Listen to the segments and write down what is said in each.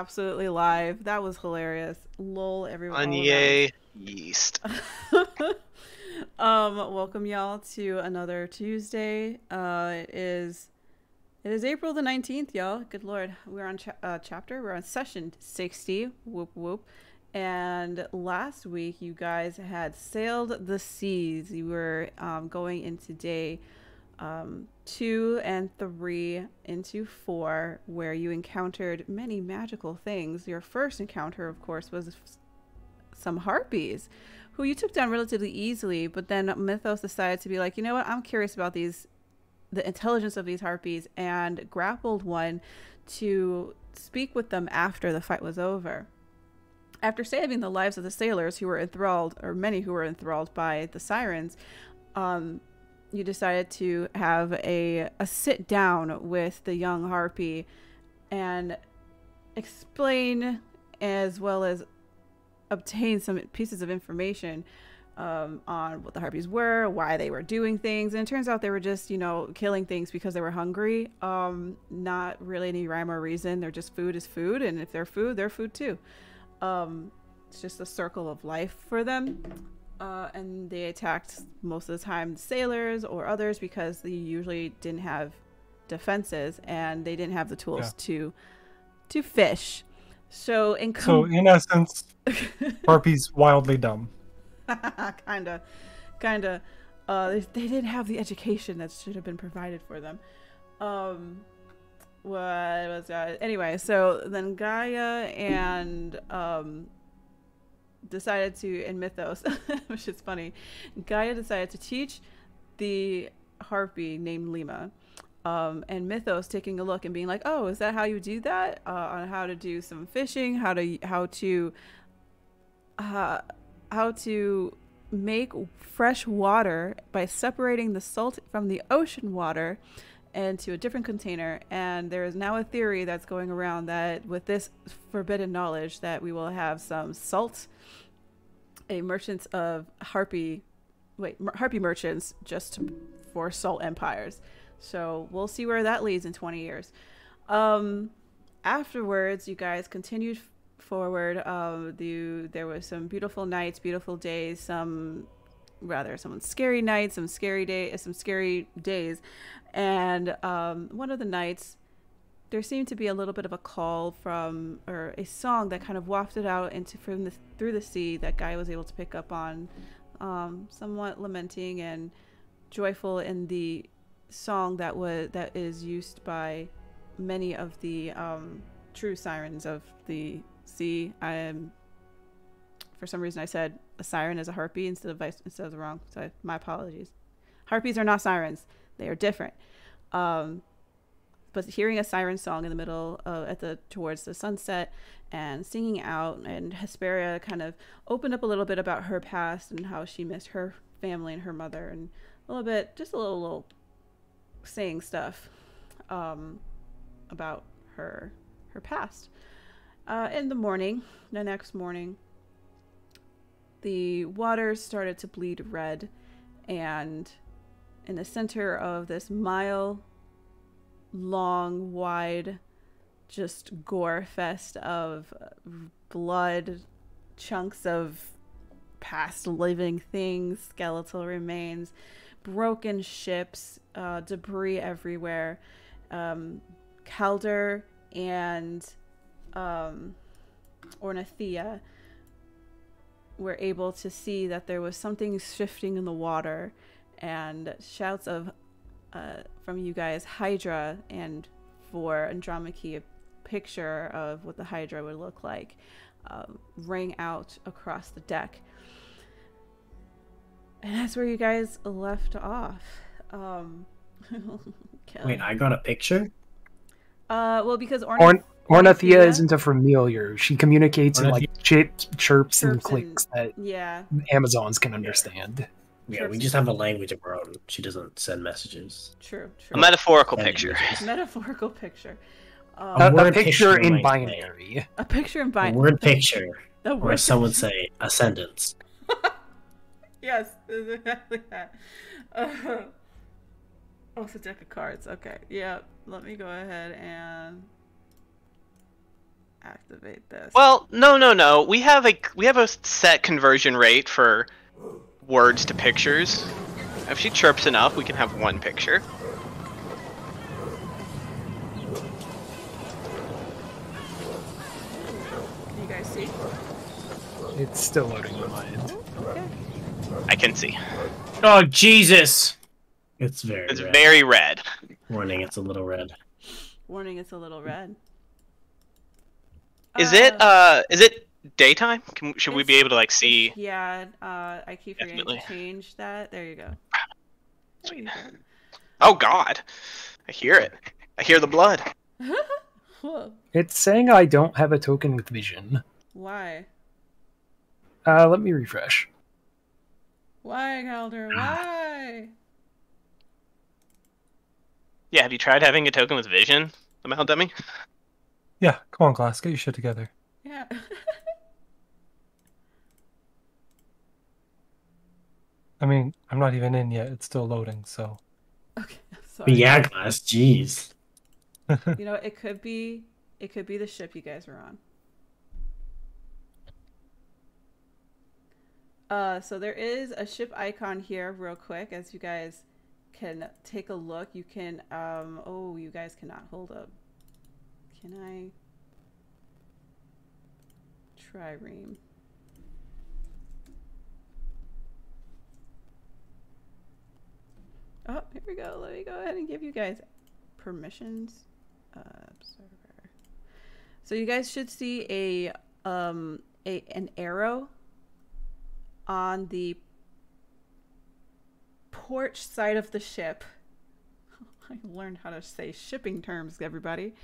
absolutely live. That was hilarious. Lol, everyone. Onion yeast. Welcome y'all to another Tuesday. It is April the 19th, y'all. Good lord. We're on chapter. We're on session 60. Whoop whoop. And last week, you guys had sailed the seas. You were going into day 2 and 3 into 4, where you encountered many magical things. Your first encounter, of course, was some harpies, who you took down relatively easily. But then Mythos decided to be like, you know what? I'm curious about the intelligence of these harpies, and grappled one to speak with them after the fight was over. After saving the lives of the sailors who were enthralled, or many who were enthralled by the sirens, you decided to have a sit down with the young harpy and explain, as well as obtain some pieces of information on what the harpies were, why they were doing things. And it turns out they were just, you know, killing things because they were hungry. Not really any rhyme or reason. They're just, food is food, and if they're food too. It's just a circle of life for them. And they attacked most of the time the sailors or others because they usually didn't have defenses and they didn't have the tools to fish. So in essence, harpies wildly dumb. kinda. They didn't have the education that should have been provided for them. What was that? Anyway, so then Gaia and decided to, in Mythos, which is funny, Gaia decided to teach the harpy named Lima, and Mythos taking a look and being like, oh, is that how you do that? On how to do some fishing, how to make fresh water by separating the salt from the ocean water into a different container. And there is now a theory that's going around that with this forbidden knowledge that we will have some salt, merchants of harpy merchants just for salt empires. So we'll see where that leads in 20 years. Afterwards, you guys continued forward. There was some beautiful nights, beautiful days, some scary nights, some scary days. And one of the nights, there seemed to be a little bit of a call from, or a song that kind of wafted out through the sea that Guy was able to pick up on, somewhat lamenting and joyful in the song that is used by many of the true sirens of the sea. For some reason I said a siren is a harpy instead of the wrong. So my apologies. Harpies are not sirens. They are different. But hearing a siren song in the middle towards the sunset and singing out, and Hesperia kind of opened up a little bit about her past and how she missed her family and her mother, and a little saying stuff about her past. In the next morning, the water started to bleed red, and in the center of this mile-long, wide, just gore fest of blood, chunks of past living things, skeletal remains, broken ships, debris everywhere, Calder and Ornithea were able to see that there was something shifting in the water, and shouts of from you guys, Hydra, and for Andromache, a picture of what the Hydra would look like, rang out across the deck. And that's where you guys left off. Wait, I got a picture? Well, because Ornithea isn't a familiar. She communicates in like chirps and clicks that Amazons can understand. Yeah, we just have a language of our own. She doesn't send messages. True. A metaphorical picture. Metaphorical picture. A picture in binary. A picture in binary. A word picture. Or as some would say, a sentence. Yes, it's exactly that. Oh, it's a deck of cards. Okay, yeah. Let me go ahead and activate this. Well, no. We have a set conversion rate for words to pictures. If she chirps enough, we can have one picture. Can you guys see? It's still loading in mine. Okay. I can see. Oh Jesus! It's It's red. very red. Warning, it's a little red. Warning, it's a little red. Is it daytime? Should we be able to like see? Yeah, I keep forgetting Definitely. to change that. There you go. Sweet. Oh God, I hear it. I hear the blood. Whoa. It's saying I don't have a token with vision. Why? Let me refresh. Why, Calder? Why? Yeah, have you tried having a token with vision, the Mahal Dummy? Yeah, come on, Glass, get your shit together. Yeah. I mean, I'm not even in yet. It's still loading, so. Okay, sorry. Yeah, Glass. Jeez. You know, it could be the ship you guys were on. So there is a ship icon here real quick as you guys can take a look. You can oh, you guys cannot hold up. Can I trireme? Oh, here we go. Let me go ahead and give you guys permissions. Observer. So you guys should see an arrow on the port side of the ship. I learned how to say shipping terms, everybody.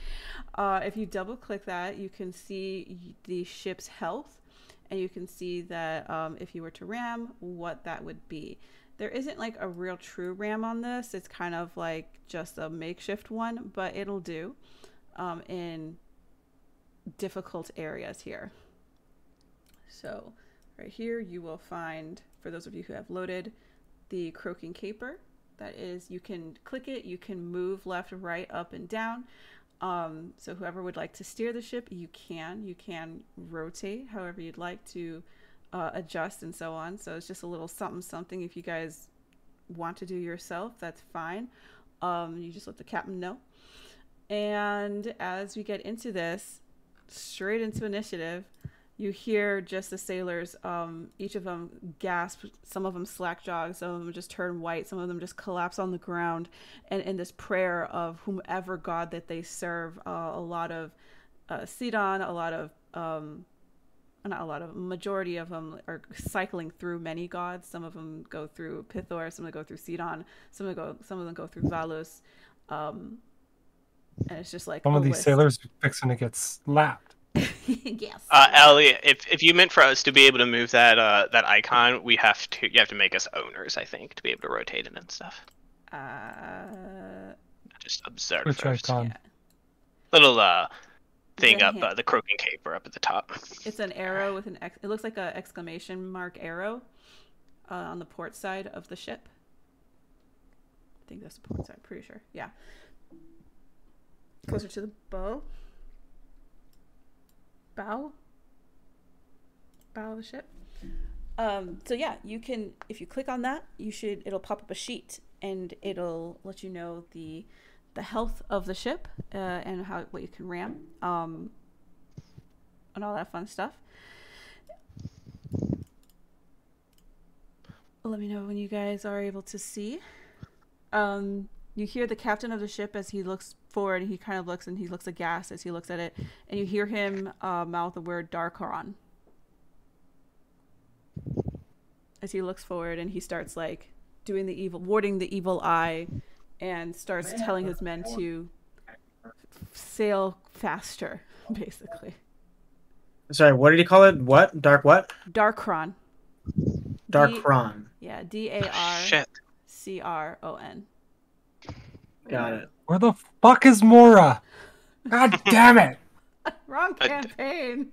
If you double click that, you can see the ship's health, and you can see that if you were to ram, what that would be. There isn't like a real true ram on this. It's kind of like just a makeshift one, but it'll do in difficult areas here. So right here you will find, for those of you who have loaded, the croaking caper. That is, you can click it, you can move left, right, up, and down. So whoever would like to steer the ship, you can rotate however you'd like to adjust and so on. So it's just a little something. If you guys want to do yourself, that's fine. You just let the captain know. And as we get into this, straight into initiative, you hear just the sailors, each of them gasp, some of them slack jog, some of them just turn white, some of them just collapse on the ground, and in this prayer of whomever god that they serve. A lot of Sidon, majority of them are cycling through many gods. Some of them go through Pithor, some of them go through Sidon, some of them go through Valus, and it's just like some of these sailors are fixing to get slapped. Yes. Ellie, if you meant for us to be able to move that that icon, you have to make us owners, I think, to be able to rotate it and stuff. Just observe Which first. icon? Yeah. Little thing up, the croaking caper up at the top. It's an arrow with an it looks like a exclamation mark arrow on the port side of the ship. I think that's the port side, pretty sure. Yeah. Closer to the bow of the ship. So yeah, you can, if you click on that, it'll pop up a sheet and it'll let you know the health of the ship and what you can ram and all that fun stuff. Let me know when you guys are able to see. You hear the captain of the ship as he looks forward, and he kind of looks, and he looks aghast as he looks at it, and you hear him mouth the word Darkaron as he looks forward, and he starts like doing the warding the evil eye, and starts telling his men to sail faster, basically. Sorry, what did he call it? What? Dark what? Darkron. Darkron. Yeah, Darcron. Got it. Where the fuck is Mora? God damn it! Wrong campaign.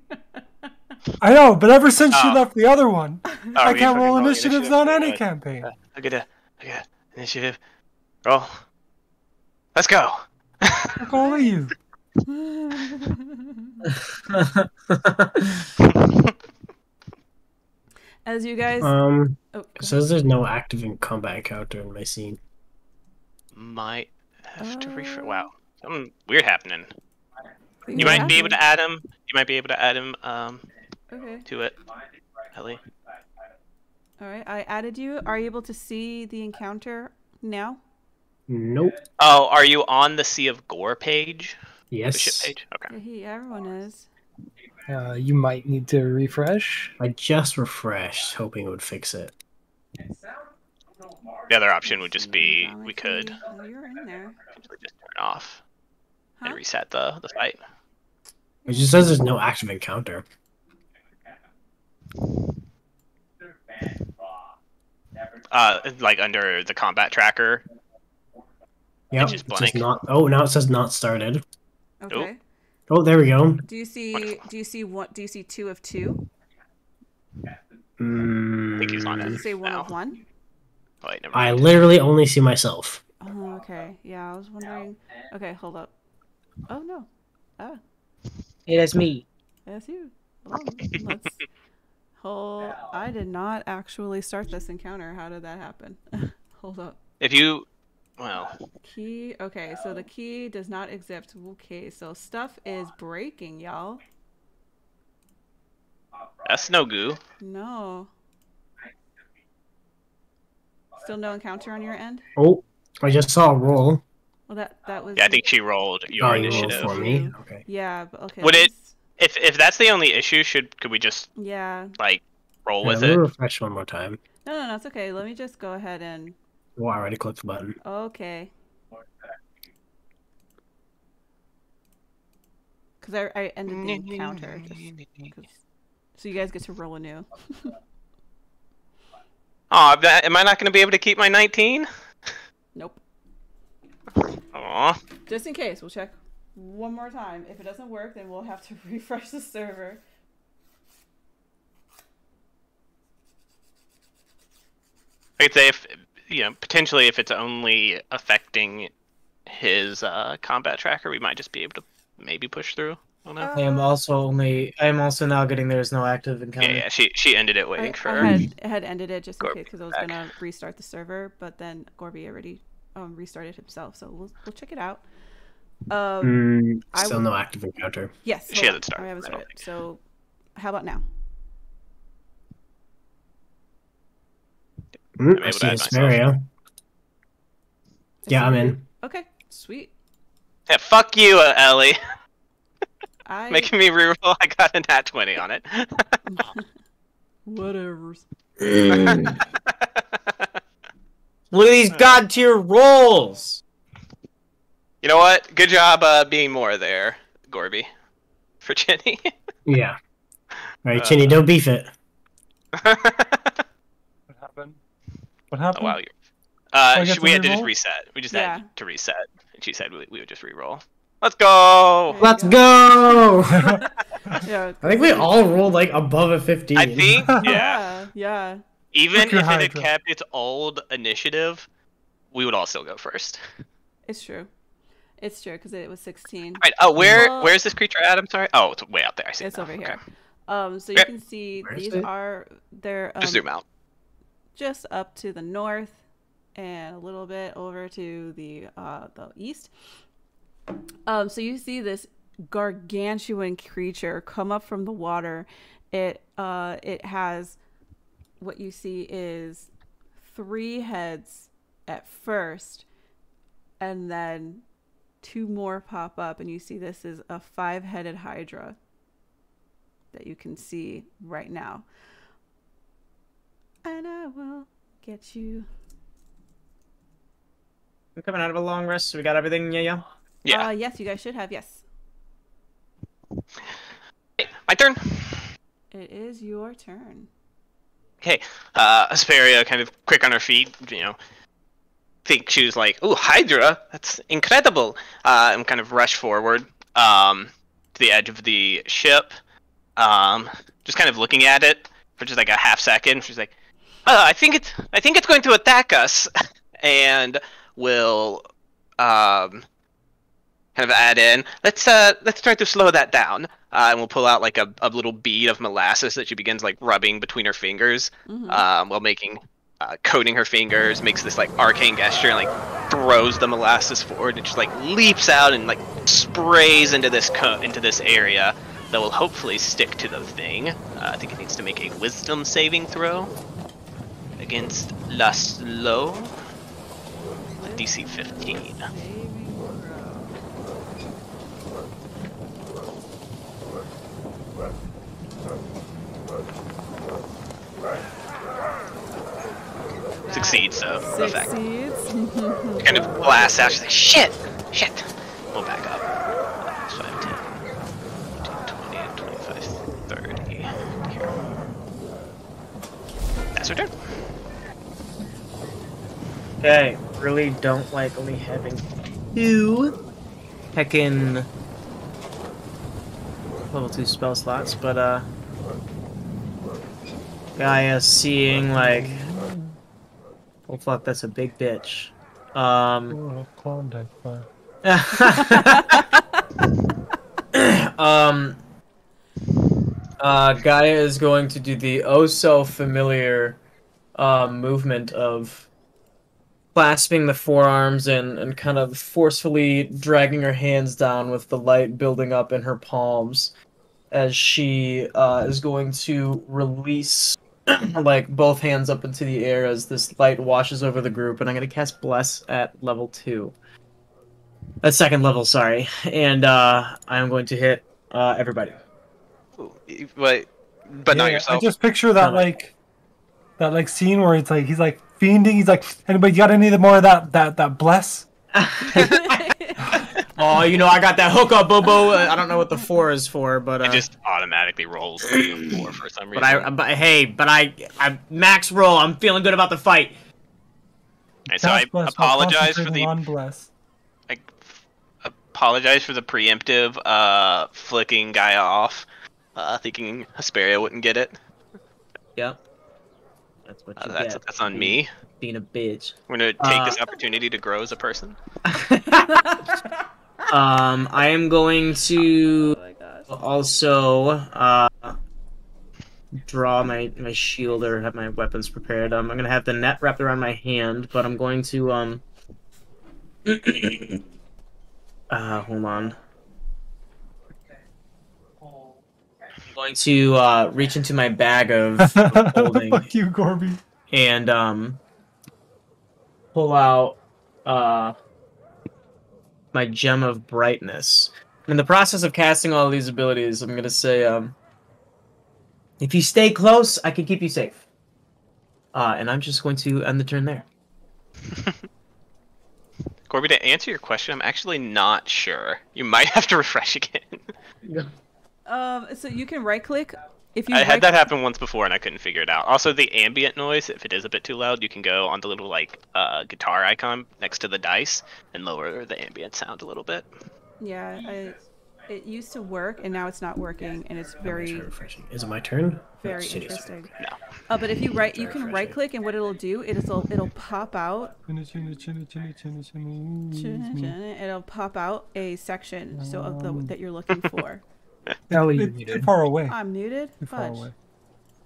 I know, but ever since she left the other one, I we can't fucking roll rolling initiatives initiative? on any Good. campaign. Look at that. Initiative. Roll. Let's go. Fuck all of you. As you guys it says there's no active in combat encounter in my scene. Might have to refresh. Wow, something weird happening. things You might be happen. able to add him. You might be able to add him Okay. to it. Ellie. All right, I added you. Are you able to see the encounter now? Nope. Oh, are you on the Sea of Gore page? Yes. The ship page? Okay. Yeah, everyone is. You might need to refresh. I just refreshed, hoping it would fix it. The other option would just be we could Oh, you're in there. just turn off and reset the fight. It just says there's no active encounter. Like under the combat tracker. Yep. Just blank. Not. Oh, now it says not started. Okay. Oh, there we go. Do you see? Do you see what? Do you see 2 of 2? I think he's on it. Does it say 1 of 1? Wait, never I mind. literally only see myself. Oh, okay. Yeah, I was wondering. Okay, hold up. Oh no. Ah, Hey, that's me. that's you. Hold on. Let's. Hold. I did not actually start this encounter. How did that happen? Hold up. If you, well, Key. Okay, so the key does not exist. Okay, so stuff is breaking, y'all. that's no goo. No. Still no encounter on your end? Oh, I just saw a roll. Well, that was. Yeah, I think she rolled your Oh, you rolled initiative. for me. Okay. Yeah, but okay. Would it? If that's the only issue, could we just Yeah. like roll Yeah, with let me it? refresh one more time. No, it's okay. Let me just go ahead and. Oh, I already clicked the button. Okay. Because I ended the encounter. So you guys get to roll anew. Oh, am I not going to be able to keep my 19? Nope. Aw. Just in case, we'll check one more time. If it doesn't work, then we'll have to refresh the server. I'd say if potentially if it's only affecting his combat tracker, we might just be able to maybe push through. I don't know. I am also now getting there's no active encounter. Yeah, she ended it waiting for. I had ended it just in Gorby case because I was back. gonna restart the server, but then Gorby already restarted himself, so we'll check it out. Still no active encounter. Yes, She hasn't started. I haven't I don't started. So, how about now? able I to see add a myself. scenario. Yeah, I'm in. Okay, sweet. Yeah, fuck you, Ellie. I Making me reroll. I got a nat 20 on it. whatever. Look at these god tier rolls. You know what? Good job being more there, Gorby. For Jenny. Yeah. All right, Chinny, don't beef it. What happened? What Oh, happened? wow. I get to We had to just reroll? reset. We just Yeah. had to reset. And she said we would just reroll. Let's go! Let's go! Yeah, I think we all rolled like above a 15. I think, yeah. yeah. Even Look your if it had Hydra. kept its old initiative, we would all still go first. It's true. It's true because it was 16. Right. Oh, Well- where's this creature at? I'm sorry. Oh, it's way out there. I see. It's it now. over Okay. here. So you Okay. can see Where is these it? are they're Just zoom out. just up to the north and a little bit over to the east. So you see this gargantuan creature come up from the water. It has what you see is 3 heads at first, and then 2 more pop up, and you see this is a 5-headed hydra that you can see right now. And I will get you. We're coming out of a long rest, so we got everything, yeah. Yeah. Yes, you guys should have. Yes. Hey, my turn. It is your turn. Okay. Asperia kind of quick on her feet. Think she was like, "Ooh, Hydra! That's incredible!" And kind of rush forward to the edge of the ship. Just kind of looking at it for just like a half second. She's like, I think it's going to attack us," and will kind of add in, let's try to slow that down, and we'll pull out like a little bead of molasses that she begins like rubbing between her fingers, while making coating her fingers, makes this like arcane gesture and like throws the molasses forward and just like leaps out and like sprays into this area, that will hopefully stick to the thing. I think it needs to make a wisdom saving throw against Laszlo. DC 15. Succeeds, so effect. Kind of blasts out. She's like, shit! We'll back up. 5, 10, 20, 25, 30. Here. That's her turn. Okay, really don't like only having 2 heckin' level 2 spell slots, but Gaia seeing like, oh fuck, that's a big bitch. Klondike bar. Gaia is going to do the oh so familiar movement of clasping the forearms and kind of forcefully dragging her hands down with the light building up in her palms as she is going to release like both hands up into the air as this light washes over the group, and I'm going to cast Bless at level 2. At second level, sorry. And I'm going to hit everybody. Ooh, but not yourself. I just picture that that scene where it's like he's like fiending. He's like, anybody got any more of that bless? Oh, you know, I got that hookup, Bobo. I don't know what the 4 is for, but it just automatically rolls to 4 for some reason. But I max roll. I'm feeling good about the fight. Right, so I apologize for the apologize for the preemptive flicking Gaia off, thinking Hesperia wouldn't get it. Yep. That's what you get. That's on me. Being a bitch. We're gonna take this opportunity to grow as a person. I am going to also draw my shield or have my weapons prepared. I'm gonna have the net wrapped around my hand, but I'm going to hold on. I'm going to reach into my bag of holding. Fuck you, Gorby. And pull out my gem of brightness. In the process of casting all these abilities, I'm gonna say, if you stay close, I can keep you safe. And I'm just going to end the turn there. Corby, to answer your question, I'm actually not sure. You might have to refresh again. So you can right click. I had that happen once before and I couldn't figure it out. Also, the ambient noise, if it is a bit too loud, you can go on the little like guitar icon next to the dice and lower the ambient sound a little bit. Yeah, it used to work and now it's not working, and it's very. Is it my turn? Very interesting. No. But if you can right click, and what it'll do, it'll pop out. It'll pop out a section that you're looking for. Ellie, you're muted. Too far away. I'm muted? Too far away.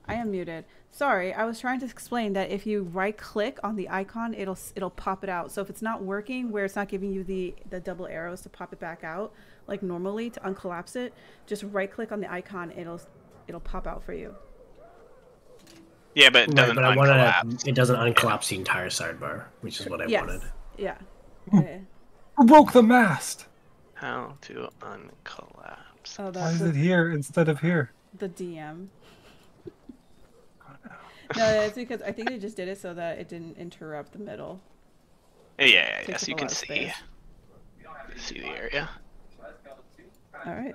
I am muted. Sorry, I was trying to explain that if you right click on the icon, it'll pop it out. So if it's not working, where it's not giving you the double arrows to pop it back out, like normally to uncollapse it, just right click on the icon, it'll pop out for you. Yeah, but it doesn't uncollapse. It doesn't uncollapse the entire sidebar, which is what I wanted. Yeah. Who broke the mast? How to uncollapse. Oh, why is it here instead of here? The DM. No, it's because I think they just did it so that it didn't interrupt the middle. Yeah, so you can see the area. All right.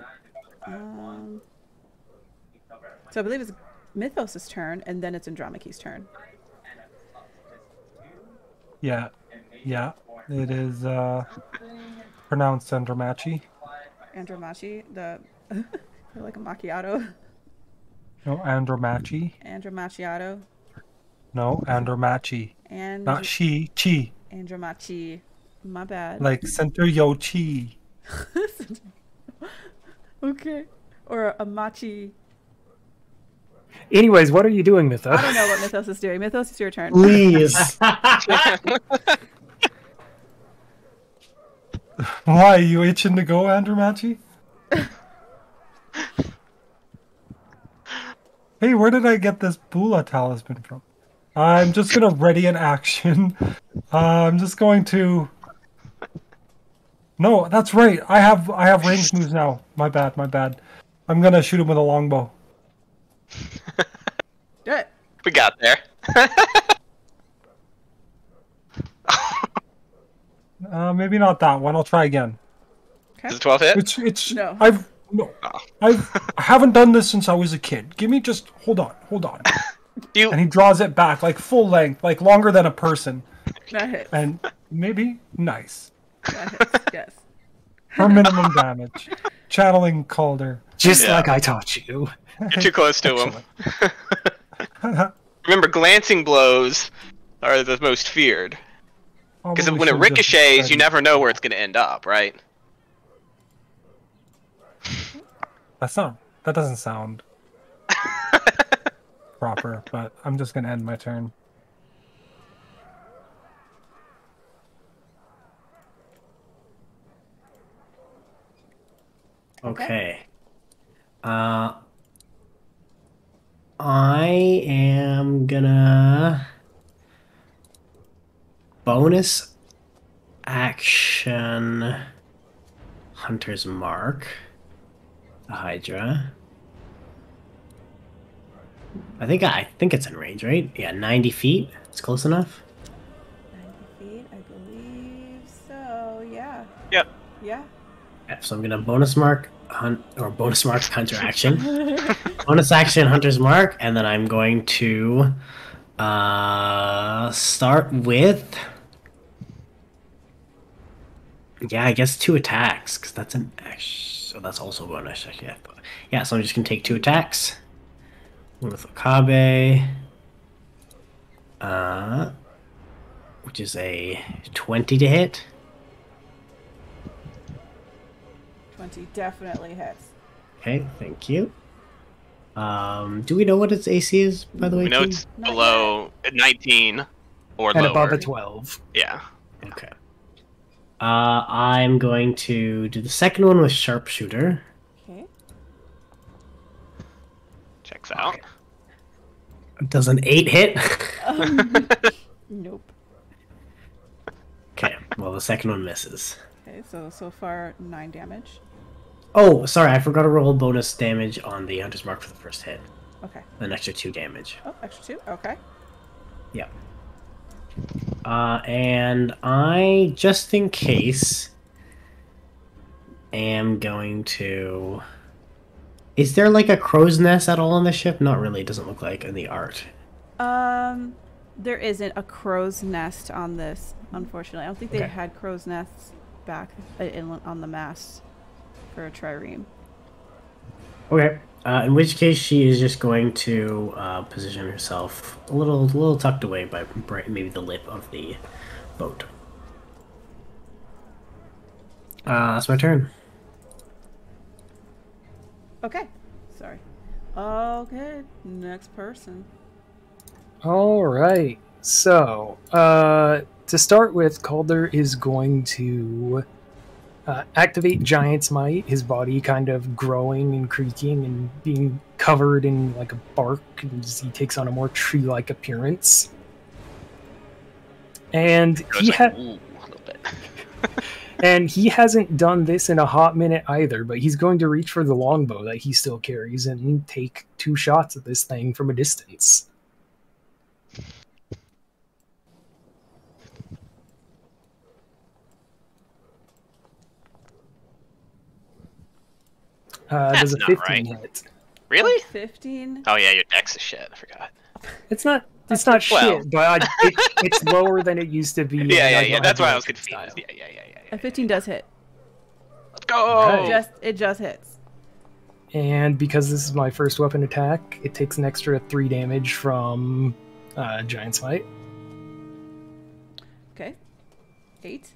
So I believe it's Mythos' turn, and then it's Andromache's turn. Yeah. It is pronounced Andromache. Andromache, like a macchiato. No, Andromache. Andromachiato. No, Andromache. Not she, chi. Andromache. My bad. Like center yo chi. Okay. Or a machi. Anyways, what are you doing, Mythos? I don't know what Mythos is doing. Mythos, it's your turn. Please. Why, are you itching to go, Andromache? Hey, where did I get this Bula talisman from? I'm just gonna ready an action. I'm just going to. No, that's right. I have ranged moves now. My bad. My bad. I'm gonna shoot him with a longbow. Do it. We got there. Maybe not that one. I'll try again. Okay. Is it 12 hit? It's No. I haven't done this since I was a kid. Give me just hold on. And he draws it back like full length, like longer than a person. That hits. And maybe nice. That hits. Yes. For minimum damage. Channeling Calder. Just like I taught you. You're too close to him. Remember, glancing blows are the most feared. Because when it ricochets, you never know where it's going to end up, right? That doesn't sound proper, but I'm just gonna end my turn. Okay. I am gonna bonus action Hunter's Mark. The Hydra. I think it's in range, right? Yeah, 90 feet. It's close enough. 90 feet, I believe so. Yeah. Yep. Yeah. Yeah, so I'm gonna bonus mark Hunter action. Bonus action Hunter's Mark, and then I'm going to start with I guess 2 attacks, because that's an action. So that's also bonus. Yeah, so I'm just going to take 2 attacks. One with Okabe. Which is a 20 to hit. 20 definitely hits. Okay, thank you. Do we know what its AC is, by the way? We know it's below 19 or and lower. above a 12. Yeah. Okay. I'm going to do the second one with Sharpshooter. Okay. Checks out. Does an 8 hit? Nope. Okay, well, the second one misses. Okay, so far 9 damage. Oh, sorry, I forgot to roll bonus damage on the Hunter's Mark for the first hit. Okay. An extra 2 damage. Oh, extra 2? Okay. Yeah. And I, just in case, am going to... Is there like a crow's nest at all on the ship? Not really, it doesn't look like in the art. There isn't a crow's nest on this, unfortunately. I don't think they had crow's nests back on the mast for a trireme. Okay. In which case, she is just going to position herself a little tucked away by maybe the lip of the boat. That's my turn. Okay. Sorry. Okay. Next person. All right. So, to start with, Calder is going to activate Giant's Might, his body kind of growing and creaking and being covered in like a bark as he takes on a more tree-like appearance. And he hasn't done this in a hot minute either, but he's going to reach for the longbow that he still carries and take 2 shots at this thing from a distance. Does a 15 hit? Really? 15? Oh yeah, your dex is shit. I forgot. It's not shit, but it's lower than it used to be. Yeah. That's why I was confused. Yeah. A 15 does hit. Let's go. It just hits. And because this is my first weapon attack, it takes an extra 3 damage from Giant's Might. Okay. 8.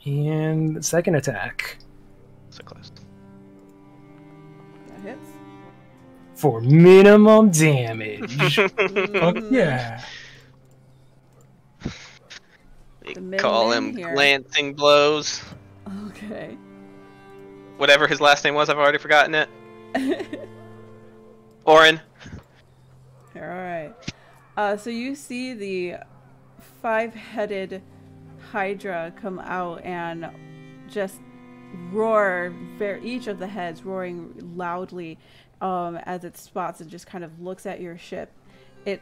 And second attack. So close. That hits. For minimum damage. Fuck yeah. We call him glancing blows. Okay. Whatever his last name was, I've already forgotten it. Orin. All right. So you see the 5-headed Hydra come out and just roar, each of the heads roaring loudly as it spots and just kind of looks at your ship. It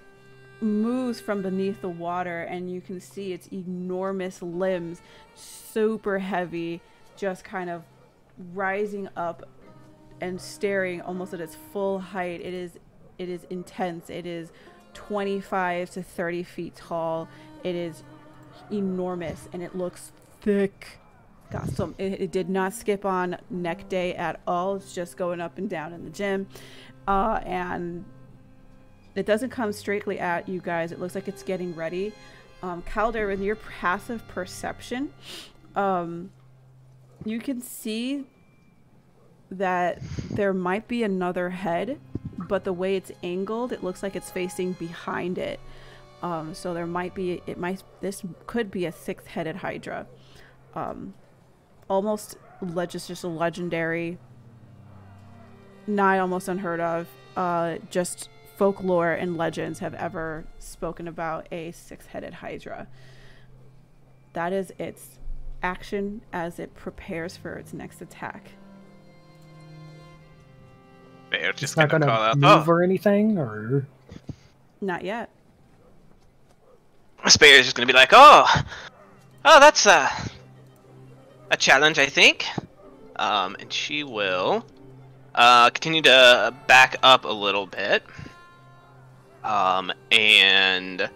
moves from beneath the water and you can see its enormous limbs, super heavy, just kind of rising up and staring almost at its full height. It is intense. It is 25 to 30 feet tall. It is enormous and it looks thick. Got some. It did not skip on neck day at all. It's just going up and down in the gym, and it doesn't come straightly at you guys. It looks like it's getting ready. Calder, with your passive perception, you can see that there might be another head, but the way it's angled, it looks like it's facing behind it. So there might be, this could be a 6-headed Hydra. Almost just a legendary, not almost unheard of, just folklore and legends have ever spoken about a 6-headed Hydra. That is its action as it prepares for its next attack. Bear's just It's not gonna gonna call out, move or anything, or Not yet. Spear's just gonna be like, oh, that's a challenge, I think. And she will continue to back up a little bit. And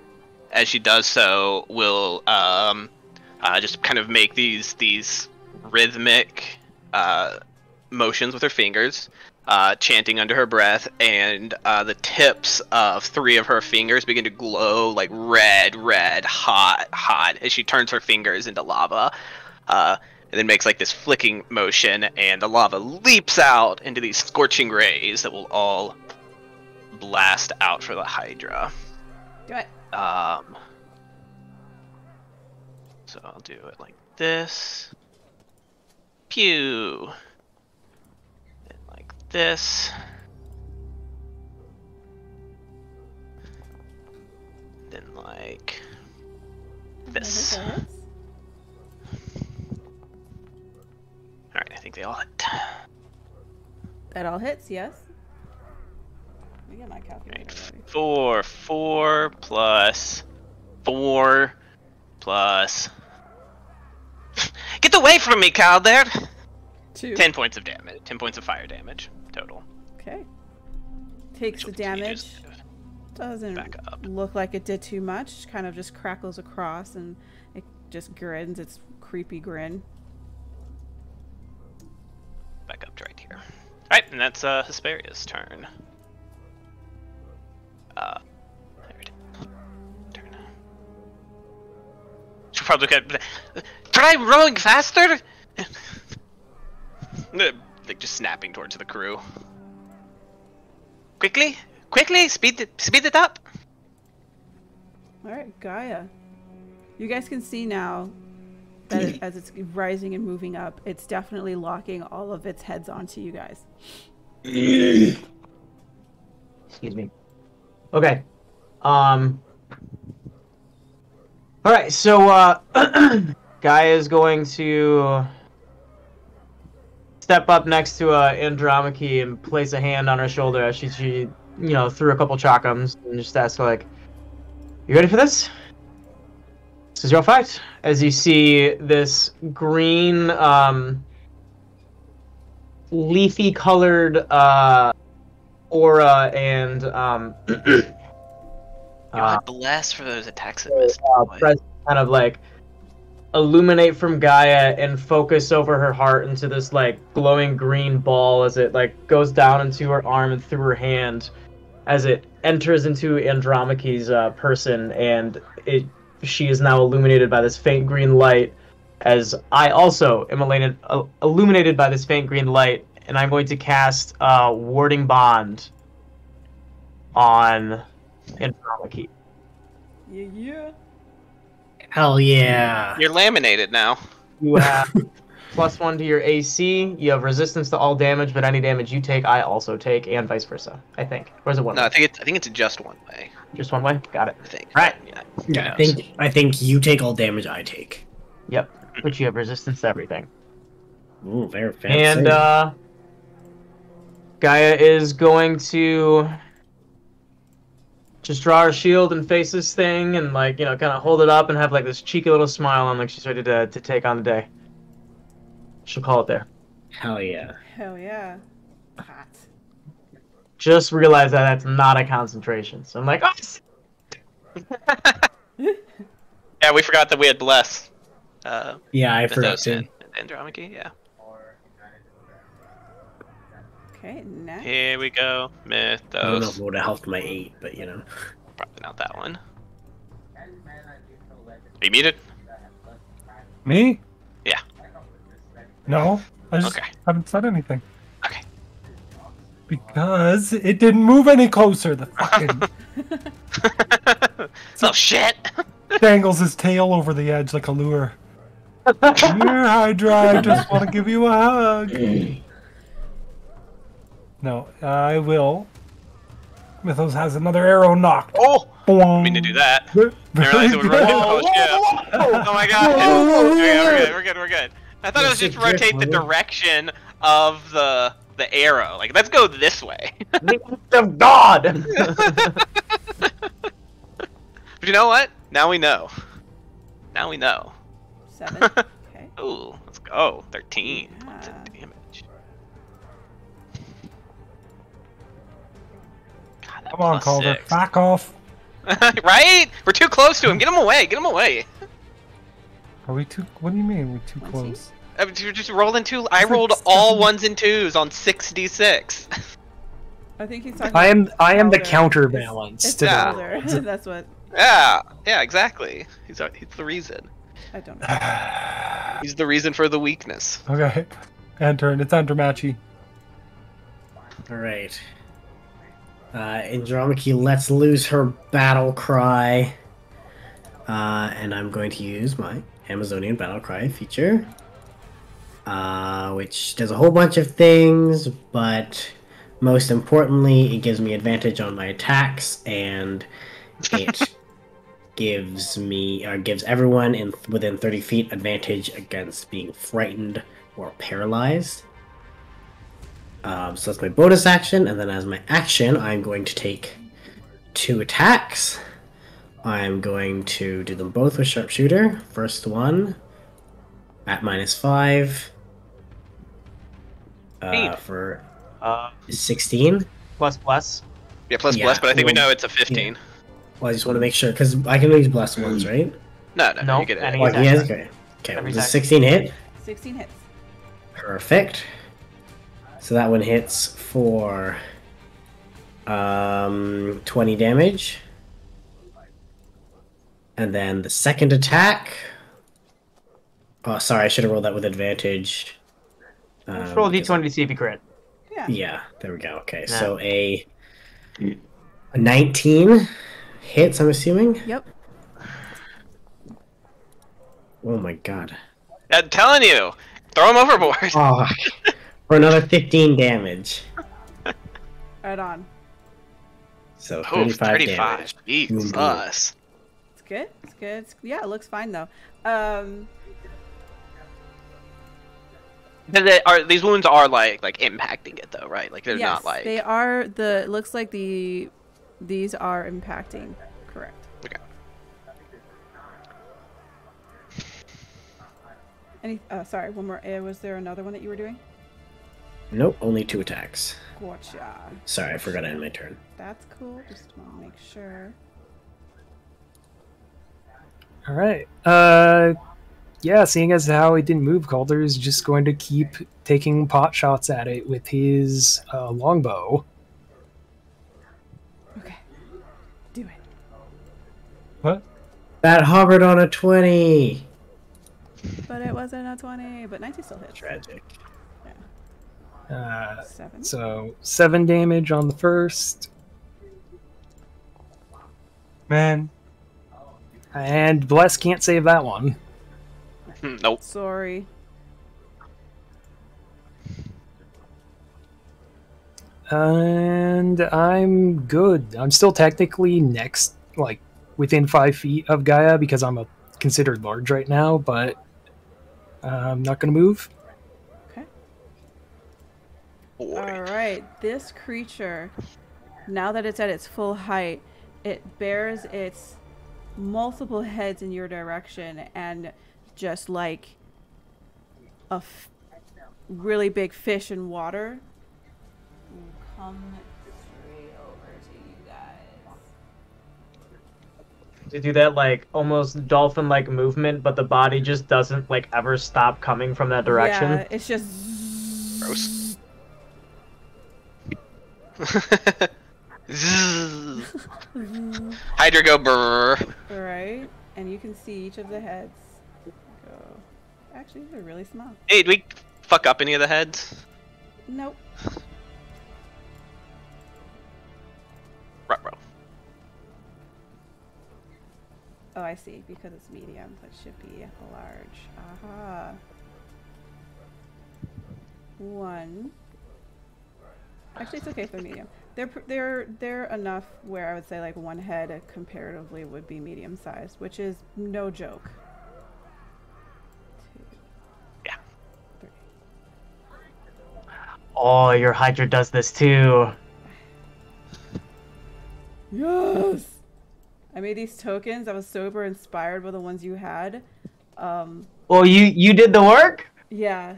as she does so, will just kind of make these rhythmic motions with her fingers, chanting under her breath, and the tips of 3 of her fingers begin to glow like red, hot, as she turns her fingers into lava. And then makes like this flicking motion, and the lava leaps out into these scorching rays that will all blast out for the Hydra. Do it. So I'll do it like this. Pew. And like this. Then like this. Alright, I think they all hit. That all hits, yes. Let me get my calculator ready. 4 plus 4 plus. Get away from me, Calder! 2. 10 points of damage. 10 points of fire damage total. Okay. Takes the damage. Doesn't back up. look like it did too much. Kind of just crackles across and it just grins. Its creepy grin. Back up to right here. Alright, and that's Hesperia's turn. There it is. Turn. She'll probably get. Try rowing faster! Like just snapping towards the crew. Quickly! Quickly! Speed it up! Alright, Gaia. You guys can see now that as it's rising and moving up, it's definitely locking all of its heads onto you guys. Excuse me. Okay. All right. So, Gaia is going to step up next to Andromache and place a hand on her shoulder as she threw a couple chakams and just ask her, like, "You ready for this? This is your fight." As you see this green, leafy colored aura and God bless for those attacks that missed. kind of like illuminate from Gaia and focus over her heart into this like glowing green ball as it like goes down into her arm and through her hand as it enters into Andromache's person, and she is now illuminated by this faint green light, as I also am illuminated by this faint green light, and I'm going to cast Warding Bond on Andromache. Yeah. Hell yeah. You're laminated now. You have +1 to your AC. You have resistance to all damage, but any damage you take, I also take, and vice versa. I think. Or is it one? No, way? I think it's just one way. Just one way. Got it. I think. Right. Yeah. I think you take all damage I take. Yep. But you have resistance to everything. Ooh, very fancy. And Gaia is going to just draw her shield and face this thing, and like kind of hold it up and have like this cheeky little smile on, like she's ready to take on the day. She'll call it there. Hell yeah. Hell yeah. Hot. Just realize that that's not a concentration. So I'm like, oh. Yeah, we forgot that we had bless. Yeah, I forgot Mythos to. and Andromache, yeah. Okay, next. Here we go. I don't know if Mythos. it would have helped my 8, but Probably not that one. Are you muted? Me? Yeah. No, I just Okay. haven't said anything. Okay. Because it didn't move any closer. The fucking Oh shit! dangles his tail over the edge like a lure. Here, Hydra, I just want to give you a hug. No, I will. Mythos has another arrow knocked. Oh! I Boing. mean to do that. Very I realized it would rotate. good. Oh shit! Oh my god! Okay, we're good. I thought it was Yes, just it drift, rotate the wasn't it? direction of the arrow. Like, let's go this way. The act of God. But you know what? Now we know. Now we know. 7. Okay. Ooh, let's go. 13 points of Yeah. damage. God, that Come on, Calder. +6. Back off. Right? We're too close to him. Get him away. Get him away. Are we too? What do you mean? We're too close? I mean, you're just rolling two. I It's like rolled all 7. 1s and 2s on 6d6. I think he's talking. I am the Calder. counterbalance It's to Yeah. Calder. the That's what. Yeah, exactly. He's the reason. I don't know. He's the reason for the weakness. Okay. Enter, and it's Andromache. Alright. Andromache lets loose her battle cry. And I'm going to use my Amazonian battle cry feature. Which does a whole bunch of things, but most importantly, it gives me advantage on my attacks, and it gives everyone within 30 feet advantage against being frightened or paralyzed. So that's my bonus action, and then as my action, I'm going to take 2 attacks. I'm going to do them both with sharpshooter. First one at -5 Neat. for 16. ++. Yeah, plus Yeah, bless, but I think we well, know it's a 15. Well, I just want to make sure because I can use blessed ones, right? No, No, you get it. any- Oh, attack. he has. Okay. Okay. Every Does attack. 16 hit? 16 hits. Perfect. So that one hits for 20 damage. And then the second attack. Oh, sorry, I should have rolled that with advantage. Let's roll a because- d20 to see if you crit. Yeah. Yeah, there we go. Okay, Yeah. so a 19 hits, I'm assuming. Yep. Oh my god. I'm telling you, throw him overboard. Oh, for another 15 damage. Right on. So Oof, 35 35. damage. Jesus. It's good. It's good. Yeah, it looks fine though. These wounds are like impacting it though, right? Like they're yes, not like. they are. It looks like these are impacting. Correct. Okay. Sorry. One more. Was there another one that you were doing? Nope, only 2 attacks. Gotcha. Sorry, I forgot to end my turn. That's cool. Just want to make sure. All right. Yeah, seeing as how it didn't move, Calder is just going to keep taking pot shots at it with his longbow. Okay. Do it. What? That hovered on a 20! But it wasn't a 20. But 19 still hits. Tragic. 7. So 7 damage on the first, Man, and Bless can't save that one. Nope. Sorry. And I'm good. I'm still technically next, like, within 5 feet of Gaia because I'm considered large right now, but I'm not going to move. Okay. Boy. All right. This creature, now that it's at its full height, it bears its multiple heads in your direction, and just like a really big fish in water will come straight over to you guys. To do that like almost dolphin-like movement, but the body just doesn't like ever stop coming from that direction. Yeah, it's just Gross. Hydra go brrr. right, and you can see each of the heads go. Actually, they're really small. Hey, did we fuck up any of the heads? Nope. Ruh-roh. Oh, I see. Because it's medium, that should be large. Aha. One. Actually, it's okay if they're medium. They're enough where I would say like one head comparatively would be medium sized, which is no joke. Yeah. Oh, your Hydra does this too. Yes. I made these tokens. I was super inspired by the ones you had. Oh, you did the work? Yeah.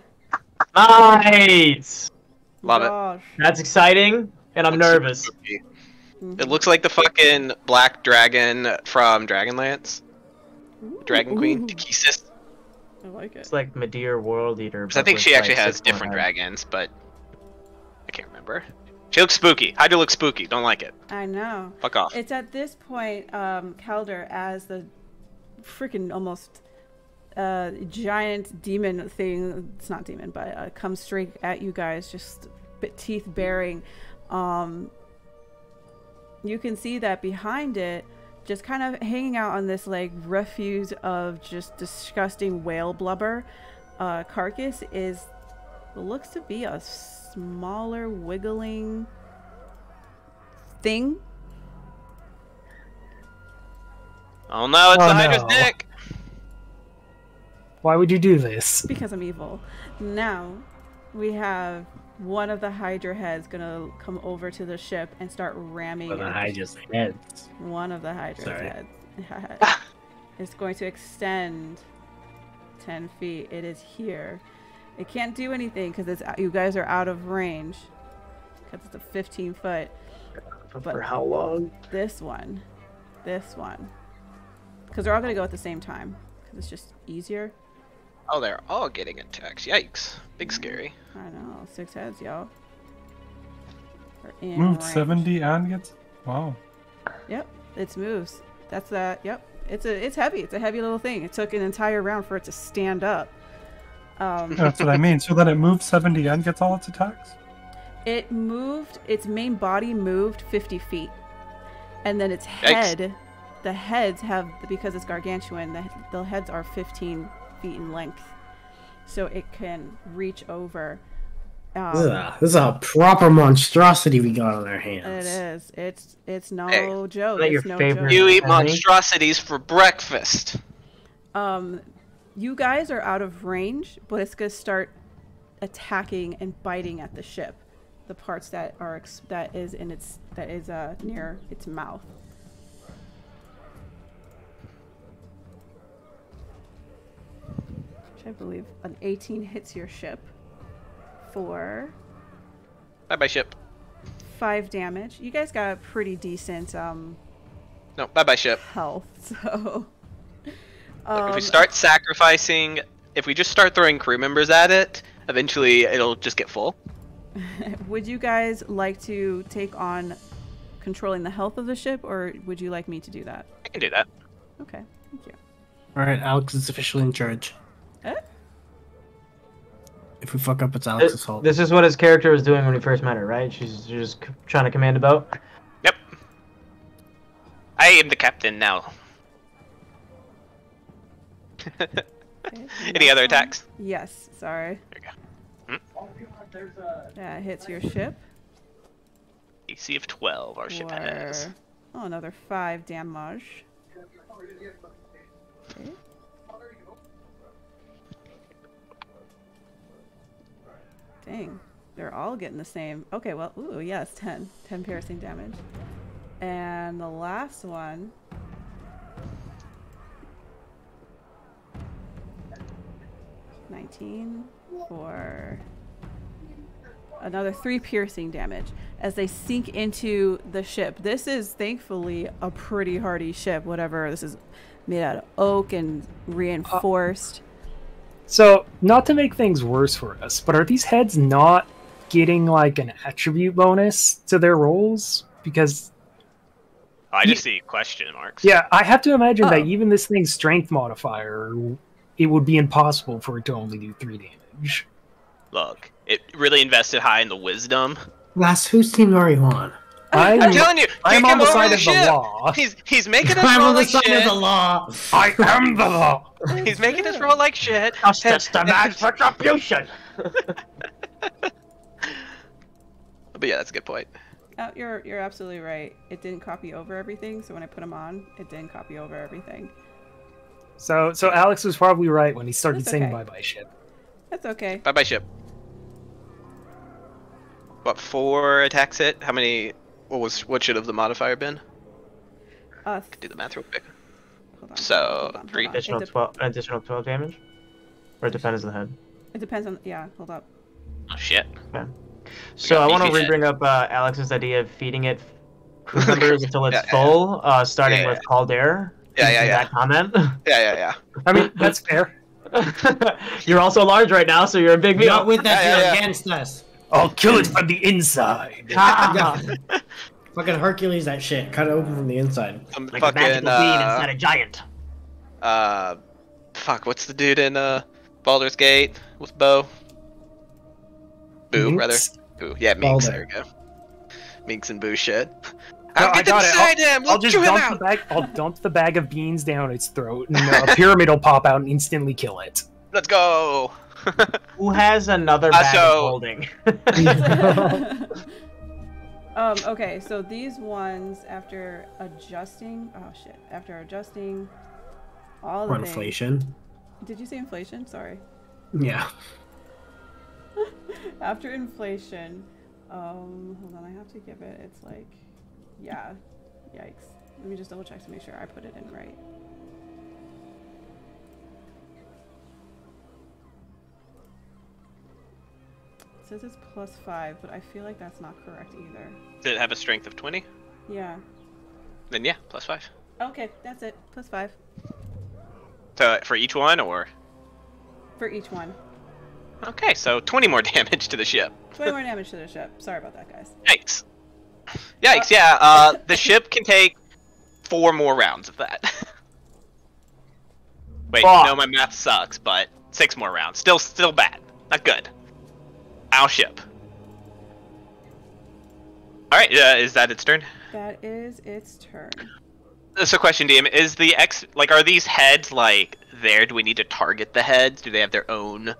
Nice. Love it. Gosh. That's exciting, and I'm Looks super nervous. spooky. Mhm. It looks like the fucking black dragon from Dragonlance. Dragon Queen, Ooh. Takesis. I like it. It's like Medeer World Eater. Because I think but she with, actually like, has 6 more different heads. dragons, but I can't remember. She looks spooky. Hydra looks spooky. Don't like it. I know. Fuck off. It's at this point, Calder, as the freaking almost giant demon thing, it's not demon, but comes straight at you guys, just teeth baring. You can see that behind it, just kind of hanging out on this like refuse of just disgusting whale blubber carcass is, looks to be a smaller wiggling thing. Oh no, it's Oh, the Hydra's no. dick! Why would you do this? Because I'm evil. Now we have one of the Hydra heads gonna come over to the ship and start ramming For the at Hydra's heads. one of the Hydra's Sorry. heads. It's going to extend 10 feet. It is here. It can't do anything because it's, you guys are out of range because it's a 15 foot. For how long? This one, because they're all gonna go at the same time because it's just easier. Oh, they're all getting attacks. Yikes. Big scary. I know, 6 heads, y'all. Are in Moved range. 70 and gets. Wow. Yep, it's moves. That's that. Yep, it's heavy. It's a heavy little thing. It took an entire round for it to stand up. That's what I mean. So then it moved 70 and gets all its attacks? It moved. Its main body moved 50 feet, and then its head. The heads have, because it's gargantuan. The heads are 15 feet in length, so it can reach over. This is a proper monstrosity we got on our hands. It is. It's no Hey, joke. is that It's your no favorite? joke. You eat Honey? monstrosities for breakfast. You guys are out of range, but it's gonna start attacking and biting at the ship, the parts that are that is near its mouth. Which I believe an 18 hits your ship for Bye-bye, ship. 5 damage. You guys got pretty decent No, bye-bye, ship. health, so. Look, if we start sacrificing, if we just start throwing crew members at it, eventually it'll just get full. Would you guys like to take on controlling the health of the ship, or would you like me to do that? I can do that. Okay, thank you. Alright, Alex is officially in charge. Eh? If we fuck up, it's Alex's fault. This is what his character was doing when we first met her, right? She's just trying to command a boat. Yep. I am the captain now. Okay, Any other next one. attacks? Yes, sorry. There you go. That hits your ship. DC of 12 our ship has. Oh, another 5 damage. Okay. Dang. They're all getting the same. Okay, well, ooh, yes, 10. 10 piercing damage. And the last one. $19 for another 3 piercing damage as they sink into the ship. This is thankfully a pretty hardy ship, whatever. This is made out of oak and reinforced. So, not to make things worse for us, but are these heads not getting like an attribute bonus to their rolls? Because I just see question marks. yeah, I have to imagine that even this thing's strength modifier, it would be impossible for it to only do 3 damage. Look, it really invested high in the wisdom. Lass, whose team are you on? I'm telling you, I'm kick on him the over side the of the ship. law. He's making us I'm roll on the like side shit. of the law. I am the law. He's making us roll like shit. Justice demands retribution. But yeah, that's a good point. You're absolutely right. It didn't copy over everything, so when I put them on, it didn't copy over everything. So Alex was probably right when he started That's saying okay. bye-bye ship. That's okay. Bye bye ship. What, 4 attacks hit? How many? What should have the modifier been? Could do the math real quick. Hold on, So, hold on. 3. Additional 12 damage? Or it depends on the head? It depends on, yeah, hold up. Oh shit. Okay. So got I want to beefy re-bring up Alex's idea of feeding it crew members until it's Yeah. full, starting Yeah. with Calder. Yeah. That comment. Yeah. I mean, that's fair. You're also large right now, so you're a big meal. Not with that, Yeah, you're yeah. against us. I'll kill it from the inside. Fucking Hercules, that shit. Cut it open from the inside. Some Like a fucking magical bean inside a giant. fuck, what's the dude in Baldur's Gate with bow? Boo, rather. Minx? Boo. Yeah, Minx, Baldur. there we go. Minx and Boo shit. No, I'll I get got it. inside him! I'll We'll just chew him dump the out! bag. I'll dump the bag of beans down its throat, and a pyramid will pop out and instantly kill it. Let's go! Who has another bag of so- holding? Okay, so these ones, after adjusting all the Or things. inflation. Did you say inflation? Sorry. Yeah. After inflation, hold on, I have to give it, it's like, yeah, yikes. Let me just double check to make sure I put it in right. It says it's +5, but I feel like that's not correct either. Did it have a strength of 20? Yeah. Then yeah, +5. Okay, that's it. +5 So for each one, or? for each one. Okay, so 20 more damage to the ship. 20 more damage to the ship. Sorry about that, guys. Yikes. Yikes, yeah, the ship can take 4 more rounds of that. Wait, Fuck. no, my math sucks, but 6 more rounds. Still bad. Not good. Our ship. Alright, is that its turn? That is its turn. So question, DM, is the are these heads, there? Do we need to target the heads? Do they have their own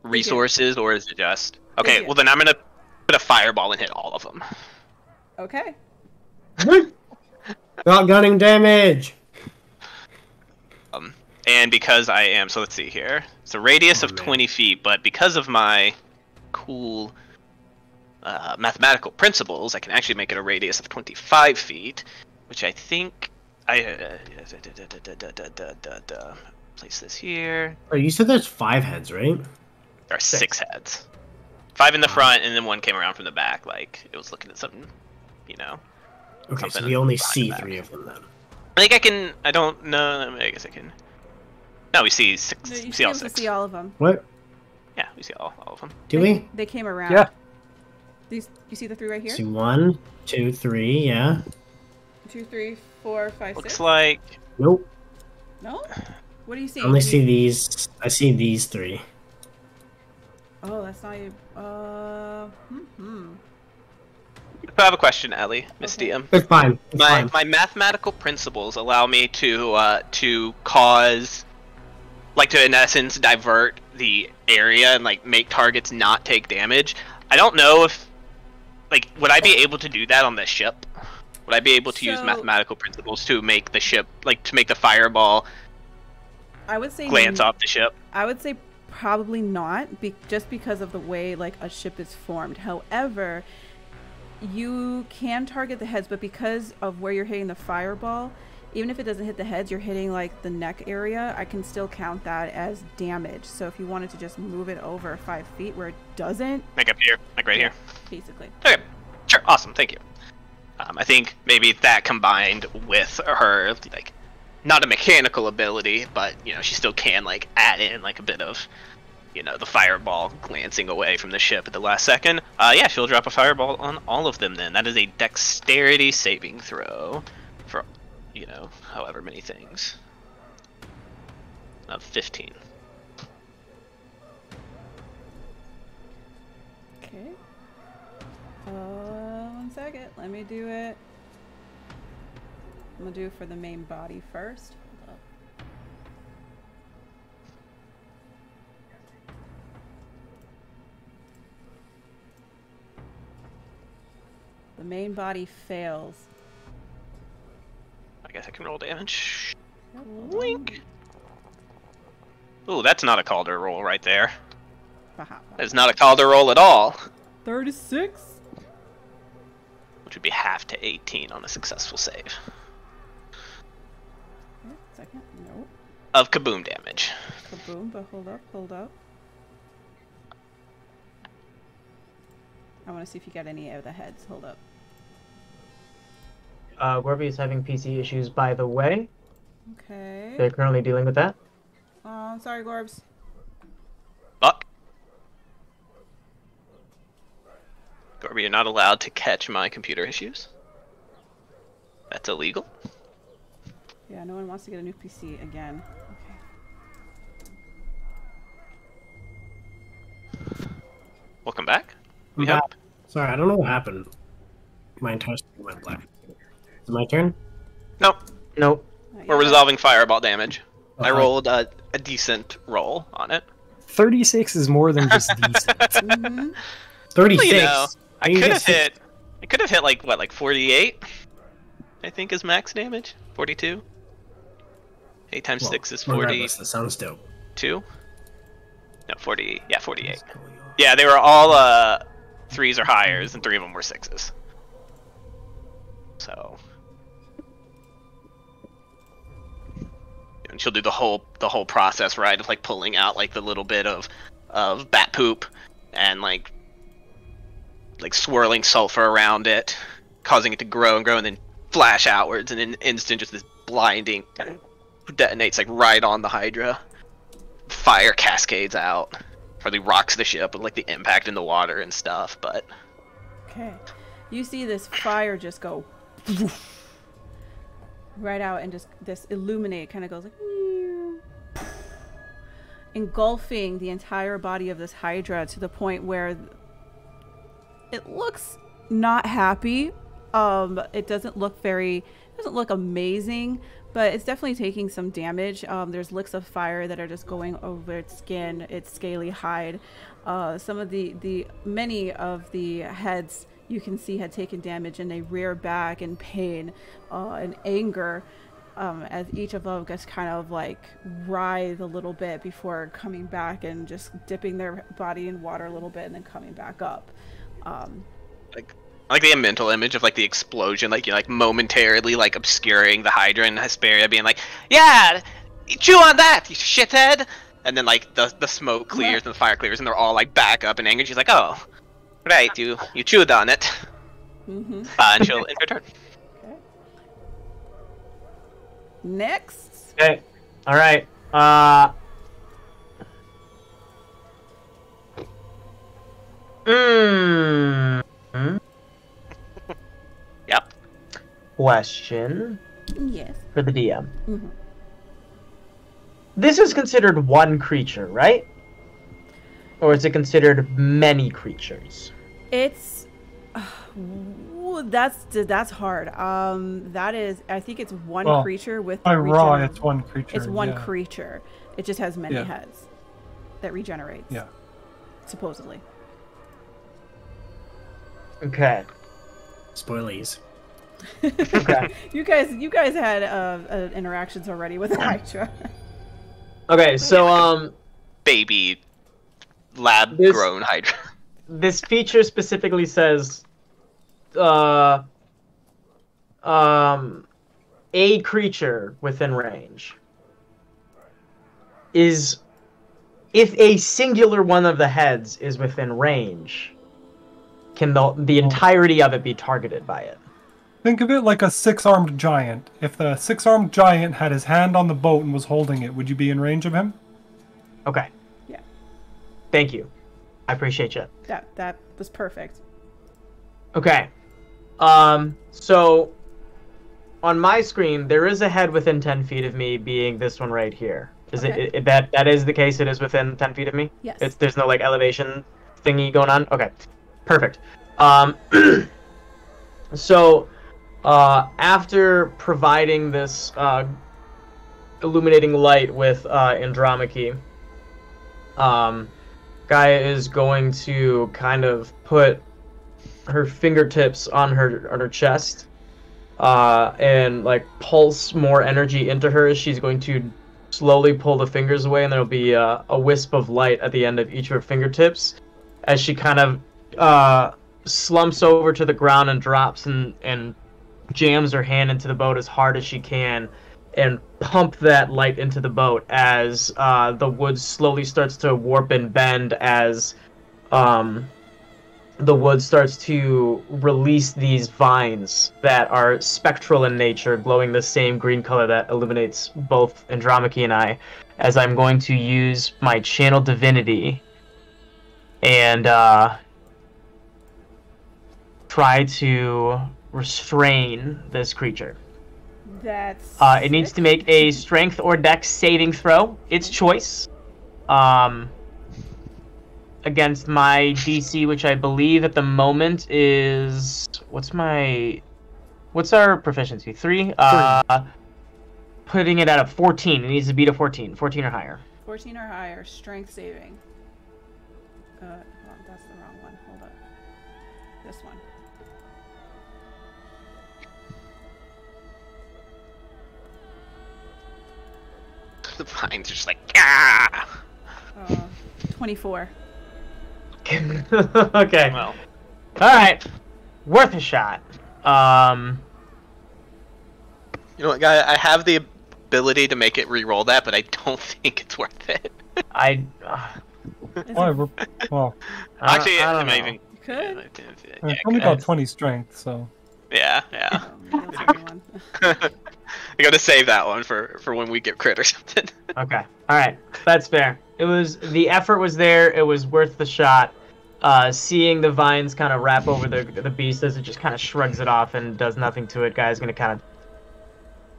resources, or is it just... Okay, do. well then I'm gonna put a fireball and hit all of them. Okay. Shotgunning damage. And because I am... So let's see here. It's a radius of 20 feet, but because of my cool mathematical principles, I can actually make it a radius of 25 feet, which I think... place this here. Oh, you said there's 5 heads, right? There are 6 heads. 5 in the front, and then 1 came around from the back, it was looking at something, Okay, so Something we only behind see the back. 3 of them then. I think I can... I don't know... I guess I can... No, we see 6. No, you We should see be all able to 6. see all of them. What? Yeah, we see all of them. Do we? They came around. Yeah. These, you see the 3 right here? See 1, 2, 3, yeah. 2, 3, 4, 5, 6. Looks like... Nope. No? What do you see? I only Can see you- these. I see these 3. Oh, that's not you. I have a question, Ellie, Miss Okay. DM. It's fine. It's fine. My mathematical principles allow me to cause, to in essence divert the area and make targets not take damage. I don't know if like, would I be able to do that on the ship? Would I be able to use So- mathematical principles to make the ship, like, to make the fireball I would say glance off the ship? I would say probably not, just because of the way like a ship is formed. However, you can target the heads, but because of where you're hitting the fireball, even if it doesn't hit the heads, you're hitting like the neck area. I can still count that as damage. So if you wanted to just move it over 5 feet where it doesn't, Like up here, like right here. basically. Okay, sure, awesome, thank you. I think maybe that combined with her, like, not a mechanical ability, but, you know, she still can, like, add in, like, a bit of, you know, the fireball glancing away from the ship at the last second. Yeah, she'll drop a fireball on all of them then. That is a dexterity saving throw for, you know, however many things. Of 15. Okay. 1 second. Let me do it. I'm gonna do it for the main body first. Hold up. The main body fails. I guess I can roll damage. Hold Wink. Ooh, that's not a Calder roll right there. on. That's not a Calder roll at all. 36. Which would be half to 18 on a successful save. Okay, second. Nope. Of kaboom damage. Kaboom, but hold up, hold up. I want to see if you got any of the heads. Hold up. Gorby is having PC issues, by the way. Okay. They're currently dealing with that. Oh, I'm sorry, Gorbs. Buck. Gorby, you're not allowed to catch my computer issues. That's illegal. Yeah, no one wants to get a new PC again. Okay. Welcome back. We I'm hope. back. Sorry, I don't know what happened. My entire screen went black. Is it my turn? Nope. Nope. Not We're yet. resolving fireball damage. I Okay. rolled a decent roll on it. 36 is more than just decent. Mhm. 36. Well, you know, I And you could get have six- hit. I could have hit like what, like 48? I think is max damage. 42. 8 times Well, 6 is regardless, 42. that sounds dope. No, 40. Yeah, 48. Let's go, y'all. Yeah, they were all 3s or highers, and 3 of them were 6s. So, and she'll do the whole process, right, of like pulling out like the little bit of bat poop and like swirling sulfur around it, causing it to grow and grow, and then flash outwards, and in an instant, just this blinding detonates like right on the Hydra. Fire cascades out, probably rocks the ship with like the impact in the water and stuff. But Okay. You see this fire just go right out, and just this illuminate kind of goes like engulfing the entire body of this Hydra to the point where it looks not happy. It doesn't look amazing, but it's definitely taking some damage. There's licks of fire that are just going over its skin, its scaly hide. Many of the heads you can see had taken damage, and they rear back in pain and anger as each of them gets kind of like writhe a little bit before coming back and just dipping their body in water a little bit and then coming back up. like the mental image of like the explosion, like, you know, like momentarily like obscuring the Hydra and Hesperia being like, "Yeah, chew on that, you shithead!" And then like the smoke clears and the fire clears, and they're all like back up in anger. She's like, "Oh, right, you chewed on it." Mm-hmm. And she'll end her turn. Okay. Next. Okay. All right. Yep. Question Yes. for the DM. Mm-hmm. This is considered one creature, right? Or is it considered many creatures? It's that's hard. That is, I think it's one Well, creature with By raw, regen- it's one creature. It's one yeah. creature. It just has many Yeah. heads that regenerates. Yeah. Supposedly. Okay. Spoilies. Okay. You guys had interactions already with Hydra. Okay, so Baby lab-grown Hydra. this feature specifically says a creature within range is if a singular one of the heads is within range, can the entirety of it be targeted by it? Think of it like a 6-armed giant. If the 6-armed giant had his hand on the boat and was holding it, would you be in range of him? Okay. Yeah. Thank you. I appreciate you. That was perfect. Okay. So on my screen, there is a head within 10 feet of me, being this one right here. Is Okay. it that is the case? It is within 10 feet of me? Yes. There's no like elevation thingy going on? Okay. Perfect. So after providing this illuminating light with Andromache, Gaia is going to kind of put her fingertips on her chest and like pulse more energy into her. She's going to slowly pull the fingers away, and there'll be a wisp of light at the end of each of her fingertips as she kind of slumps over to the ground and drops and jams her hand into the boat as hard as she can and pump that light into the boat as the wood slowly starts to warp and bend as the wood starts to release these vines that are spectral in nature, glowing the same green color that illuminates both Andromache and I, as I'm going to use my channel divinity and try to restrain this creature. That's it needs to make a strength or dex saving throw, its choice, against my DC, which I believe at the moment is what's our proficiency? 3. Putting it at a 14. It needs to beat a 14 or higher. 14 or higher, strength saving. Hold on, that's the wrong one. Hold up. This one. The vines are just like, ah! 24. Okay. Well, Alright. Worth a shot. you know what, guy? I have the ability to make it re-roll that, but I don't think it's worth it. Well, Actually, I I don't might know. even. You could. I've only got 20 strength, so... Yeah. Oh, maybe that's a good one. I gotta save that one for when we get crit or something. Okay. Alright. That's fair. The effort was there. It was worth the shot. Seeing the vines kind of wrap over the beast as it just kind of shrugs it off and does nothing to it, Guy's gonna kind of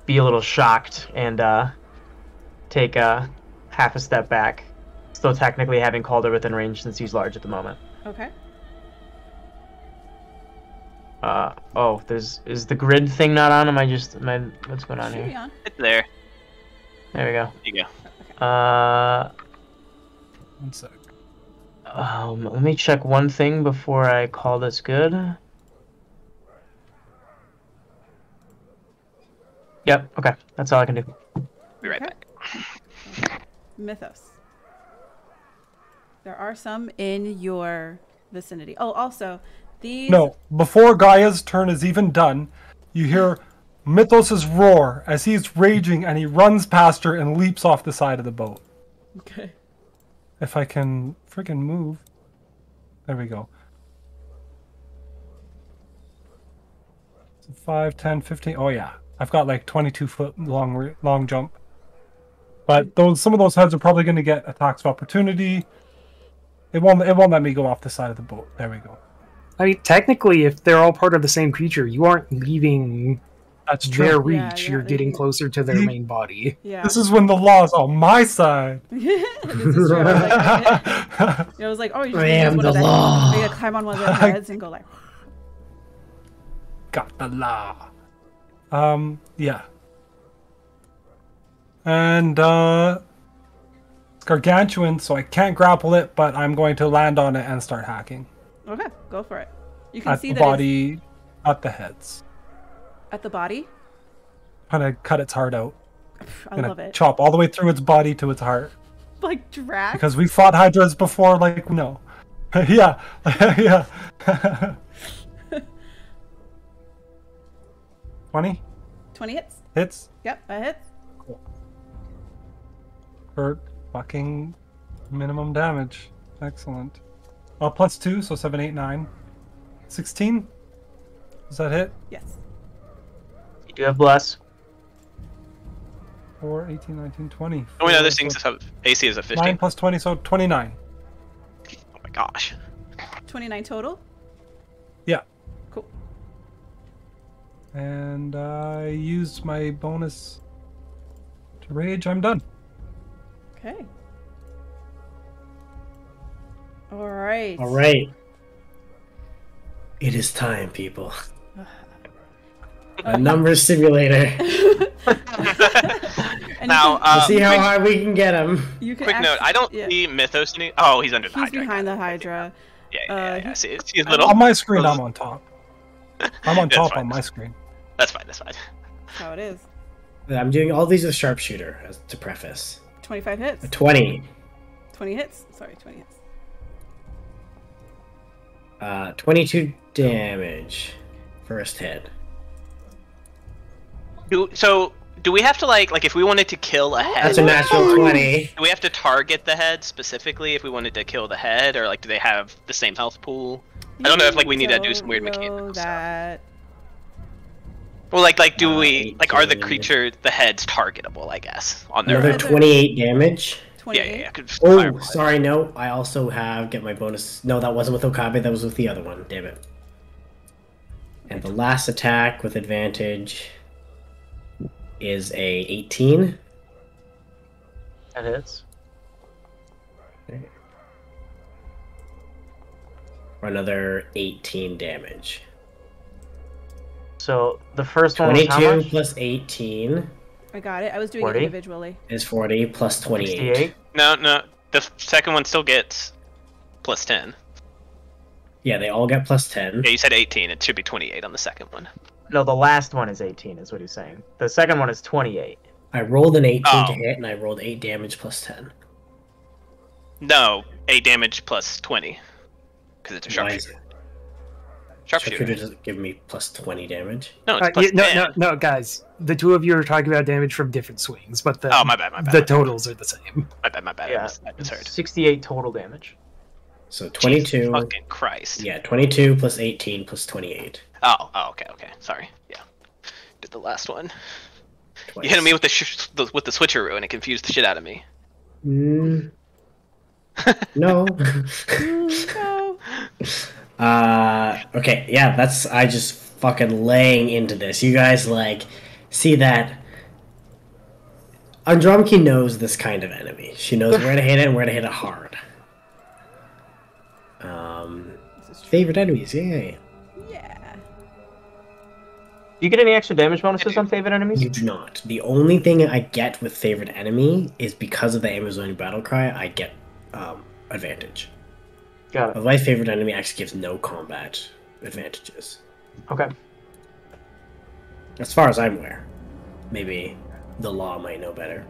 be a little shocked and take half a step back. Still technically having called her within range since he's large at the moment. Okay. Is the grid thing not on? What's going on Should be here? on. It's there. There we go. There you go. 1 sec. Let me check one thing before I call this good. Yep, okay. That's all I can do. Be right Okay. back. Mythos. There are some in your vicinity. Oh, also, these... No, before Gaia's turn is even done, you hear Mythos' roar as he's raging and he runs past her and leaps off the side of the boat. Okay. If I can friggin' move. There we go. So 5, 10, 15. Oh yeah. I've got like 22-foot long jump. But some of those heads are probably going to get attacks of opportunity. It won't let me go off the side of the boat. There we go. I mean, technically, if they're all part of the same creature, you aren't leaving That's true. their reach. Yeah, You're getting closer to their main body. Yeah. This is when the law's on my side. This is true. I was like, oh, you I just am one the of the law. You gotta climb on one of their heads and go like... Got the law. Yeah. And, it's gargantuan, so I can't grapple it, but I'm going to land on it and start hacking. Okay, go for it. You can at see the that it's body, at the heads. at the body. Kind of cut its heart out. I Gonna love it. chop all the way through its body to its heart. Like Drax. Because we fought hydras before, like, no. Yeah. Yeah. 20 20 hits. hits Yep, that hits. for fucking minimum damage. Excellent. +2, so 7, 8, 9. 16? Does that hit? Yes. You do have bless. 4, 18, 19, 20. Oh, we know 4, this thing's AC is a 15. 9 plus 20, so 29. Oh my gosh. 29 total. Yeah. Cool. And I used my bonus to rage. I'm done. Okay. All right. All right. It is time, people. A numbers simulator. And Now, We'll see how hard we can get him. you can quick note, I don't yeah. see Mythos any. Oh, he's under the He's Hydra. behind the Hydra. Yeah. he- See, he's little. On my screen, I'm on top. I'm on That's top fine. on my screen. That's fine. That's fine. That's how it is. I'm doing all these with sharpshooter, as to preface. 25 hits. 20. 20 hits. Sorry, 20 hits. 22 damage. First hit. Do we have to like if we wanted to kill a head? That's a natural 20. Do we have to target the head specifically if we wanted to kill the head, or like do they have the same health pool? I don't know if like we need to do some weird mechanical stuff. That. Well, like do we like are the 18. creature the heads targetable? I guess on their Another own. 28 damage. 28. Yeah. Could Oh, fireball it. sorry, no. I also have get my bonus. No, that wasn't with Okabe. That was with the other one. Damn it. And the last attack with advantage is a 18. That hits. For another 18 damage. So the first one was how 22 much? plus 18 I got it. I was doing 40? it individually. is 40 plus 28. 68. No. The second one still gets plus 10. Yeah, they all get plus 10. Yeah, you said 18. It should be 28 on the second one. No, the last one is 18, is what he's saying. The second one is 28. I rolled an 18 Oh. to hit, and I rolled 8 damage plus 10. No, 8 damage plus 20. Because it's a Why is sharpshooter. it? Sharpshooter. Sharpshooter doesn't give me plus 20 damage. No, it's plus 10. no, guys. The two of you are talking about damage from different swings, but the Oh, my bad. the totals are the same. My bad. Yeah, I misheard. 68 total damage. So 22. Jesus fucking Christ. Yeah, 22 plus 18 plus 28. Oh, okay. Sorry. Yeah. Did the last one. Twice. You hit me with with the switcheroo and it confused the shit out of me. Mm. No. No. Okay, yeah, that's I just fucking laying into this. You guys like see that Andromeda knows this kind of enemy. She knows where to hit it and where to hit it hard. Favorite enemies, yay. Yeah. Do you get any extra damage bonuses on favorite enemies? You do not. The only thing I get with favorite enemy is because of the Amazonian battle cry, I get advantage. Got it. Otherwise, favorite enemy actually gives no combat advantages. Okay. As far as I'm aware. Maybe the law might know better.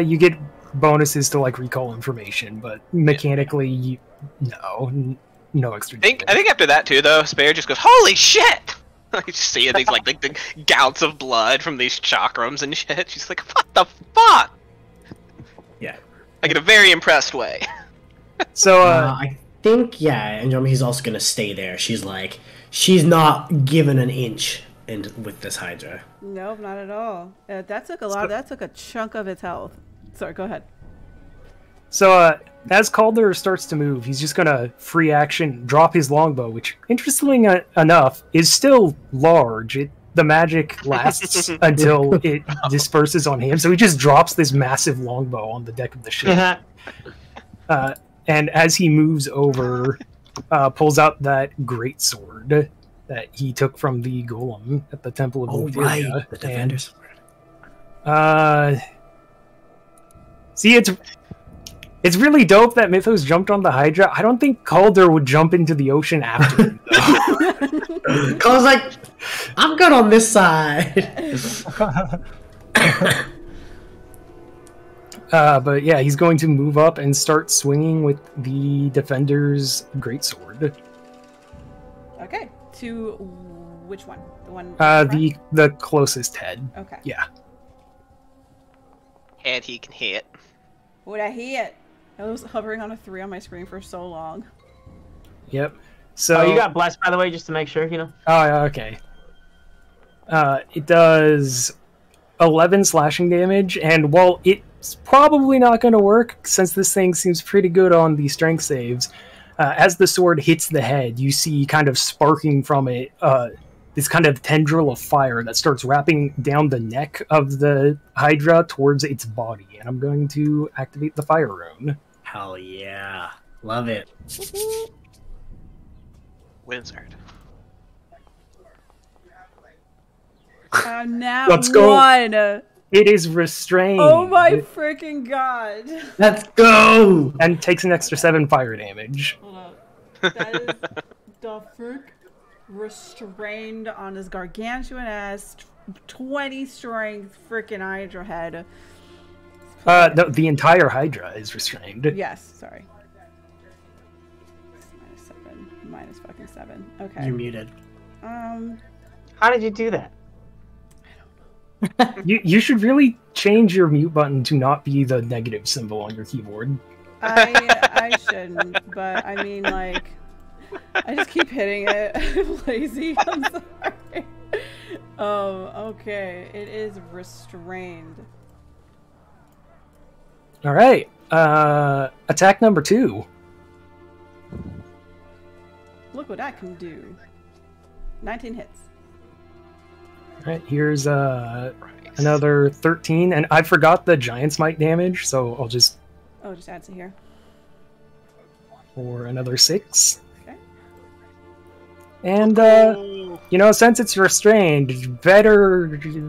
You get bonuses to like recall information, but mechanically, no extra. I think after that too, though, Spare just goes, "Holy shit!" You just see these like the gouts of blood from these chakrams and shit. She's like, "What the fuck?" Yeah. Like in a very impressed way. So, I think, yeah, Andromeda's also gonna stay there. She's like, she's not given an inch with this Hydra. Nope, not at all. That took a lot. That took a chunk of its health. Sorry, go ahead. So, as Calder starts to move, he's just gonna free action drop his longbow, which, interestingly enough, is still large. The magic lasts until it disperses on him, so he just drops this massive longbow on the deck of the ship. And as he moves over, pulls out that great sword that he took from the golem at the Temple of Ophelia. The Defender's Sword. See, it's It's really dope that Mythos jumped on the Hydra. I don't think Calder would jump into the ocean after him, though. Calder's like, I'm good on this side. But yeah, he's going to move up and start swinging with the Defender's greatsword. Okay. To which one? The one. in front? The closest head. Okay. Yeah. And he can hit. Would I hit? I was hovering on a 3 on my screen for so long. Yep. So Oh, you got blessed, by the way, just to make sure, you know. Oh, yeah, okay. It does 11 slashing damage, and while it's probably not going to work, since this thing seems pretty good on the strength saves, as the sword hits the head, you see kind of sparking from it this kind of tendril of fire that starts wrapping down the neck of the Hydra towards its body. And I'm going to activate the fire rune. Hell yeah. Love it. Wizard. Now Let's go. one. It is restrained. Oh my freaking god. Let's go! And takes an extra 7 fire damage. Hold up. That is the frick restrained on his gargantuan ass 20 strength freaking Hydra head. No, the entire Hydra is restrained. Yes, sorry. -7. Minus fucking 7. Okay. You're muted. How did you do that? You should really change your mute button to not be the negative symbol on your keyboard. I shouldn't, but I mean, like, I just keep hitting it. I'm lazy. I'm sorry. Okay. It is restrained. All right. Attack number 2. Look what I can do. 19 hits. All right. Here's another 13, and I forgot the giant smite damage, so I'll just Oh, just adds it here. for another 6. Okay. And you know, since it's restrained,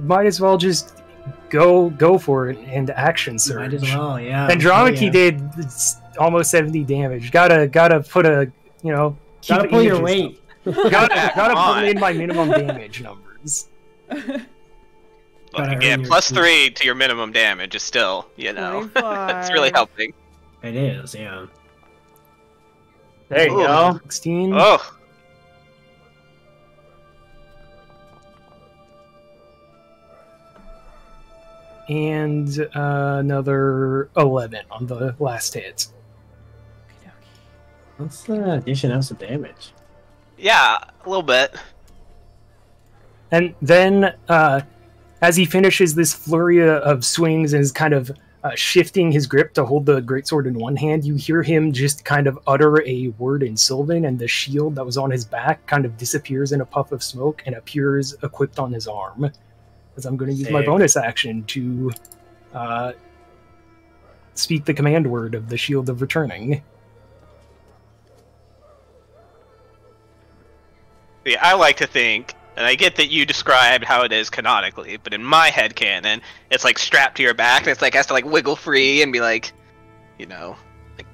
might as well just go for it and action surge. Might as well, yeah. Andromache Yeah. did almost 70 damage. Gotta put a, you know, keep Gotta it pull your even. weight. Gotta Come on. put in my minimum damage numbers. But Gotta again, earn your plus keep. 3 to your minimum damage is still, you know, it's really 25. helping. It is, yeah. There you Ooh. go. 16. Oh, And another 11 on the last hit. Let's addition out some damage. yeah, a little bit. And then, as he finishes this flurry of swings and is kind of shifting his grip to hold the greatsword in one hand, you hear him just kind of utter a word in Sylvan, and the shield that was on his back kind of disappears in a puff of smoke and appears equipped on his arm. As I'm going to use my Sick. bonus action to speak the command word of the Shield of Returning. Yeah, I like to think, and I get that you described how it is canonically, but in my headcanon, it's like strapped to your back, and it's like has to like wiggle free and be like, you know, like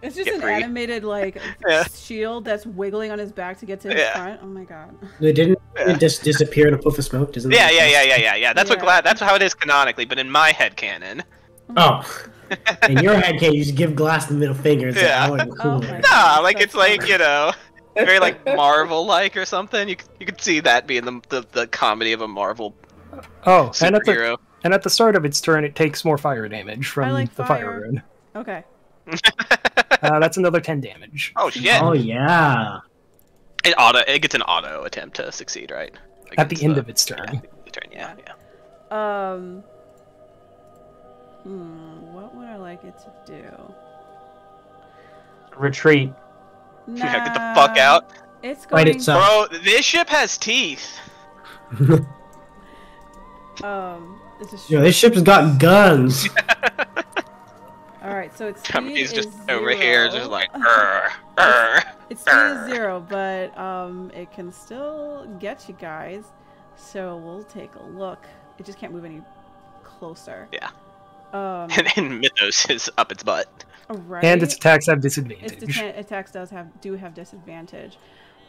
It's just Get an free. animated, like, Yeah. shield that's wiggling on his back to get to his Yeah. front. Oh my god. It didn't Yeah. it just disappear in a puff of smoke? Doesn't yeah, that yeah, make yeah, sense? yeah, yeah, yeah. That's what Yeah. Glad. That's how it is canonically, but in my headcanon, Oh. In your head, can you just give Glass the middle finger and say, Yeah. I want Oh cool. my nah, like That's it's like funny. you know, very like Marvel-like or something. You could see that being the comedy of a Marvel Oh, and at superhero. the start of its turn, it takes more fire damage from I like the fire. fire rune. Okay. That's another 10 damage. Oh shit! Oh, yeah. It gets an auto attempt to succeed, right? At the Against end of its turn. Yeah, the turn, yeah, yeah. What would I like it to do? Retreat. Yeah, get the fuck out. It's Fight going. itself. Bro, this ship has teeth. It's a Yo, this ship's got guns. All right, so its speed Company's is just over here, 0. just like, "Arr." Its speed is 0, but it can still get you guys. So we'll take a look. It just can't move any closer. Yeah. And Mythos is up its butt. Right. And its attacks have Its disadvantage. attacks do have disadvantage.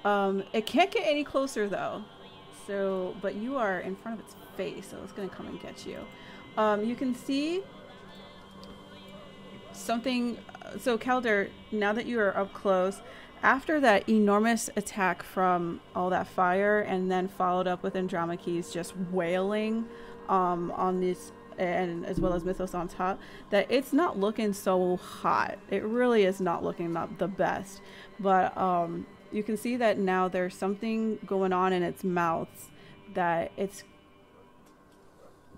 It can't get any closer though. So, but you are in front of its face, so it's gonna come and get you. You can see something. So, Kelder, now that you are up close, after that enormous attack from all that fire, and then followed up with Andromache's just wailing on this, and as well as Mythos on top, that it's not looking so hot. It really is not looking the best. But you can see that now there's something going on in its mouth, that it's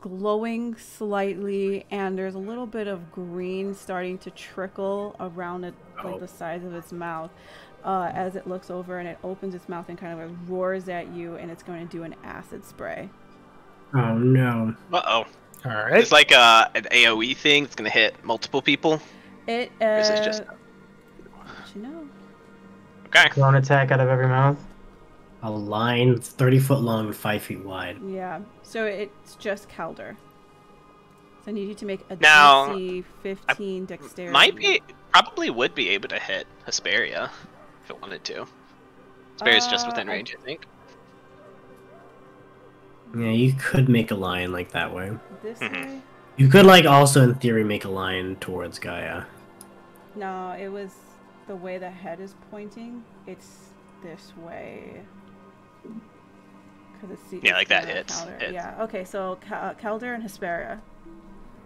glowing slightly, and there's a little bit of green starting to trickle around it, like the sides of its mouth, as it looks over, and it opens its mouth and kind of roars at you, and it's going to do an acid spray. Oh no. Uh-oh. All right. It's like an AoE thing. It's going to hit multiple people. It Or is this just... you know. Okay. Clone attack out of every mouth. A line 30 foot long and 5 feet wide. Yeah, so it's just Kelder. So I need you to make a Now, DC 15 dexterity. Probably would be able to hit Hesperia if it wanted to. Hesperia's just within range, I think. Yeah, you could make a line like that way. This way? You could like also in theory make a line towards Gaia. No, it was the way the head is pointing. It's this way. Yeah, like that hits. Yeah, okay, so Kelder and Hesperia.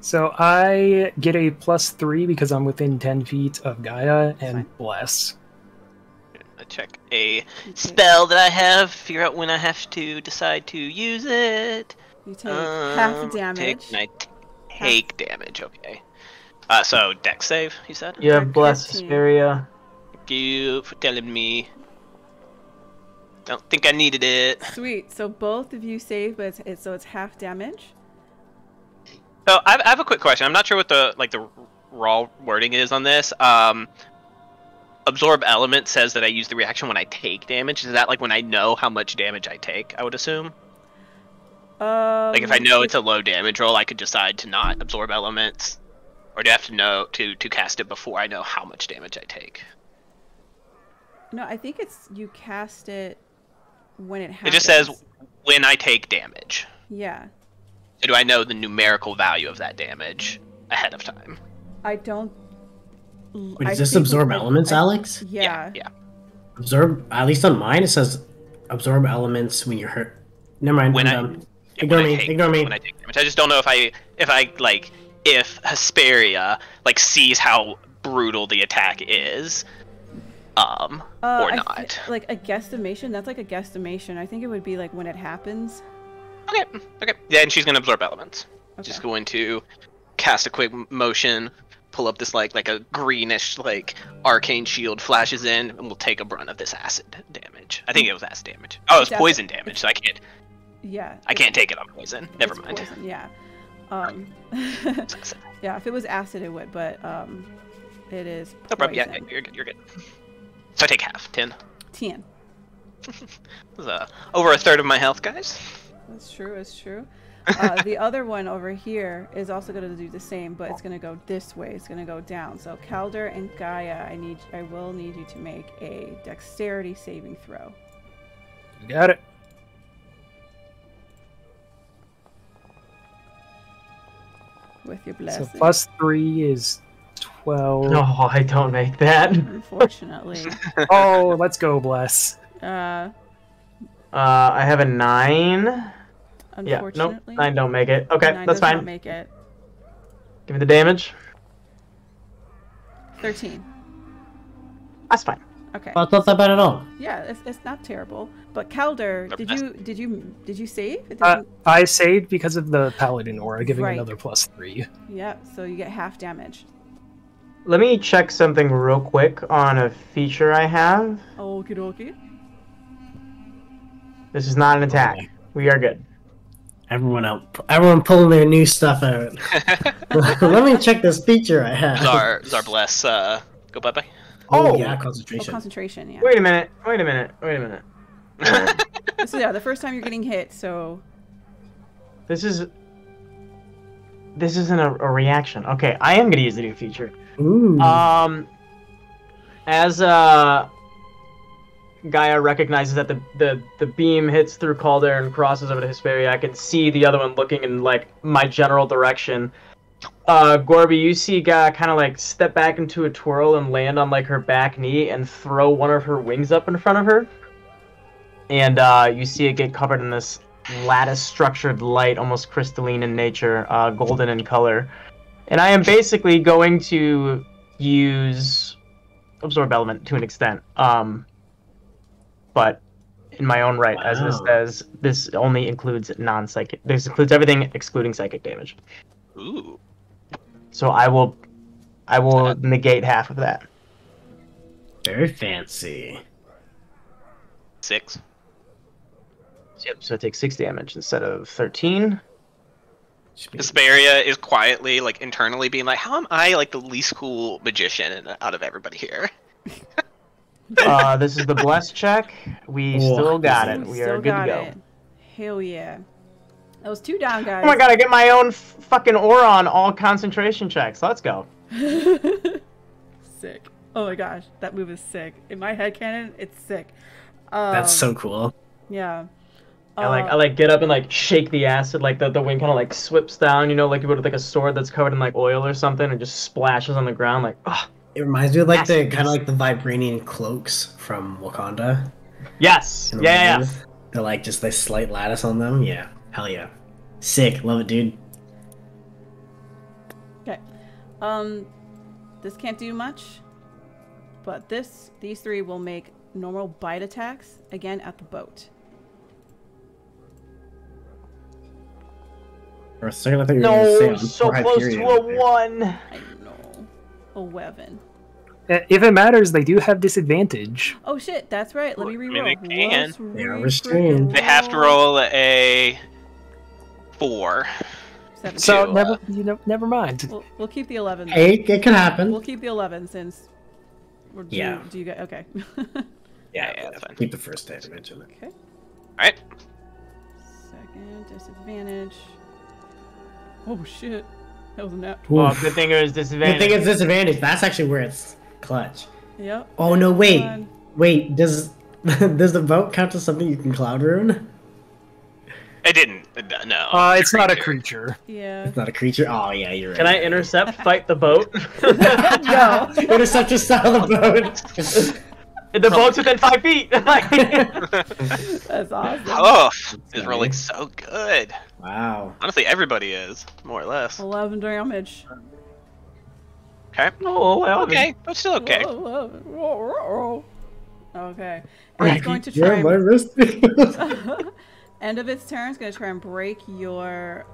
So I get a +3 because I'm within 10 feet of Gaia, and Fine. bless. I check a spell that I have, figure out when I have to decide to use it. You take half damage. I take damage, okay. So dex save, you said? You have blessed 15. Hesperia. Thank you for telling me. Don't think I needed it. Sweet. So both of you save, but it's half damage. So I have a quick question. I'm not sure what the raw wording is on this. Absorb element says that I use the reaction when I take damage. Is that like when I know how much damage I take? I would assume. Like if I know it's a low damage roll, I could decide to not absorb elements, or do I have to know to cast it before I know how much damage I take? No, I think it's you cast it when it happens. It just says when I take damage. Yeah. So do I know the numerical value of that damage ahead of time? I don't. Wait, does this absorb elements, Alex? Yeah. Yeah. Absorb, at least on mine, it says absorb elements when you're hurt. Never mind. When Ignore me. Ignore me. When I take damage, I just don't know if Hesperia like sees how brutal the attack is, or not. Like a guesstimation. That's like a guesstimation. I think it would be like when it happens. Okay. Yeah, and she's gonna absorb elements. Okay. Just going to cast a quick motion, pull up this like a greenish like arcane shield, flashes in, and we'll take a brunt of this acid damage. I think it was acid damage. Oh, it's poison damage, so I can't. Yeah. I can't take it on poison. Never It's mind. poison, yeah. Yeah, if it was acid, it would, but it is poison. No problem. Yeah, you're good. You're good. So I take half. 10. 10. That's over a third of my health, guys. That's true. That's true. The other one over here is also going to do the same, but it's going to go this way. It's going to go down. So Kelder and Gaia, I will need you to make a dexterity saving throw. You got it. With your blessing. So +3 is 12. No, I don't make that. Unfortunately. Oh, let's go, bless. I have a 9. Yeah, nope, Unfortunately. 9 don't make it. Okay, 9 that's does not fine. make it. Give me the damage. 13. That's fine. Okay. Well, it's not that bad at all. Yeah, it's not terrible. But Kelder, did you save? It Uh, doesn't- I saved because of the paladin aura, giving Right. another +3. yeah, so you get half damage. Let me check something real quick on a feature I have. Okie dokie. This is not an attack. We are good. Everyone pulling their new stuff out. Let me check this feature I have. Zar bless. Go bye bye. Oh, yeah, Oh, concentration. concentration, yeah. Wait a minute. So yeah, the first time you're getting hit, so This is... this isn't a reaction. Okay, I am gonna use the new feature. Ooh. As Gaia recognizes that the beam hits through Calder and crosses over to Hesperia, I can see the other one looking in like my general direction. Gorby, you see Gaia kind of like step back into a twirl and land on like her back knee and throw one of her wings up in front of her. And you see it get covered in this lattice-structured light, almost crystalline in nature, golden in color. And I am basically going to use Absorb Element to an extent. But in my own right, as this says, this only includes non-psychic. This includes everything excluding psychic damage. Ooh. So I will negate half of that. Very fancy. 6. Yep, so it takes 6 damage instead of 13. Hesperia is quietly, like, internally being like, how am I, like, the least cool magician out of everybody here? This is the bless check. We still got it. We are good to go. Hell yeah. That was 2 down, guys. Oh my god, I get my own fucking aura on all concentration checks. Let's go. Sick. Oh my gosh, that move is sick. In my headcanon, it's sick. That's so cool. Yeah. I like get up and like shake the acid, like the wing kind of like swips down, you know, like you would with like a sword that's covered in like oil or something, and just splashes on the ground, like. Ugh. It reminds me of like the kind of like the vibranium cloaks from Wakanda. Yes. Yeah. They're like just this slight lattice on them. Yeah. Hell yeah. Sick. Love it, dude. Okay. This can't do much, but these 3 will make normal bite attacks again at the boat. For a second, I thought you were going to say No, so close to a 1. I know. 11. If it matters, they do have disadvantage. Oh shit, that's right. Let me reroll. I mean, they can. They are restrained. They have to roll a 4. 17. So never mind. We'll keep the 11. Hey, it can happen. We'll keep the 11 since. Yeah. Do you get okay? Yeah, that's fine. Keep the first damage in it. Okay. Alright. Second disadvantage. Oh shit, that was a nat. Oh, good thing it was Good disadvantage. thing it's disadvantage. That's actually where it's clutch. Yep. Oh no! Wait, Fun. wait. Does the boat count as something you can cloud rune? It didn't. No. It's not a creature. Yeah. It's not a creature. Oh yeah, you're right. Can I intercept, fight the boat? No. intercept just style the boat? The boat's within 5 feet. That's awesome. Oh, is rolling so good. Wow. Honestly, everybody is, more or less. 11 damage. Okay. Oh, well, Okay, but still okay. Okay. And it's going to try. Yeah, my wrist. End of its turn, it's going to try and break your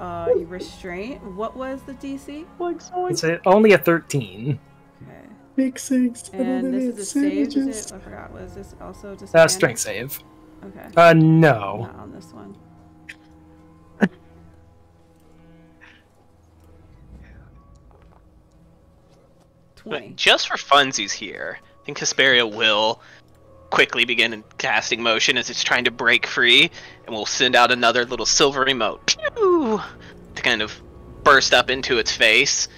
restraint. What was the DC? It's only a 13. Okay. Big 6. And this is a save. Is it? I forgot. Was this also disadvantage? Strength save. Okay. No. Not on this one. But just for funsies here, I think Hesperia will quickly begin in casting motion as it's trying to break free, and we'll send out another little silvery mote to kind of burst up into its face.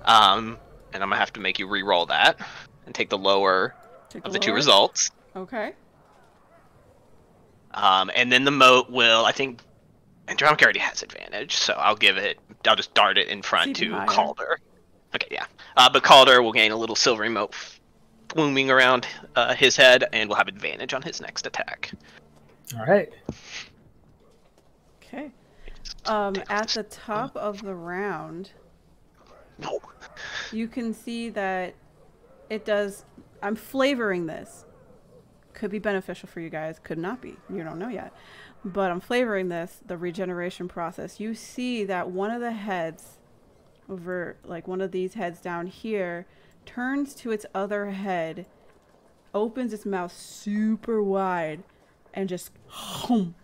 And I'm gonna have to make you re-roll that and take the lower of the 2 results. Okay. And then the mote will, I think, Andromeda already has advantage, so I'll just dart it in front to Calder. Okay, yeah. But Calder will gain a little silvery mote blooming around his head, and will have advantage on his next attack. All right. Okay. At the top of the round, No. you can see that it does. I'm flavoring this. Could be beneficial for you guys. Could not be. You don't know yet. But I'm flavoring this, the regeneration process. You see that one of the heads over, like one of these heads down here, turns to its other head, opens its mouth super wide, and just hum,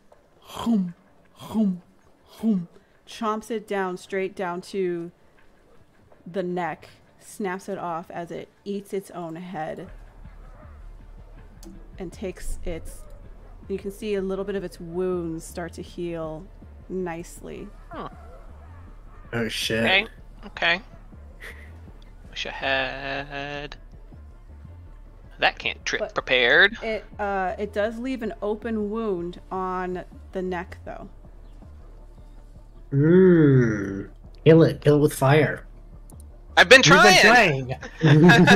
hum, hum, hum, chomps it down straight down to the neck, snaps it off as it eats its own head, and takes its. You can see a little bit of its wounds start to heal nicely. Huh. Oh shit. Okay. Okay. Wish I had. That can't trip But- prepared. It does leave an open wound on the neck, though. Kill it. Kill it with fire. I've been You've trying. been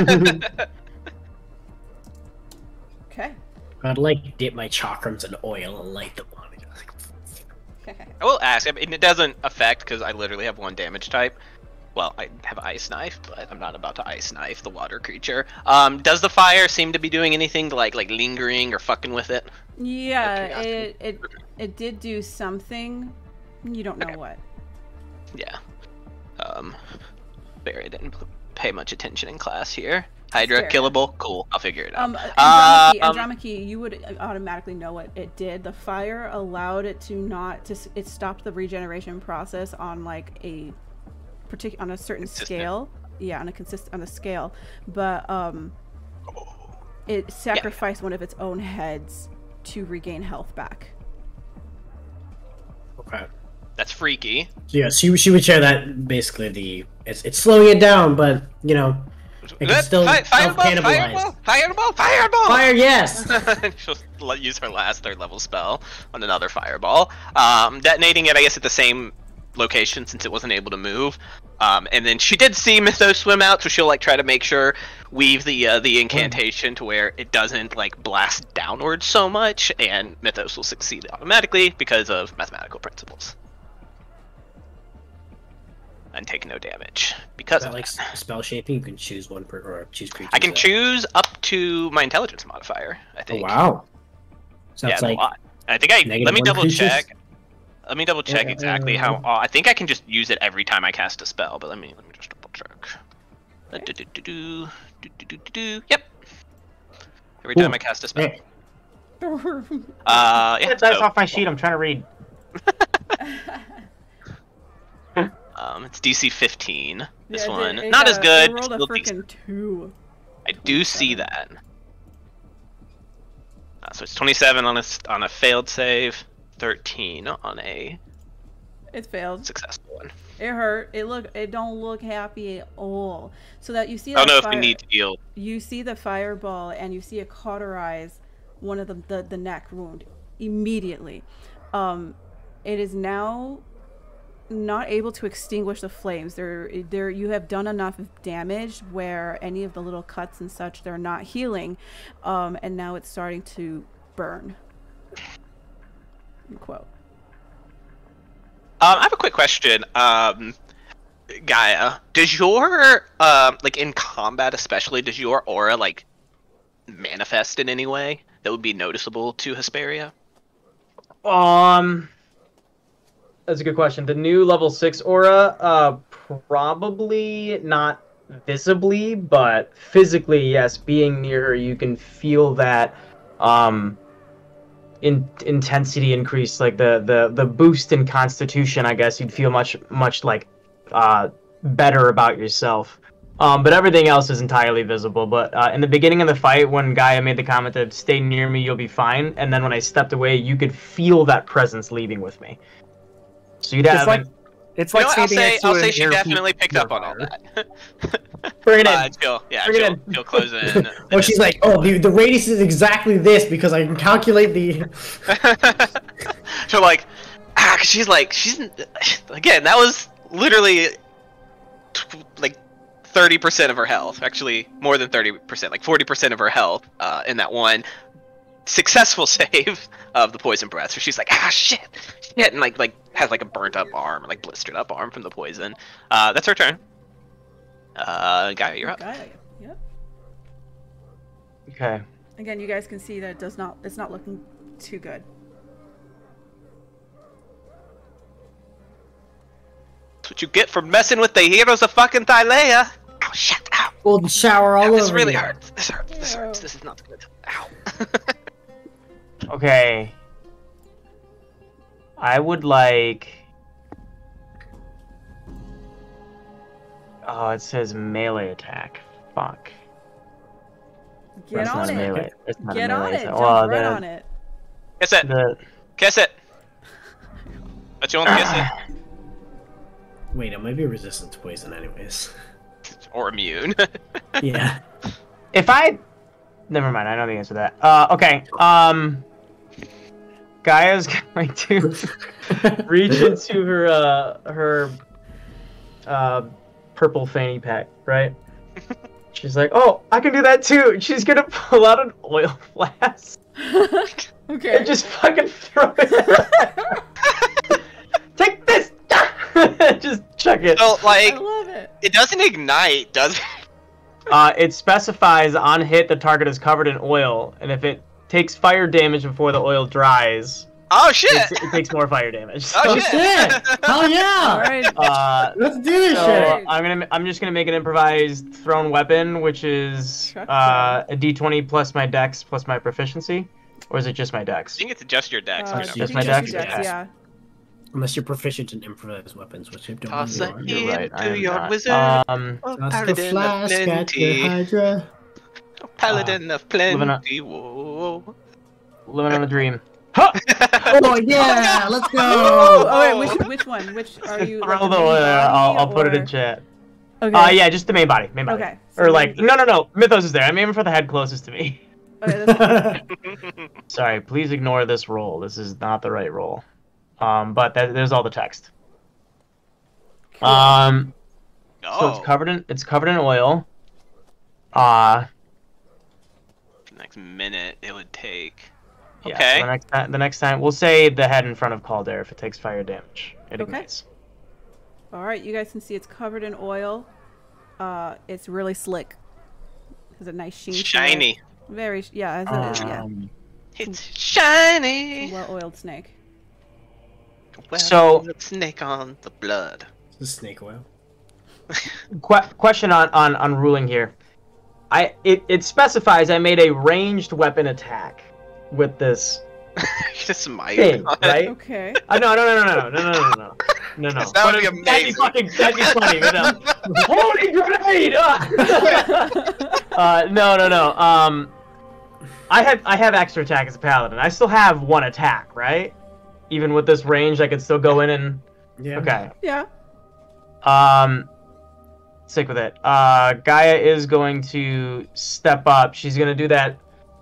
trying. Okay. I'd like dip my chakrams in oil and light them on. I will ask. I mean, it doesn't affect because I literally have one damage type. Well, I have ice knife, but I'm not about to ice knife the water creature. Does the fire seem to be doing anything to like lingering or fucking with it? Yeah, Okay. it did do something. You don't know Okay. what. Yeah. Barry didn't pay much attention in class here. Hydra, Fair. killable, cool. I'll figure it out. Andromache, you would automatically know what it did. The fire allowed it to not it stopped the regeneration process on like a on a certain Consistent. scale. Yeah, on a scale, but it sacrificed one of its own heads to regain health back. Okay. That's freaky. So yeah, she would share that basically it's slowing it down, but you know it can still Fireball! Fire, yes. She'll use her last 3rd level spell on another fireball, detonating it, I guess, at the same location since it wasn't able to move. And then she did see Mythos swim out, so she'll like try to make sure weave the incantation to where it doesn't like blast downwards so much, and Mythos will succeed automatically because of mathematical principles. And take no damage because of like that. spell shaping. You can choose one per or choose creatures. I can choose up to my intelligence modifier, I Oh think. wow. So Yeah, that's a like lot. I think let me -1 double creatures? check. Let me double check exactly how. I think I can just use it every time I cast a spell, but let me just double check. Yep. Every time I cast a spell. Hey, Yeah. Get dice so, off my sheet. I'm trying to read. it's DC 15. This Yeah, one, it not as good. It rolled a Still decent. freaking 2. I do see that. So it's 27 on a failed save, 13 on a It failed. successful one. It hurt. It don't look happy at all. So that you see. I don't that know if we need to deal. You see the fireball, and you see it cauterize one of the neck wound immediately. It is now not able to extinguish the flames. You have done enough damage where any of the little cuts and such, they're not healing, and now it's starting to burn. Quote. I have a quick question. Gaia, does your like in combat especially, does your aura like manifest in any way that would be noticeable to Hesperia? That's a good question. The new level 6 aura, probably not visibly, but physically, yes. Being near her, you can feel that intensity increase, like the boost in constitution. I guess you'd feel much like better about yourself. But everything else is entirely visible. But in the beginning of the fight, when Gaia made the comment that stay near me, you'll be fine, and then when I stepped away, you could feel that presence leaving with me. So you'd have It's You like know what, standing next to I'll an say she air definitely picked up on all purifier. that. bring it in. Bring it She'll close in. oh, she's like, oh, the radius is exactly this because I can calculate the. So like, 'cause she's again, that was literally like 30% of her health. Actually, more than 30%, like 40% of her health in that one successful save of the poison breath. So she's like, shit, and like has like a burnt up arm, like blistered up arm from the poison. That's her turn. Gaia, you're up. Gaia, yep. Okay. Again, you guys can see that it's not looking too good. That's what you get for messing with the heroes of fucking Thylea. Oh shit! Ow! Golden shower all over. This really you. hurts. This hurts. This hurts. This is not good. Ow. Okay. I would like. Oh, it says melee attack. Fuck. Get That's on not a it. melee. That's not a Get melee on it. attack. Jump Well, right on it. Kiss it. The Kiss it. But you want to kiss it? Wait, it might be resistant to poison anyways. Or immune. Yeah. If I... Never mind, I know the answer to that. Okay, Gaia's going to reach into her purple fanny pack, right? She's like, oh, I can do that too! She's gonna pull out an oil flask Okay. and just fucking throw it. Take this! Just chuck it. So, like, I love it. it doesn't ignite, does it? It specifies on hit the target is covered in oil, and if it takes fire damage before the oil dries, Oh shit! it takes more fire damage. Oh, Oh shit. shit! Hell yeah! All right. Let's do this So shit! I'm just gonna make an improvised thrown weapon, which is Chuck a d20 plus my dex plus my proficiency, or is it just my I dex? think it's just your dex. Just I think my it's dex? your dex, yeah. Unless you're proficient in improvised weapons, which I don't Toss know. a You're right, hit I to am your not. wizard. Um, Oh, Toss the paladin of flask at the plenty. Hydra. Oh, paladin of living on- plenty. Whoa. living on a dream. Oh yeah! Let's go! Oh, wait, which one? Which are you? Like, Throw the the main oil. body, I'll put it in or- chat. Okay. Yeah, just the main body. Main body. Okay. so Or like, then- no. Mythos is there. I'm aiming for the head closest to me. Okay, that's Sorry, please ignore this roll. This is not the right roll. But there's all the text. cool. So Oh. it's covered in oil. The next minute it would take. Yeah, Okay. so the next time we'll say the head in front of Calder if it takes fire damage. It Okay. ignites. All right, you guys can see it's covered in oil. It's really slick. Has a nice sheen. to it. Shiny. Very, yeah, it's a, yeah, It's shiny. well-oiled snake. Well, So- snake on the blood. The snake oil. Question on ruling here. It specifies I made a ranged weapon attack with this Just smite. thing, right? Okay. No. That would be amazing. That'd be funny. But no. Holy grenade! No. I have extra attack as a paladin. I still have one attack, right? Even with this range, I could still go in and. Yeah. Okay. Yeah. Stick with it. Gaia is going to step up. She's gonna do that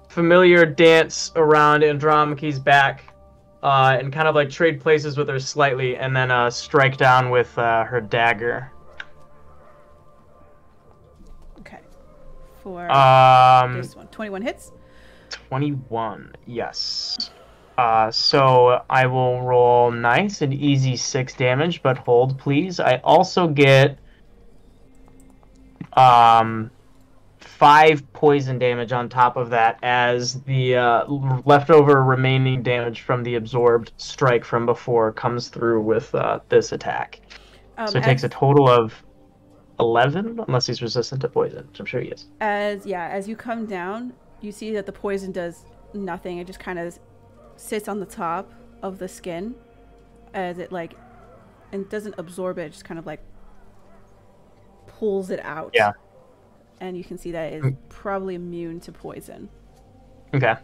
familiar dance around Andromache's back, and kind of like trade places with her slightly, and then strike down with her dagger. Okay. For this one, 21 hits. 21. Yes. So I will roll nice and easy 6 damage, but hold please. I also get 5 poison damage on top of that as the leftover remaining damage from the absorbed strike from before comes through with this attack. So it takes a total of 11, unless he's resistant to poison, which I'm sure he is. As you come down, you see that the poison does nothing. It just kind of sits on the top of the skin, as it like, and doesn't absorb it. It just kind of like pulls it out. Yeah. And you can see that it is probably immune to poison. Okay.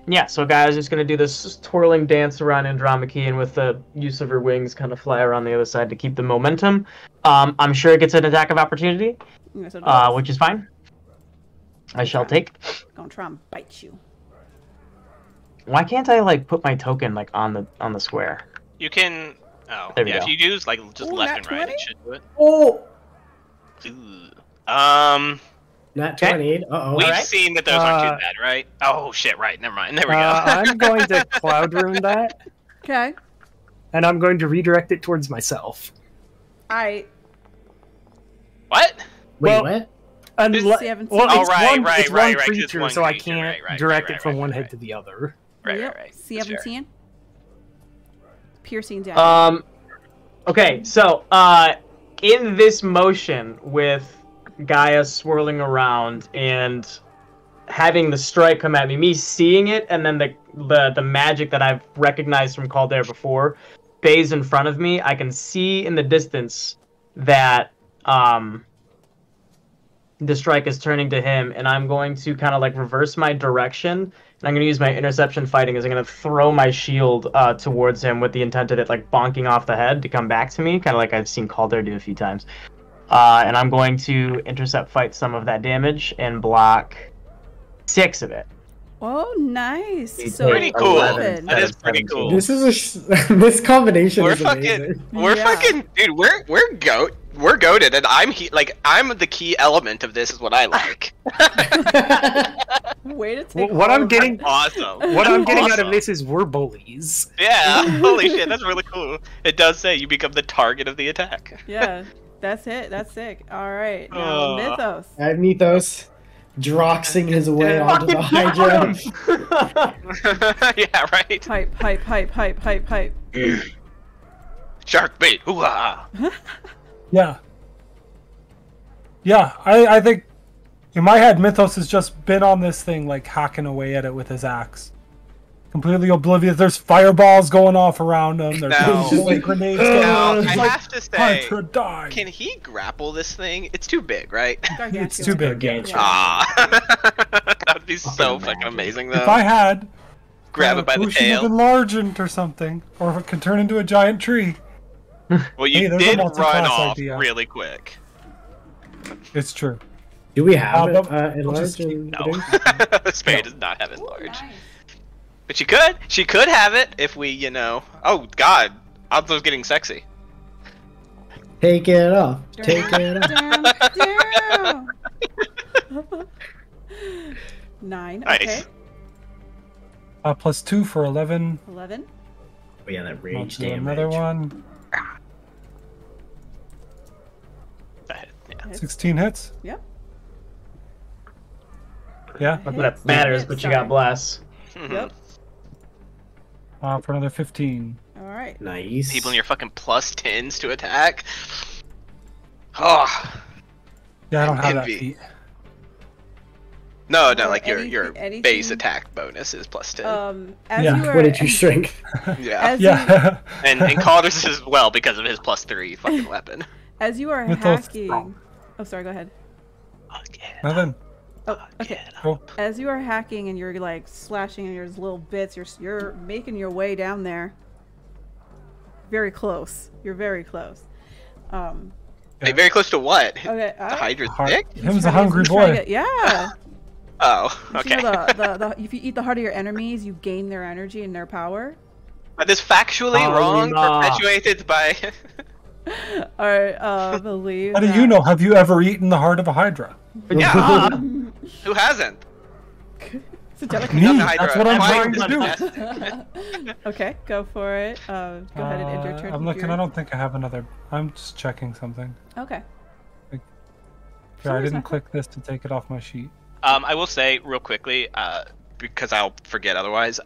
Yeah, so guys, just gonna do this twirling dance around Andromache, and with the use of her wings, kind of fly around the other side to keep the momentum. I'm sure it gets an attack of opportunity, Yes, it does. which is fine. I shall take. Gonna try and bite you. Why can't I like put my token like on the square? You can. Oh, There we yeah. go. If you use like just Ooh, left nat and right, 20? it should do it. Oh! Ooh. Not Okay. 20. Uh-oh. We've Alright. seen that those aren't too bad, right? Oh shit! Right. Never mind. There we go. I'm going to cloud rune that, Okay. and I'm going to redirect it towards myself. I What? Wait, Well, what? Unless, See, I haven't well, seen it's it. Oh, right, one, right, it's right, one right, 'cause it's creature, one so I creature, can't right, direct right, it from right, one right, head right. to the other. Right. Yep. Right. C17. Piercing damage. Okay, so in this motion with Gaia swirling around and having the strike come at me seeing it, and then the magic that I've recognized from Calder before bays in front of me, I can see in the distance that the strike is turning to him, and I'm going to kind of like reverse my direction And I'm going to use my interception fighting as I'm going to throw my shield towards him with the intent of it like bonking off the head to come back to me, kind of like I've seen Calder do a few times. And I'm going to intercept fight some of that damage and block 6 of it. Oh, nice. You So Pretty cool. 11. That is pretty cool. This is this combination We're is fucking, amazing. we're Yeah. fucking, dude. We're goated, and I'm the key element of this. Is what I like. Way to take What all I'm of getting, Awesome. what I'm getting out Awesome. of this is we're bullies. Yeah. Holy shit, that's really cool. It does say you become the target of the attack. Yeah, that's it. That's sick. All right, now Mythos. Alright, Mythos droxing his way onto the Hydra. Yeah. Right. Hype. Shark bait. Hoo-ah. Yeah. Yeah, I think in my head, Mythos has just been on this thing, like hacking away at it with his axe. Completely oblivious. There's fireballs going off around him. There's No. like grenades going Now, off. I He's like, have to say, Hydra, die. can he grapple this thing? It's too big, right? It's too big. Yeah. Gargantuan. Ah, that would be so fucking amazing, though. If I had Grab it by the potion of tail. enlargement or something, or if it could turn into a giant tree. Well, you Hey, there's a did run multi-class off idea. really quick. It's true. Do we have it I'll enlarged just and No, reduced? Spade does not have it large. But she could. She could have it if we, you know. Oh God, Alto's getting sexy. Take it off. Take it off. Damn. 9. Nice. Okay. +2 for 11. 11. Oh, yeah, that I'll rage do damage. another one. Yeah. 16 hits. Yep. Yeah. Not that it matters, but you got bless. Yep. For another 15. All right. Nice. People in your fucking +10s to attack. Oh. Yeah, I don't have that Envy. feat. No, Or like your anything- base attack bonus is +10. As Yeah. you were, What did you strength? Yeah. as Yeah. And Calder's as well because of his +3 fucking weapon. as you are Mythos. hacking. Oh, sorry. Go ahead. Nothing. Oh, okay. Cool. As you are hacking and you're like slashing in your little bits, you're making your way down there. Very close. You're very close. Hey, very close to what? Okay. The Hydra's Heart- dick? Him's a hungry boy. Yeah. Oh, You okay. know if you eat the heart of your enemies, you gain their energy and their power. That is factually Oh, wrong, nah. perpetuated by. All right. Believe. How do that. you know? Have you ever eaten the heart of a Hydra? Yeah. Who hasn't? It's a delicacy. Me. Love the Hydra. That's what I'm Why trying to is do. it fantastic? Okay, go for it. Go ahead and end your turn. I'm with looking. your- I don't think I have another. I'm just checking something. Okay. Yeah, I Sorry, didn't Zach. click this to take it off my sheet. I will say real quickly, because I'll forget otherwise.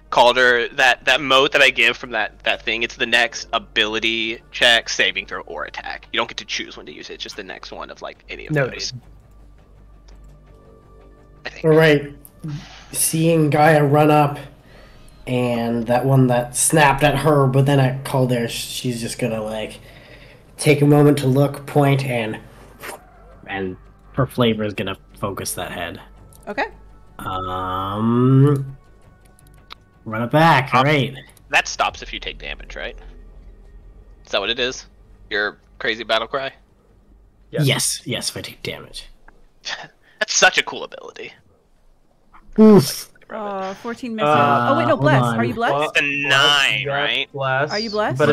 Calder, that mode that I give from that thing, it's the next ability check, saving throw, or attack. You don't get to choose when to use it. It's just the next one of like any of Notice. those. I think. All right. Seeing Gaia run up, and that one that snapped at her, but then at Calder, she's just gonna like take a moment to look, point, and her flavor is gonna focus that head. Okay. Run it back. All right. That stops if you take damage, right? Is that what it is? Your crazy battle cry? Yes. Yes. If I take damage. That's such a cool ability. Oof. 14 missing. Oh wait, no, hold bless. on. Are you blessed? It's a 9, right? Bless. Are you blessed? But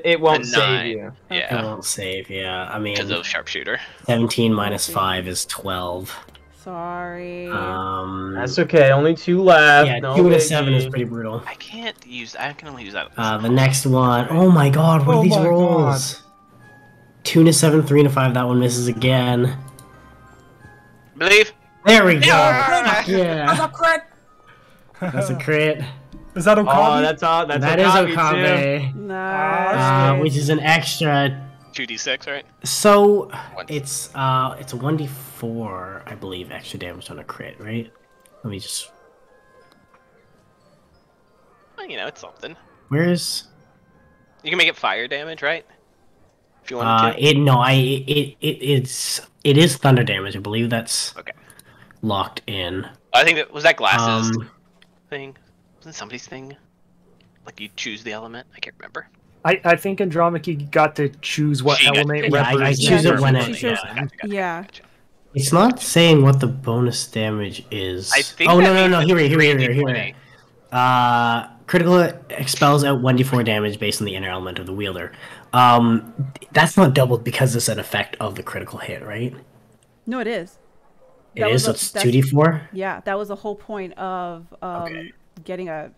it won't A save 9. you. I Yeah, won't save. Yeah. I mean, because of sharpshooter. 17 minus 5 is 12. Sorry. That's okay. Only 2 left. Yeah, no 2 and a biggie. 7 is pretty brutal. I can't use. I can only use that. The next one, oh my god, what Oh are these my rolls? 2 and a 7, 3 and a 5, that one misses again. Believe. There we go! Yeah. Yeah. That's a crit! That's a crit. Is that Okabe? Oh, that's all. That's That is Okabe, too. Okabe. Nice. Which is an extra. 2d6, right? So, One. it's a 1d4, I believe, extra damage on a crit, right? Let me just. Well, you know, it's something. Where's. You can make it fire damage, right? If you want to. It is thunder damage. I believe that's Okay. locked in. I think that was that glasses. thing? Wasn't somebody's thing? Like you choose the element? I can't remember. I think Andromache got to choose what She got- element Yeah, I represents. choose it when She it. chose- Yeah. Yeah. It's not saying what the bonus damage is. I think Oh that no! means Here. 3d20. Critical expels out 1d4 damage based on the inner element of the wielder. That's not doubled because it's an effect of the critical hit, right? No, it is. It That is. was So a- it's that's- 2d4. Yeah, that was the whole point of Okay. getting a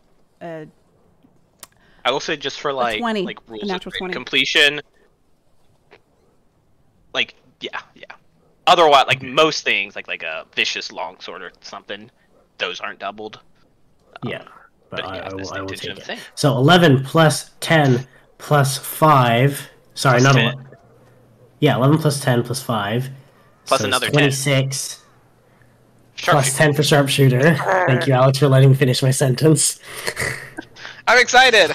I will say just for like 20, like a rules of natural 20. completion. Like yeah. Otherwise, like most things, like a vicious longsword or something, those aren't doubled. Yeah, but yeah, I this will thing take the it. thing. So 11 plus 10 plus 5. Sorry, Plus not 10. 11. Yeah, 11 plus 10 plus 5. Plus so it's another 10. 26. Plus Sharpshooter. 10 for sharpshooter. Thank you, Alex, for letting me finish my sentence. I'm excited.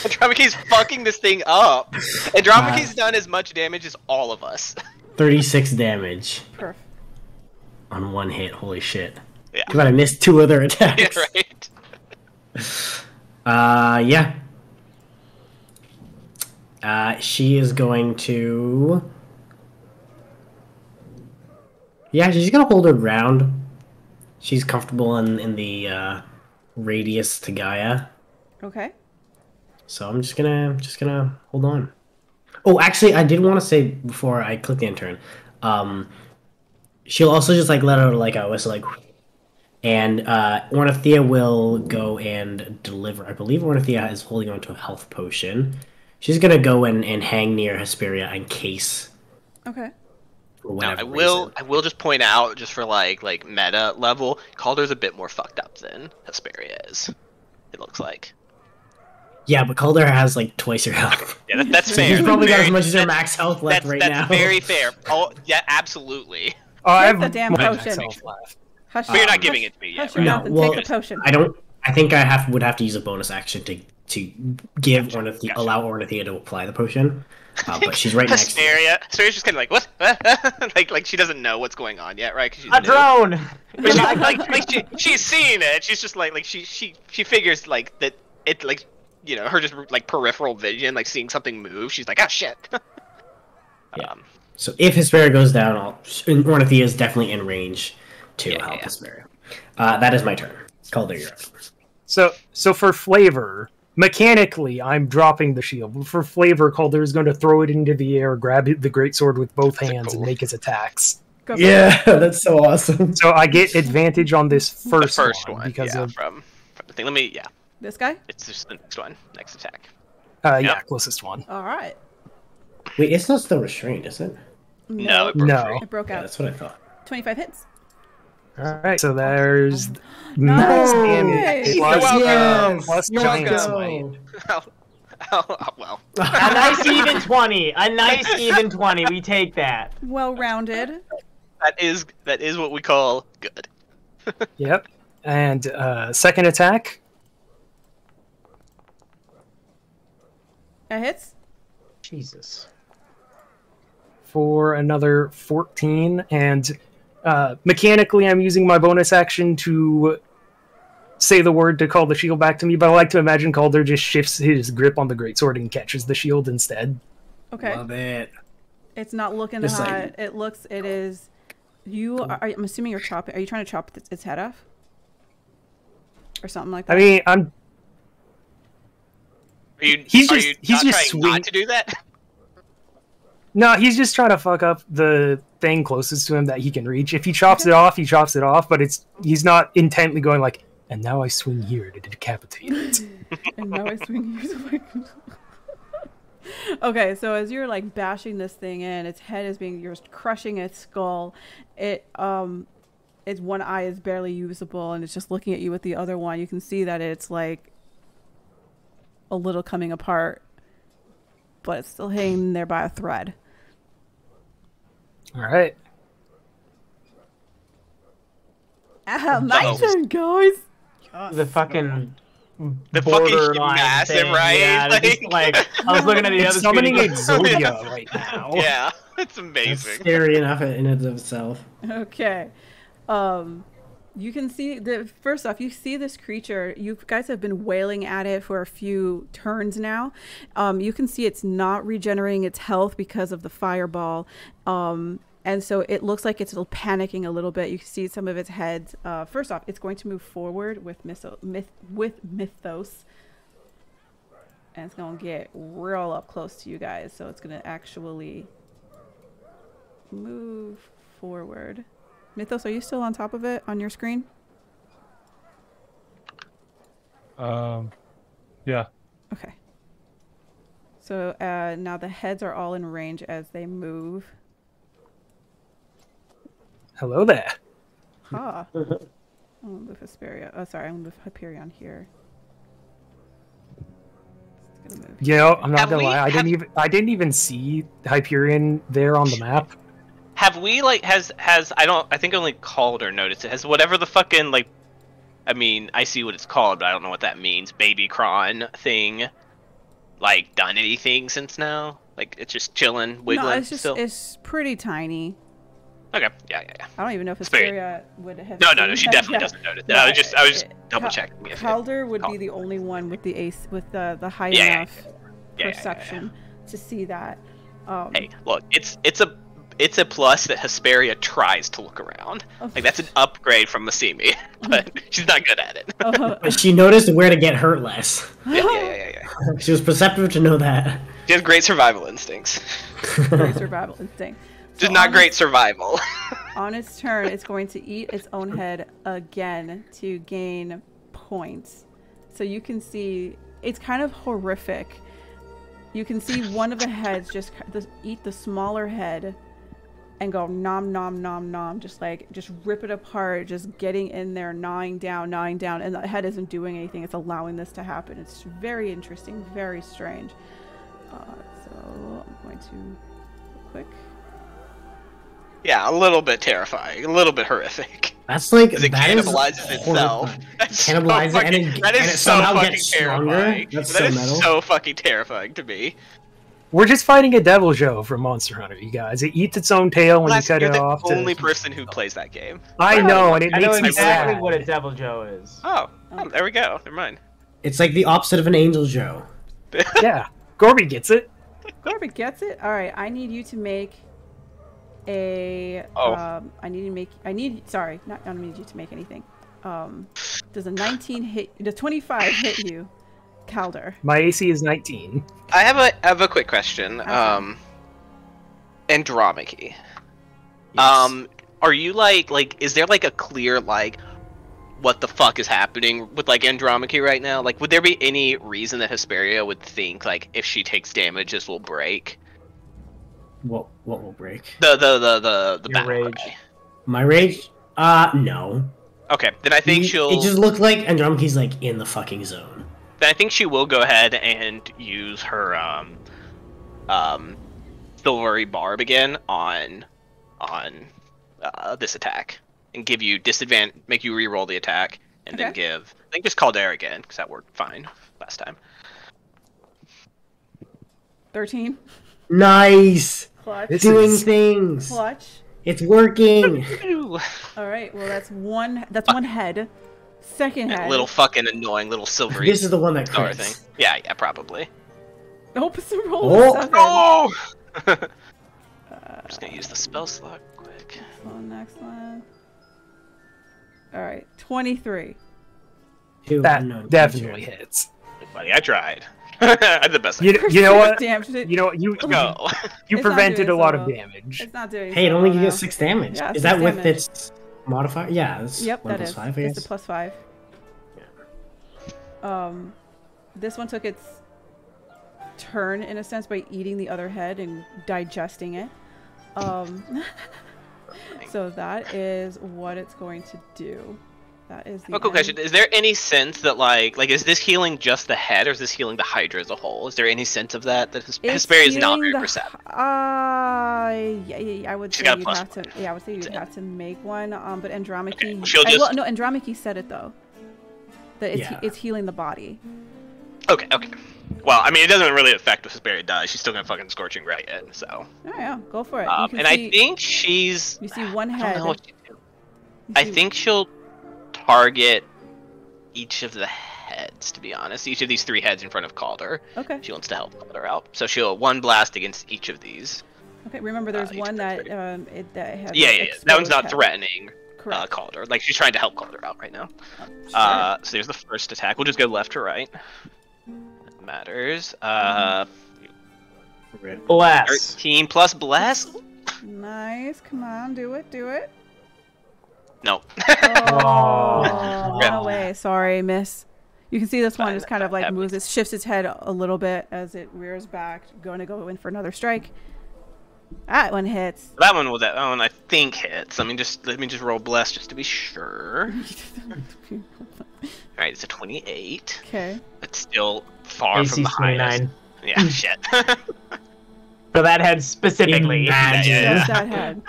Andromache's fucking this thing up. Andromache's done as much damage as all of us. 36 damage perf. on one hit. Holy shit. Yeah. Too bad I missed 2 other attacks. Yeah, right. Yeah. She is going to... Yeah, she's gonna hold her ground. She's comfortable in the radius to Gaia. Okay. So I'm just gonna hold on. Oh, actually, I did want to say before I click the intern, she'll also just like let out like a whistle, like, and Ornithea will go and deliver. I believe Ornithea is holding on to a health potion. She's gonna go and hang near Hesperia in case. Okay. For Now, whatever I will just point out, just for like meta level, Calder's a bit more fucked up than Hesperia is. It looks like. Yeah, but Calder has like twice her health. Yeah, that's So fair. she's probably got Very- as much as her that's- max health left right that's now. very fair. Oh, yeah, absolutely. Oh, I Take have the damn my max potion. health left. Hush. But you're not hush- giving it to me yet, Hush your right? mouth and well, take the potion. I don't. I think I would have to use a bonus action to give Ornithea, Gotcha. allow Ornithea to apply the potion. But she's right next to me. Hesperia's just kind of like, what? like she doesn't know what's going on yet, right? 'Cause she's A new. drone. But she's seeing it. She's just like she figures like that it like her just like peripheral vision, like seeing something move. She's like, oh shit. Yeah. So if Hesperia goes down, Ornithea is definitely in range to Yeah, help yeah. Hesperia. That is my turn. Calder, you're up. So for flavor, mechanically, I'm dropping the shield. But for flavor, Calder is going to throw it into the air, grab the greatsword with both hands, cool. and make his attacks. Go for Yeah, that's so awesome. So I get advantage on this The first, first one one, because yeah, of from the thing. Let me, it. This guy? it's just the next one, next attack. yeah, closest one. All right. Wait, it's not still restrained, is it? No, it broke No. free. It broke Yeah, out. that's what I thought. 25 hits. All right, so there's Nice. max damage plus, Yes. plus You're giant's welcome. might. Well, A nice even 20. A nice even 20. We take that. Well rounded. that is what we call good. Yep. And second attack, That hits. Jesus. for another 14, and mechanically I'm using my bonus action to say the word to call the shield back to me, but I like to imagine Calder just shifts his grip on the greatsword and catches the shield instead. Okay. Love it. It's not looking Just hot. like- It is. You are. I'm assuming you're chopping. Are you trying to chop its head off? Or something like that? I mean, I'm Are you? He's are just- you he's not just trying swing- not to do that? no, he's just trying to fuck up the thing closest to him that he can reach. If he chops it off, he chops it off, but he's not intently going like, and now I swing here to decapitate it. And now I swing yours away. Okay, so as you're like bashing this thing in, its head is you're crushing its skull. Its one eye is barely usable, and it's just looking at you with the other one. You can see that it's like a little coming apart, but it's still hanging there by a thread. All right. My Uh-oh. turn, guys. The fucking. The fucking borderline massive, thing. right? Yeah, just, like I was looking at the It's other summoning screen. Exodia right now. Yeah, it's That's amazing. scary enough in and of itself. Okay. You can see first off, you see this creature. You guys have been wailing at it for a few turns now. You can see it's not regenerating its health because of the fireball. And so it looks like it's panicking a little bit. You can see some of its heads. First off, it's going to move forward with Mythos. And it's going to get real up close to you guys. So it's going to actually move forward. Mythos, are you still on top of it on your screen? Yeah. Okay. So now the heads are all in range as they move. Hello there. Ha. I'm gonna move Hesperia. Oh, sorry, I'm gonna move Hyperion here. It's gonna move You know, here. I'm not gonna lie. I didn't even see Hyperion there on the map. Have we like has I think only Calder noticed it. Has whatever the fucking like, I mean, I see what it's called, but I don't know what that means. Baby Cron thing, like done anything since now? Like it's just chilling, wiggling. No, it's just still? it's pretty tiny. Okay, yeah. I don't even know if It's very- Hesperia would have. No, seen she that. definitely Yeah. doesn't notice. Yeah, I was just double checking. Calder would be the only one with the ace with the high Yeah, enough perception to see that. Hey, look, it's a plus that Hesperia tries to look around. Like that's an upgrade from Masimi, but she's not good at it. But she noticed where to get hurt less. Yeah. She was perceptive to know that. She has great survival instincts. Great survival instinct. Just not great survival. On its turn, it's going to eat its own head again to gain points. So you can see it's kind of horrific. You can see one of the heads just eat the smaller head and go nom nom nom nom, just rip it apart, just getting in there, gnawing down, and the head isn't doing anything. It's allowing this to happen. It's very interesting, very strange. So I'm going to quick. Yeah, a little bit terrifying, a little bit horrific. That's like Because it that is cannibalizes itself. horrifying. That's Cannibalizes so and fucking, it, that is and it so somehow fucking gets stronger. terrifying. That's That so is metal. so fucking terrifying to me. We're just fighting a Devil Joe from Monster Hunter, you guys. It eats its own tail when you cut You're it the off. only person who plays that game. I know, and it I know makes me exactly sad. what a Devil Joe is. Oh, there we go. Never mind. It's like the opposite of an Angel Joe. Yeah, Gorby gets it. Corbett gets it. All right, I need you to make a. Oh. I need you to make anything. Does a 19 hit? Does 25 hit you, Calder? My AC is 19. I have a quick question. Okay. Andromache. Yes. Are you like is there like a clear like what the fuck is happening with like Andromache right now? Like would there be any reason that Hesperia would think like if she takes damage this will break? What will break? The Your battle rage. cry. My rage? No. Okay, then I think she'll It just looked like Andromache's like in the fucking zone. then I think she will go ahead and use her silvery barb again on this attack and give you disadvantage, make you re-roll the attack, and then Okay. give I think just Caldera again because that worked fine last time. 13. Nice. Clutch. This Doing is- things. Clutch. It's working. Ooh, All right. Well, that's one head. Second that head. little fucking annoying little silvery This is the one that star crits. thing. Yeah, probably. Nope, it's a roll Oh. of 7. Oh! I'm just gonna use the spell slot quick. Next one. All right, 23. Two That unknown definitely creature. hits. Buddy, I tried. I did the best. You know what? Damn, You know what? You Let's go. you It's not prevented doing a lot so of well. damage. It's not doing. Hey, it so only well gives now. 6 damage. Yeah, Is 6 that with damage. its modifier? Yeah, it's Yep, 1 that plus is. 5, I It's guess. a +5. This one took its turn in a sense by eating the other head and digesting it. So that is what it's going to do. That is the Oh, cool end. question. Is there any sense that like is this healing just the head, or is this healing the Hydra as a whole? Is there any sense of that? That It's Hesperia is not healing very the- perceptive. Yeah, I would She's say got a you'd plus have to. Yeah, I would say you'd have to make one. But Andromache. Okay, well, she'll just- no, Andromache said it though. That it's Yeah. it's healing the body. Okay. Well, I mean, it doesn't really affect what Hesperia does. She's still gonna fucking scorching ray it. So, Oh yeah, go for it. You can and see, I think she's. you see one I head. don't know what she do. You I see- think she'll target each of the heads, to be honest. Each of these 3 heads in front of Calder. Okay. She wants to help Calder out. So she'll 1 blast against each of these. Okay, remember there's each one of that the that has Yeah. That one's not head. threatening Correct. Calder. Like, she's trying to help Calder out right now. Sure. So there's the first attack. We'll just go left to right. That matters. Bless. 13 plus bless? Nice. Come on, do it. Do it. No. Oh, Rip. no way. Sorry, miss. You can see this one Fine, just kind of like happens. moves, it shifts its head a little bit as it rears back, going to go in for another strike. That one hits. That one I think hits. Let me just roll bless just to be sure. Alright, it's a 28. Okay. It's still far from the AC's highest. 29. Yeah, shit. For that head specifically. Imagine. Yeah. Just that head.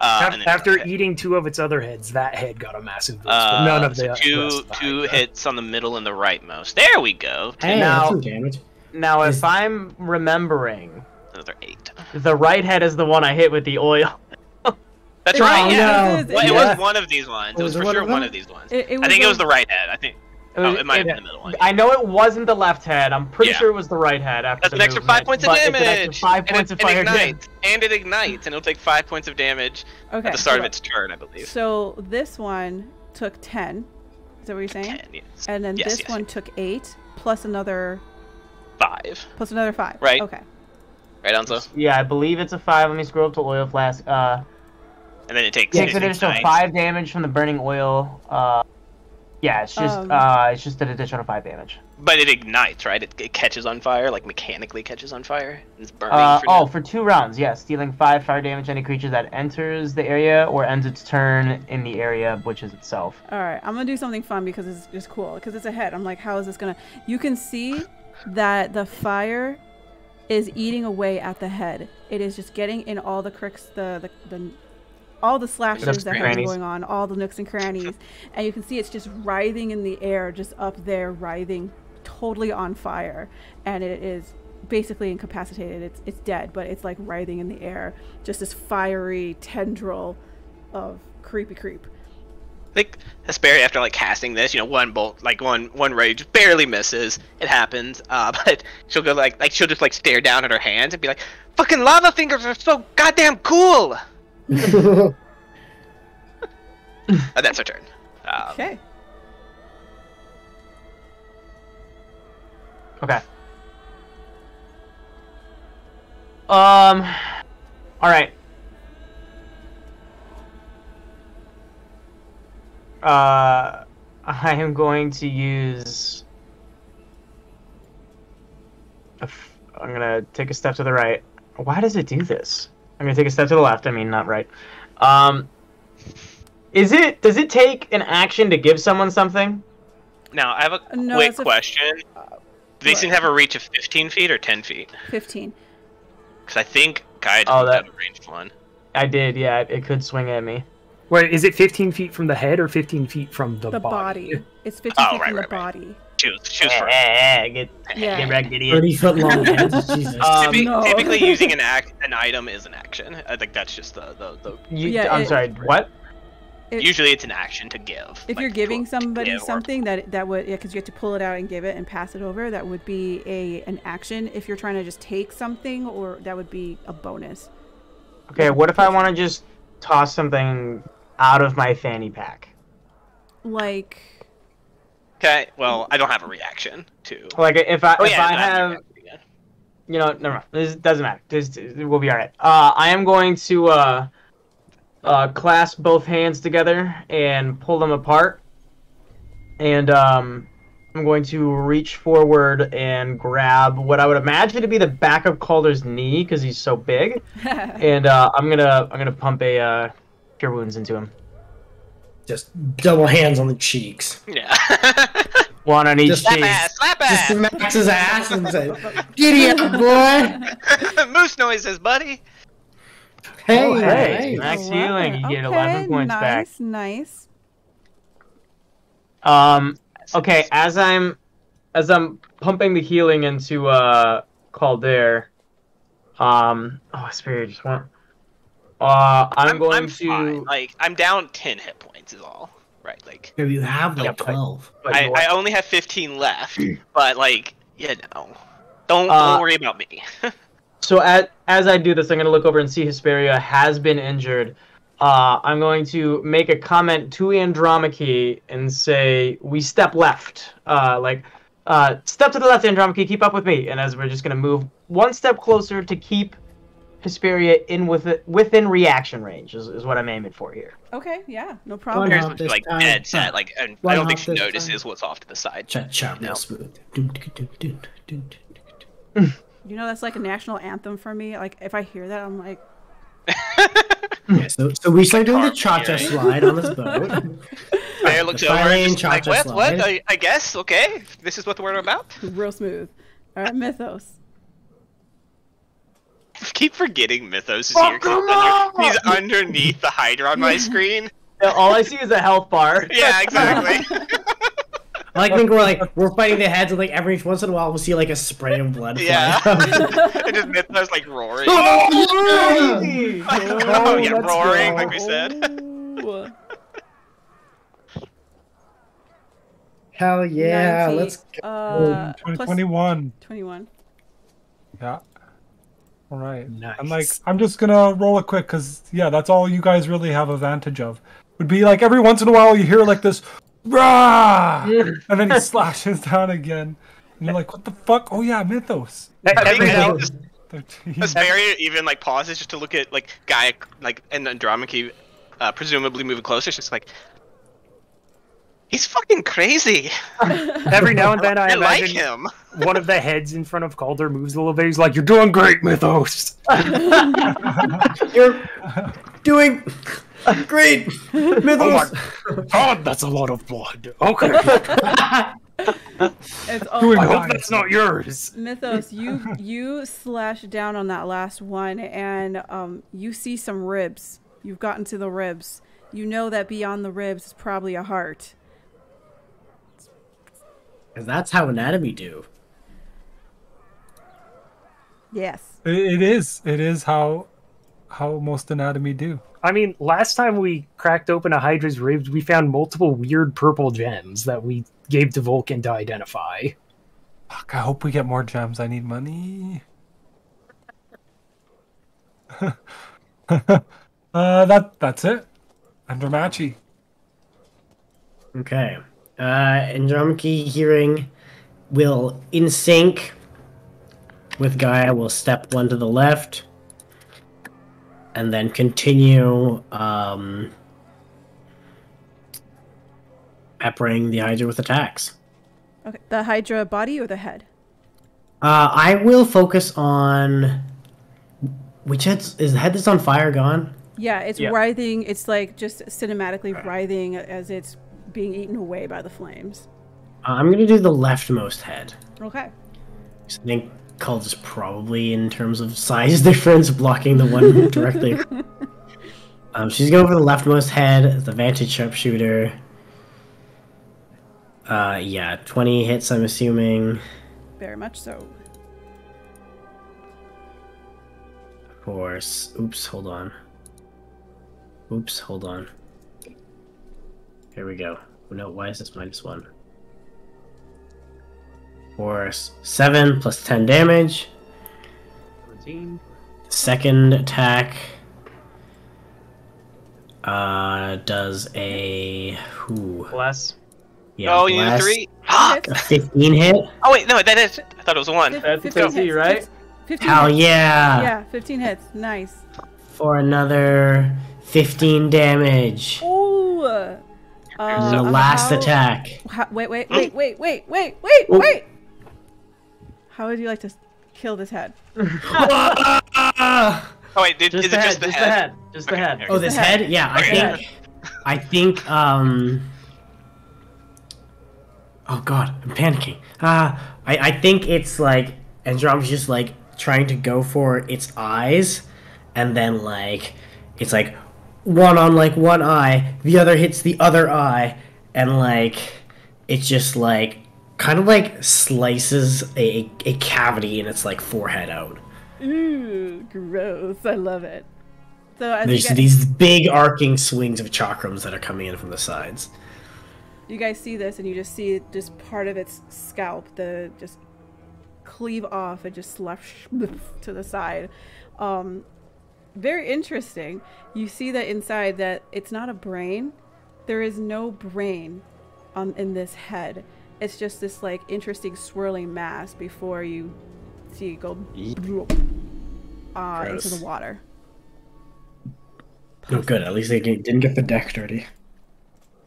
And then After okay. eating 2 of its other heads, that head got a massive boost. But none of the so rest of the two head. hits on the middle and the rightmost. There we go. Hey, Now- that's some damage. Now, Is- if I'm remembering, Another 8. the right head is the one I hit with the oil. That's Oh, right. Yeah. no. Well, it Yeah. was one of these ones. It was for one sure of one them? of these ones. It I think it was a- the right head. I think. Oh, it might have been the middle one. I know it wasn't the left head. I'm pretty Yeah. sure it was the right head. After That's the an extra movement, 5 points of but it's an damage. extra 5 And points it of fire damage. ignites. And it ignites, and it'll take 5 points of damage Okay. at the start so, of its turn, I believe. So this one took 10. Is that what you're saying? 10, yes. And then Yes, this yes, one yes. took 8 plus another 5. 5. Right. Okay. Right, Anzo? Yeah, I believe it's a 5. Let me scroll up to oil flask. And then it takes Takes an additional ignites. 5 damage from the burning oil. Yeah, it's just an additional 5 damage. But it ignites, right? It catches on fire, like mechanically catches on fire. It's burning. For 2 rounds, yes. Dealing 5 fire damage to any creature that enters the area or ends its turn in the area, which is itself. All right. I'm going to do something fun because it's just cool. Because it's a head. I'm like, how is this going to... You can see that the fire is eating away at the head. It is just getting in all the cricks, all the slashes Nooks that and have been crannies. going on, all the nooks and crannies. And you can see it's just writhing in the air, just up there, writhing, totally on fire. And it is basically incapacitated. It's dead, but it's like writhing in the air. Just this fiery tendril of creepy creep. I think Hesperia, after like casting this, one bolt, like one ray just barely misses. It happens, but she'll go like she'll just like stare down at her hands and be like, "Fucking lava fingers are so goddamn cool." That's her turn. Okay. Okay. All right. I am going to use. I'm gonna take a step to the right. Why does it do this? I'm gonna take a step to the left. I mean, not right. Does it take an action to give someone something? Now I have a No, quick it's a- question. Do these things have a reach of 15 feet or 10 feet? 15. Because I think Guy Oh, just that- have a ranged one. I did, yeah. It could swing at me. Wait, is it 15 feet from the head or 15 feet from the The body? body. It's 15 Oh, feet right, from the right, right. body. Choose first. Yeah. Get 30-foot long heads. Jesus. no. Typically, using an item is an action. I think that's just the. Yeah, I'm sorry, what? Usually, it's an action to give. If like, you're giving to somebody give or- something that would, yeah, because you have to pull it out and give it and pass it over, that would be an action. If you're trying to just take something, or that would be a bonus. Okay, what if I want to just toss something out of my fanny pack? Like, Okay, well, I don't have a reaction to. Like if I Oh, if yeah, I no, have, reaction again. never mind. This doesn't matter. We'll be all right. I am going to clasp both hands together and pull them apart, and I'm going to reach forward and grab what I would imagine to be the back of Calder's knee because he's so big, and I'm gonna pump a cure wounds into him. Just double hands on the cheeks. Yeah. One on each Just slap cheek. ass, slap Just ass. smacks his ass and says, "Giddy up, boy!" Moose noises, buddy. Hey, Oh, hey, nice. max I love healing. it. You get Okay, 11 points back. Nice. Okay, as I'm pumping the healing into Calder, Spirit just went. I'm going to fine. Like, I'm down 10 hit points is all. right? Like, No, you have like Yeah, 12. But I only have 15 left, but like, don't worry about me. So as I do this, I'm going to look over and see Hesperia has been injured. I'm going to make a comment to Andromache and say, we step left. Step to the left, Andromache, keep up with me. And as we're just going to move one step closer to keep Hesperia within reaction range is what I'm aiming for here. Okay, yeah, no One problem. hop Here's this like time. dead set, like, and One I don't think hop she this notices time. what's off to the side. Chop, real No. smooth. You know, that's like a national anthem for me. Like, if I hear that, I'm like, Yeah, so we start doing the Carp cha-cha hearing. slide on this boat. Bear looks the over Fire and Lane just like, cha-cha what? slide. I guess, okay. This is what we're about. real smooth. All right, Mythos. I keep forgetting Mythos is here. 'Cause he's underneath the Hydra on my screen. All I see is a health bar. Yeah, exactly. I think we're fighting the heads, and like every once in a while we'll see like a spray of blood fly Yeah. out. And just Mythos like roaring. Oh, Oh, yeah, let's roaring, go. like we said. Oh. Hell yeah! 19. Let's go. Plus 2021. 21. Yeah. All right. Nice. I'm just gonna roll it quick because that's all you guys really have advantage of. Would be like every once in a while you hear like this, rah, and then he slashes down again, and you're like, what the fuck? Oh yeah, Mythos. I think Every- just 13. Hesperia even like pauses just to look at like Gaia, like, and Andromache, presumably moving closer. It's just like, he's fucking crazy. Every now and then I I like imagine him. one of the heads in front of Calder moves a little bit. He's like, "You're doing great, Mythos." You're doing great, Mythos. God, that's a lot of blood. Okay, It's Doing I oh, hope that's not yours. Mythos, you slash down on that last one, and you see some ribs. You've gotten to the ribs. You know that beyond the ribs is probably a heart. Because that's how anatomy do. Yes. It is how most anatomy do. I mean, last time we cracked open a Hydra's ribs, we found multiple weird purple gems that we gave to Vulcan to identify. Fuck, I hope we get more gems. I need money. That's it. Andromache. Okay. Andromache hearing will in sync with Gaia will step one to the left and then continue peppering the Hydra with attacks. Okay. The Hydra body or the head? I will focus on which head is the head that's on fire gone? Yeah, it's Yeah. writhing. It's like just cinematically writhing as it's being eaten away by the flames. I'm gonna do the leftmost head. Okay. So I think Cult is probably in terms of size difference blocking the one directly. She's going for the leftmost head, the vantage sharpshooter. Yeah, 20 hits, I'm assuming. Very much so. Of course. Oops, hold on. Oops, hold on. Here we go. No, why is this -1? For 7 plus 10 damage. 14. Second attack does a Bless. yeah, Oh, you need a blast. 3? Fuck! A 15 hit. Oh wait, no, that is. I thought it was a 1. That's 15 AC, hits. right? 15 Hell hits. yeah! Yeah, 15 hits. Nice. For another 15 damage. Ooh. And the last how- attack. Wait. How would you like to kill this head? Oh wait, Just is the it head. just the Just head? the head. Just the Okay, head. okay. Oh, this head? Yeah, Okay. I think oh god, I'm panicking. I think it's like Andromeda's just like trying to go for its eyes, and then like it's like one on like one eye, the other hits the other eye, and like it's just like kind of like slices a cavity in its like forehead out. Ooh, gross. I love it. So as There's you these big arcing swings of chakrams that are coming in from the sides. You guys see this, and you just see just part of its scalp, just cleave off and just left to the side. Very interesting. You see that inside that it's not a brain. There is no brain in this head. It's just this like interesting swirling mass before you see it go into the water. Oh, good. At least they didn't get the deck dirty.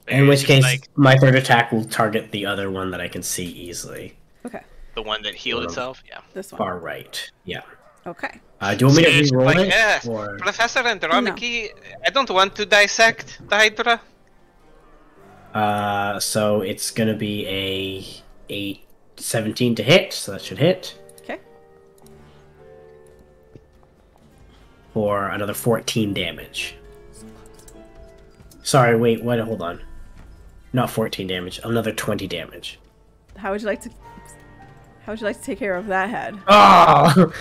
In which case, my third attack will target the other one that I can see easily. Okay. The one that healed itself? Yeah. This one. Far right. Yeah. Okay. Do you want me to re-roll it? Yes. Or... Professor Andromiki, I don't want to dissect the Hydra. So it's gonna be a 17 to hit, so that should hit. Okay. For another 14 damage. Sorry, wait, what? Hold on. Not 14 damage, another 20 damage. How would you like to take care of that head? Oh!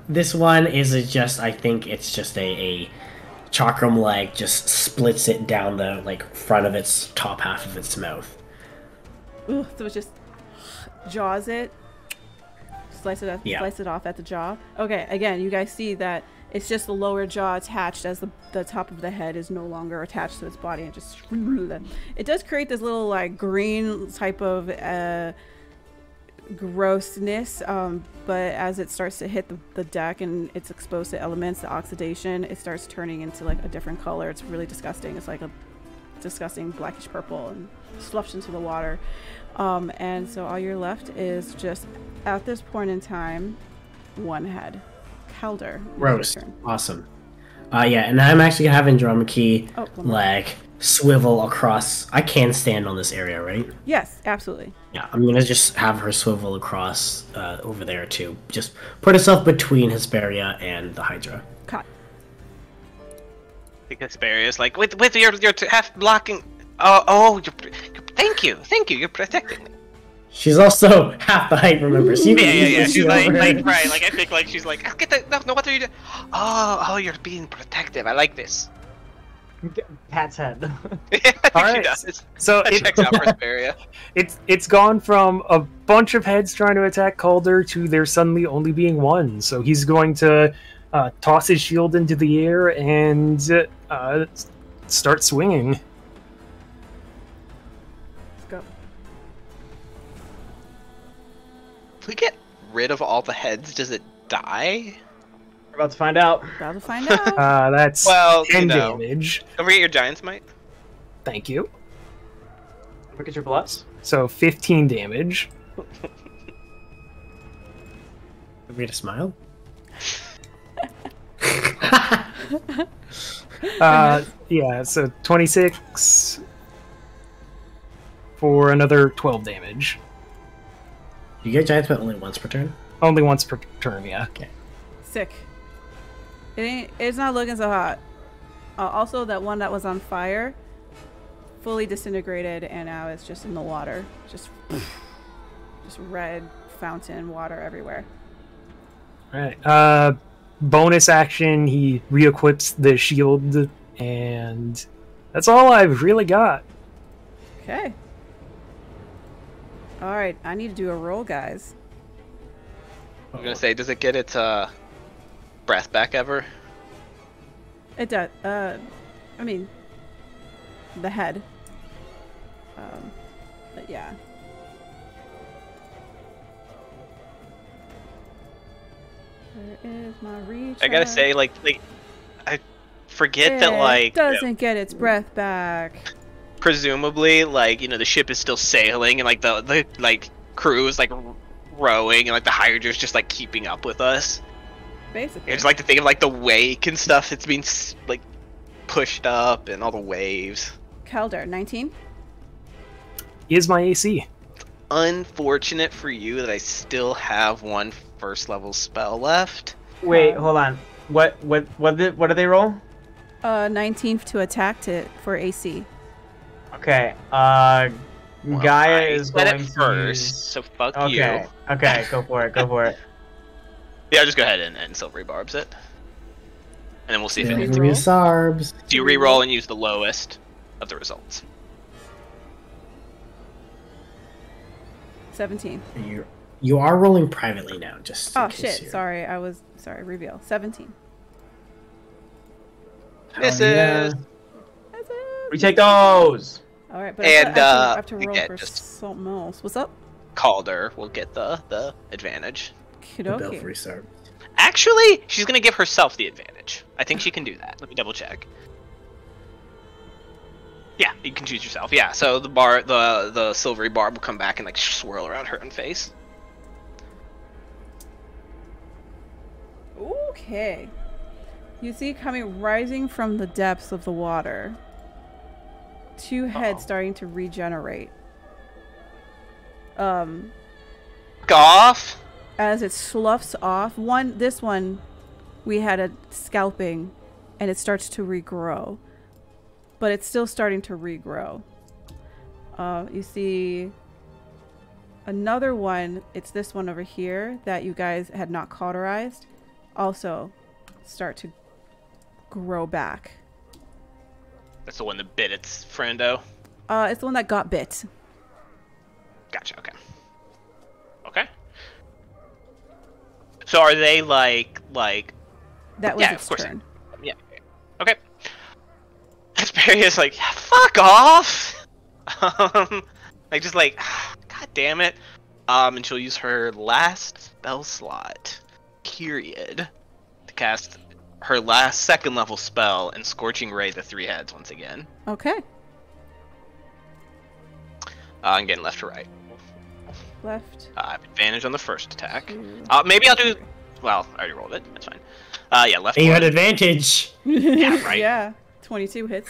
This one is just, I think it's just a chakram leg, just splits it down the, like, front of its top half of its mouth. Ooh, so it just jaws it, slice it off at the jaw. Okay, again, you guys see that it's just the lower jaw attached, as the top of the head is no longer attached to its body, and just it does create this little like green type of grossness, but as it starts to hit the deck and it's exposed to elements, the oxidation, it starts turning into like a different color. It's really disgusting. It's like a disgusting blackish purple and sloughs into the water. And so all you're left is just, at this point in time, one head. Calder. Gross. Awesome. Yeah, and I'm actually having Andromiki like swivel across. I can stand on this area, right? Yes, absolutely. Yeah, I'm gonna just have her swivel across over there too. Just put herself between Hesperia and the Hydra. Cut. I think Hesperia's like, with your half blocking. Oh, thank you, you're protecting me. She's also half the height, remember? So yeah. She's like, right. Like, I think, like, she's like, I'll get that. No, what are you doing? Oh, you're being protective. I like this. Pat's head. Yeah, All right. she does. So That checks out for Hesperia. It's gone from a bunch of heads trying to attack Calder to there suddenly only being one. So he's going to toss his shield into the air and start swinging. Let's go. If we get rid of all the heads, does it die? We're about to find out. About to find out. That's 10 damage. Don't forget your Giant's Might. Thank you. Look at your plus. So 15 damage. Read a smile. Yeah, so 26 for another 12 damage. You get Giant's Might only once per turn? Only once per turn, yeah. Okay. Sick. It's not looking so hot. Also, that one that was on fire fully disintegrated, and now it's just in the water. Just red fountain water everywhere. Alright. Bonus action, he re-equips the shield, and that's all I've really got. Okay. Alright, I need to do a roll, guys. I'm gonna say, does it get its breath back ever? It does. I mean, the head. But yeah. Where is my reach? I gotta say, like I forget that, like, it doesn't get its breath back. presumably, like, the ship is still sailing, and like the like crew is like rowing, and like the Hydra's just like keeping up with us. Basically. I just like to think of like the wake and stuff that's being like pushed up, and all the waves. Calder, 19. Is my AC. Unfortunate for you that I still have one first level spell left. Wait, hold on. What do they roll? 19 to attack for AC. Okay. Well, Gaia I is said going it to first, use... so fuck Okay. you. Okay, go for it. Go for it. Yeah, just go ahead and silvery barbs it, and then we'll see if it hits. Silvery Sarbs. Do you re-roll and use the lowest of the results? 17. You are rolling privately now, just in Oh case shit! you're- Sorry. Reveal 17. Misses. That's it. Retake those. All right, but And, I have to roll again, for just- something else. What's up? Calder will get the advantage. the bill Kidoki. for service. Actually, she's gonna give herself the advantage. I think she can do that. Let me double check. Yeah, you can choose yourself. Yeah, so the silvery barb will come back and like swirl around her own face. Okay. You see rising from the depths of the water. Two heads starting to regenerate. Fuck off. As it sloughs off, this one, we had a scalping, and it starts to regrow. But it's still starting to regrow. You see another one, it's this one over here that you guys had not cauterized, also start to grow back. That's the one that bit its friendo. It's the one that got bit. Gotcha. Okay. Okay. So are they like? That was Yeah, its of course. turn. Yeah. Okay. Asperia's like, fuck off. Just like, god damn it. And she'll use her last spell slot, period, to cast her last second level spell and Scorching Ray the three heads once again. Okay. I'm getting left to right. Left. I have advantage on the first attack. 2, Maybe I'll do. Well, I already rolled it. That's fine. Yeah, left. Hey, you had one. advantage. Yeah, right. Yeah. 22 hits.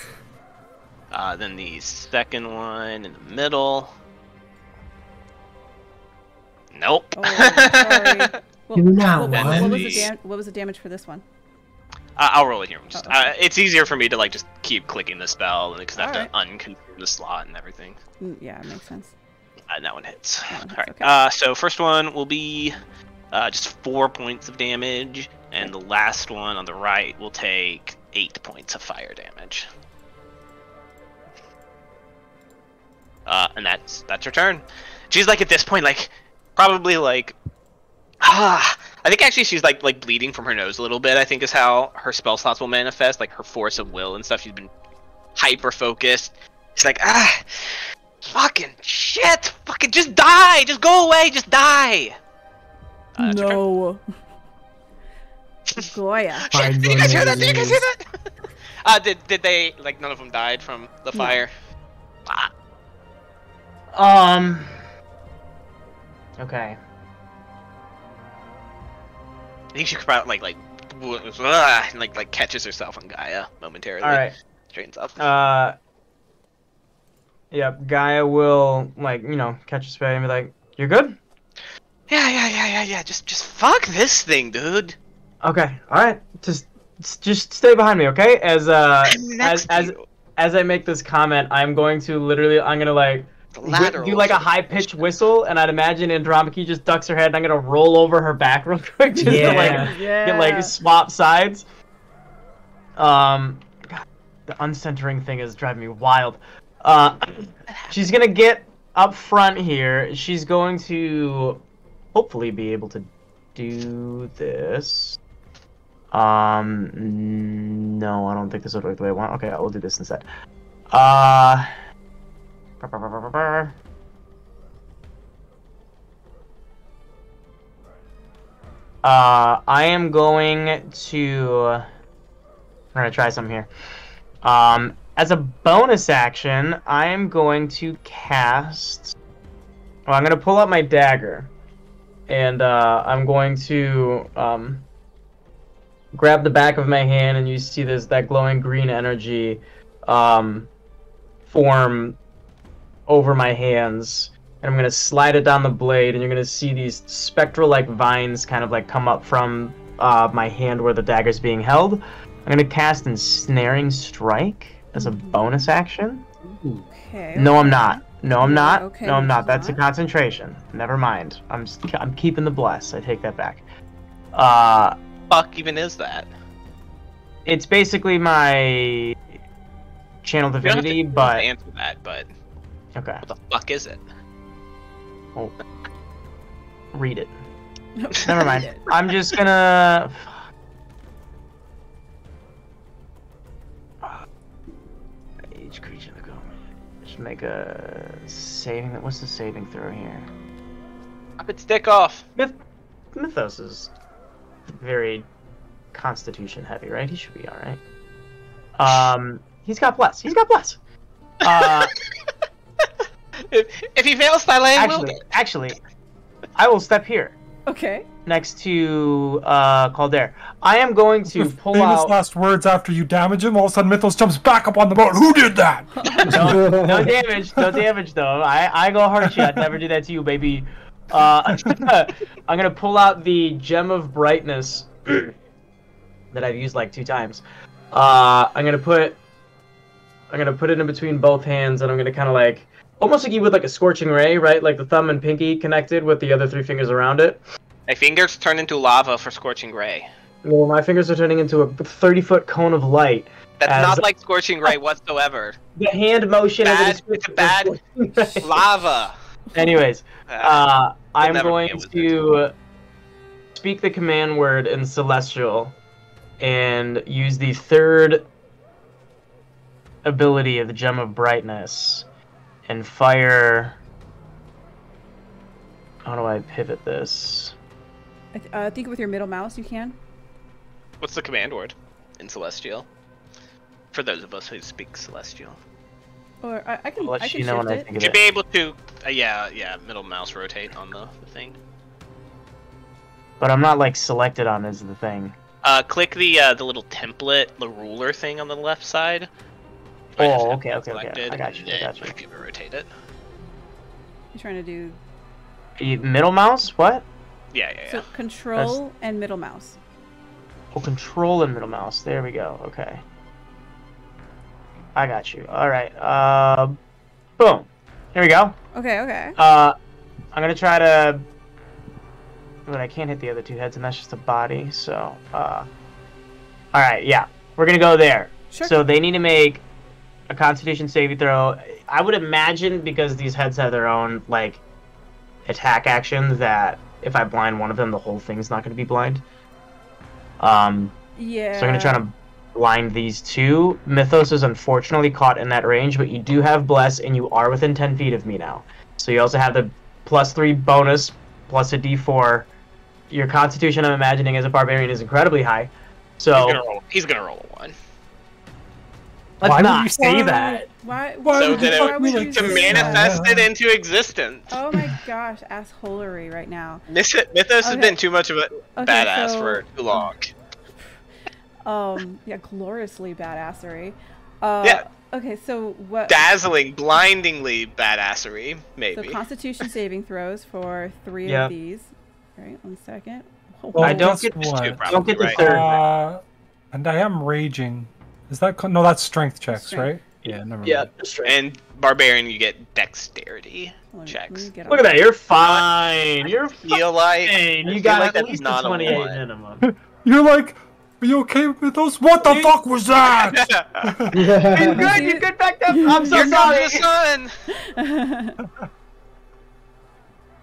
Then the second one in the middle. Nope. Oh, sorry. Well, Now what what? was the damage for this one? I'll roll it here. Oh, okay. It's easier for me to like just keep clicking the spell because I have Alright. to unconfirm the slot and everything. Yeah, it makes sense. And that one hits. That one hits, Alright. okay. So first one will be just 4 points of damage, and the last one on the right will take 8 points of fire damage. And that's her turn. She's like at this point like probably like I think actually she's like bleeding from her nose a little bit. I think is how her spell slots will manifest, like her force of will and stuff. She's been hyper focused. She's like fucking shit, fucking just die, just go away, just die. That's your turn. No. Goya. Shit, did you guys hear that? Did you guys hear that? Did they like none of them died from the fire? Okay. I think she could probably like catches herself on Gaia momentarily. All right. Straightens up. Yep. Gaia will catch a spade and be like, "You're good." Yeah. Just fuck this thing, dude. Okay. All right. Just stay behind me, okay? As I make this comment, I'm going to do like a high pitched whistle, and I'd imagine Andromache just ducks her head, and I'm gonna roll over her back real quick just to get swap sides. God, the uncentering thing is driving me wild. She's gonna get up front here. She's going to hopefully be able to do this. No, I don't think this will work the way I want. Okay, I will do this instead. I am going to... I'm gonna try something here. As a bonus action, I am going to cast... Well, I'm gonna pull out my dagger. And I'm going to grab the back of my hand, and you see that glowing green energy form over my hands, and I'm gonna slide it down the blade, and you're gonna see these spectral like vines kind of like come up from my hand where the dagger's being held. I'm gonna cast Ensnaring Strike as a bonus action. Okay. No, I'm not. No, I'm not. Okay, No, I'm not. you're That's a not? concentration. Never mind. I'm keeping the bless. I take that back. Fuck even is that? It's basically my channel You don't have to- divinity, you don't have but to answer that, but okay. what the fuck is it? Oh. Read it. Never mind. I'm just gonna. Each creature in the go. Just make a saving. What's the saving throw here? Pop its dick off. Mythos is very constitution heavy, right? He should be all right. He's got bless. He's got bless. If he fails, Thailand will get. Actually, I will step here. Okay. Next to Calder. I am going to With pull famous out. last words after you damage him, all of a sudden Mythos jumps back up on the boat. Who did that? No damage. No damage though. I go hard shot. Never do that to you, baby. I'm gonna pull out the gem of brightness that I've used like 2 times. I'm gonna put it in between both hands, and I'm gonna kind of like almost like you would like a scorching ray, right? Like the thumb and pinky connected with the other 3 fingers around it. My fingers turn into lava for Scorching Ray. Well, my fingers are turning into a 30-foot cone of light. That's as not like Scorching Ray whatsoever. the hand motion. Bad, it's a bad lava. Anyways, I'm never going be able to speak the command word in Celestial and use the 3rd ability of the Gem of Brightness and fire. How do I pivot this? I think with your middle mouse you can. What's the command word in Celestial? For those of us who speak Celestial. Or I can. I'll let I can you know shift when I it. think You of should it. be able to, middle mouse rotate on the thing. But I'm not like selected on is the thing. Click the little template, the ruler thing on the left side. Oh, okay. I got you. You can rotate it. You're trying to do Middle mouse? What? Yeah. so control and middle mouse. Oh, control and middle mouse. There we go. Okay. I got you. All right. Boom. Here we go. Okay. I'm gonna try to, but I can't hit the other 2 heads, and that's just a body. So, all right. Yeah, we're gonna go there. Sure. So they need to make a Constitution saving throw. I would imagine because these heads have their own like attack actions that if I blind one of them, the whole thing's not gonna be blind. Yeah. So I'm gonna try to blind these 2. Mythos is unfortunately caught in that range, but you do have Bless, and you are within 10 feet of me now. So you also have the +3 bonus, plus a D4. Your Constitution, I'm imagining, as a barbarian is incredibly high. So he's gonna roll a 1. Why not. would you say that? Why So would that why would you to say manifest that? it into existence. Oh my gosh, assholery right now. Mythos has Okay. been too much of a badass so- for too long. Yeah, gloriously badassery. Yeah. Okay, so what? Dazzling, blindingly badassery, So maybe. Constitution saving throws for 3 Yeah. of these. All right, 1 second. Well, I don't guess get Just 2 what? probably, don't get the right? 3rd. And I am raging. Is that no? That's strength checks, Strength. right? Yeah, never mind. Yeah, that's right. And barbarian, you get dexterity Hold on, checks. let me get Look on- at that. You're fine. You're Feel like fine. I You feel got like at that's least not a a 28 one. minimum. You're like, are you okay with those? What the fuck was that? You're good. You're good back up. I'm so Here sorry. comes the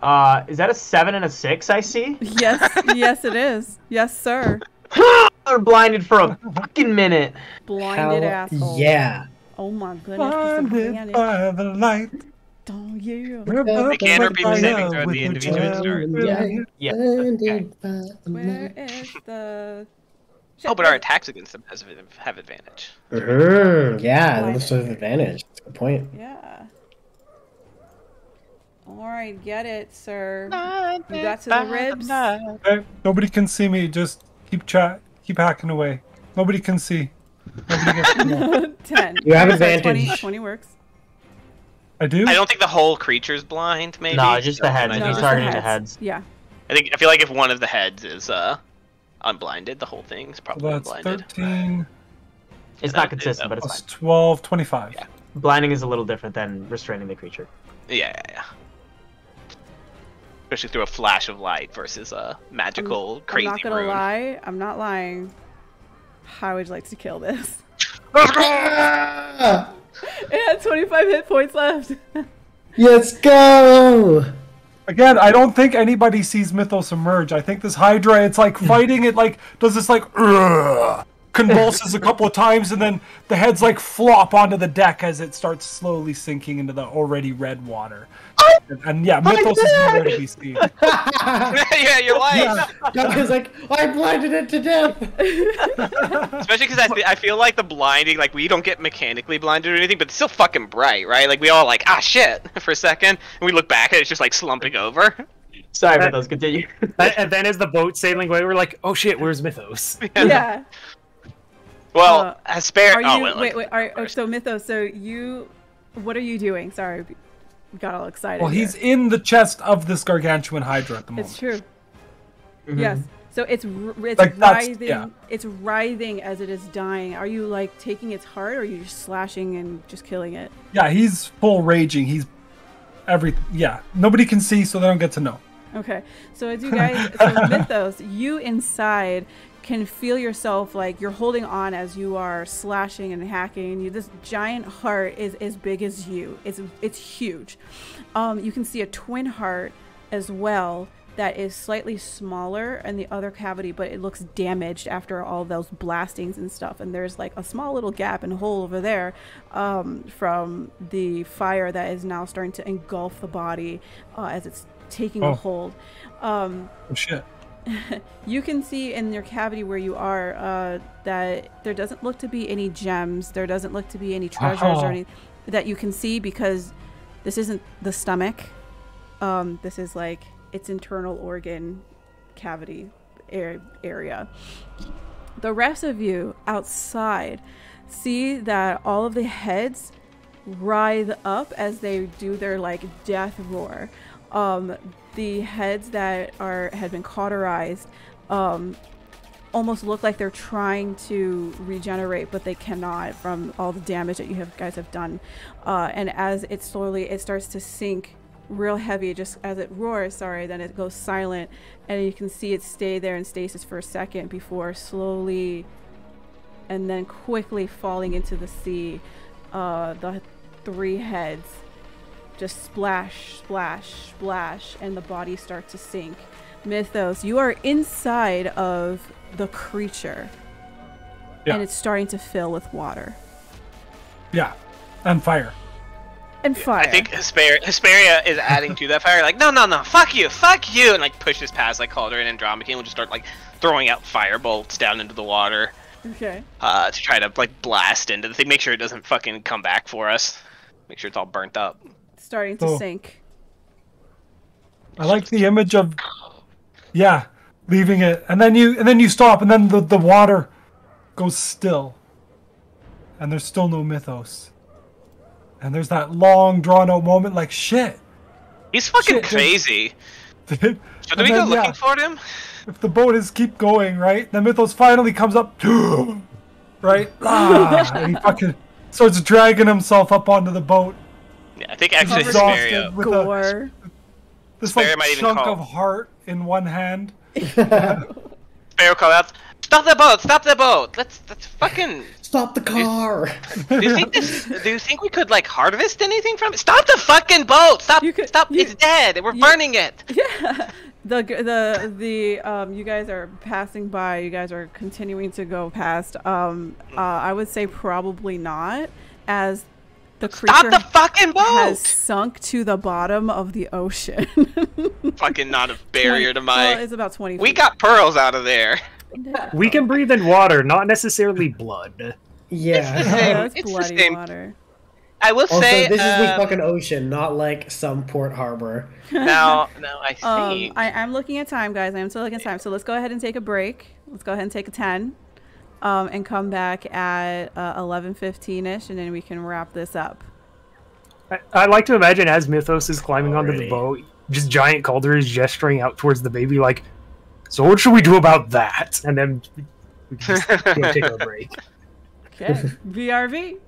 sun. Is that a 7 and a 6? I see. yes, it is. Yes, sir. I'm blinded for a fucking minute. Blinded Hell asshole. yeah. Oh my goodness. Blinded Disadvantage. by the light. Oh yeah. They can repeat the saving throw at the end of each turn. Yeah. Blinded by the Where light. is the? Oh, but our attacks against them have advantage. Yeah, that's an advantage. That's a good point. Yeah. All right, get it, sir. You got to the ribs. Okay, nobody can see me. Just keep hacking away. Nobody can see. Nobody gets to know. 10. You have So advantage. 20 works. I do. I don't think the whole creature's blind. Maybe. No, just the heads. I No, don't just know. targeting the heads. Yeah. I feel like if one of the heads is unblinded, the whole thing's probably That's unblinded. 13 It's not consistent, but it's plus fine. 12, 25. Yeah. Blinding is a little different than restraining the creature. Yeah. Especially through a flash of light versus a magical crazy I'm not gonna rune. lie. I'm not lying. How would you like to kill this? Ah, It had 25 hit points left. let's go! Again, I don't think anybody sees Mythos emerge. I think this Hydra, it's like fighting it, like does this like convulses a couple of times, and then the heads like flop onto the deck as it starts slowly sinking into the already red water. And yeah, Mythos is nowhere to be seen. Yeah, you're right. Duncan's like, I blinded it to death. Especially because I feel like the blinding, like we don't get mechanically blinded or anything, but it's still fucking bright, right? Like we all like, ah shit, for a second, and we look back and it's just like slumping over. Sorry, Mythos, continue. And then as the boat's sailing away, we're like, oh shit, where's Mythos? Yeah. Well, Hesperia. Are you, Oh, wait, wait, like, wait. So Mythos, so you, what are you doing? Sorry, got all excited. Well, here. he's in the chest of this gargantuan Hydra at the moment. It's true. Mhm. Yes. So it's Like, that's- writhing. yeah. It's writhing as it is dying. Are you like taking its heart, or are you just slashing and just killing it? Yeah, he's full raging. He's yeah. Nobody can see, so they don't get to know. Okay. So as you guys, so Mythos, you inside can feel yourself like you're holding on as you are slashing and hacking. This giant heart is as big as you. It's huge. You can see a twin heart as well that is slightly smaller in the other cavity, but it looks damaged after all those blastings and stuff. And there's like a small little gap and hole over there from the fire that is now starting to engulf the body as it's taking a hold. Oh shit. You can see in your cavity where you are that there doesn't look to be any gems. There doesn't look to be any treasures or anything that you can see, because this isn't the stomach. This is like its internal organ cavity area. The rest of you outside see that all of the heads writhe up as they do their like death roar. The heads that had been cauterized almost look like they're trying to regenerate, but they cannot from all the damage that you guys have done. And as it starts to sink real heavy, just as it roars, then it goes silent, and you can see it stay there in stasis for a second before slowly and then quickly falling into the sea. The three heads just splash, splash, splash, and the bodies start to sink. Mythos, you are inside of the creature, and it's starting to fill with water. Yeah, and fire. And fire. I think Hesperia is adding to that fire, like, no, fuck you, and like pushes past like Calder and Andromeda, and will just start like throwing out fire bolts down into the water. Okay. To try to like blast into the thing, make sure it doesn't fucking come back for us. Make sure it's all burnt up. Starting to sink. I like the image of, leaving it, and then you stop, and then the water goes still, and there's still no Mythos, and there's that long drawn out moment, like shit. He's fucking crazy. Should we go looking for him? If the boat keep going, right, then Mythos finally comes up, right, and he fucking starts dragging himself up onto the boat. Yeah, I think actually Hesperia with gore. This like chunk of heart in one hand. Hesperia called out, "Stop the boat! Stop the boat! Let's fucking stop the car." Do you think we could like harvest anything from it? Stop the fucking boat! Stop! It's dead. We're burning it. Yeah. You guys are passing by. You guys are continuing to go past. I would say probably not, as the creature the fucking boat! has sunk to the bottom of the ocean. Fucking not a barrier to my. Well, it's about 20 feet. We got pearls out of there. We can breathe in water, not necessarily blood. Yeah. It's bloody water. I will also, say this is the fucking ocean, not like some port harbor. No, I see. I'm looking at time, guys. I am still looking at time. So let's go ahead and take a break. Let's go ahead and take a 10. And come back at 11:15ish, and then we can wrap this up. I like to imagine as Mythos is climbing onto the boat, just giant Calder is gesturing out towards the baby, like, "So what should we do about that?" And then we can just go take our break. Okay, VRV.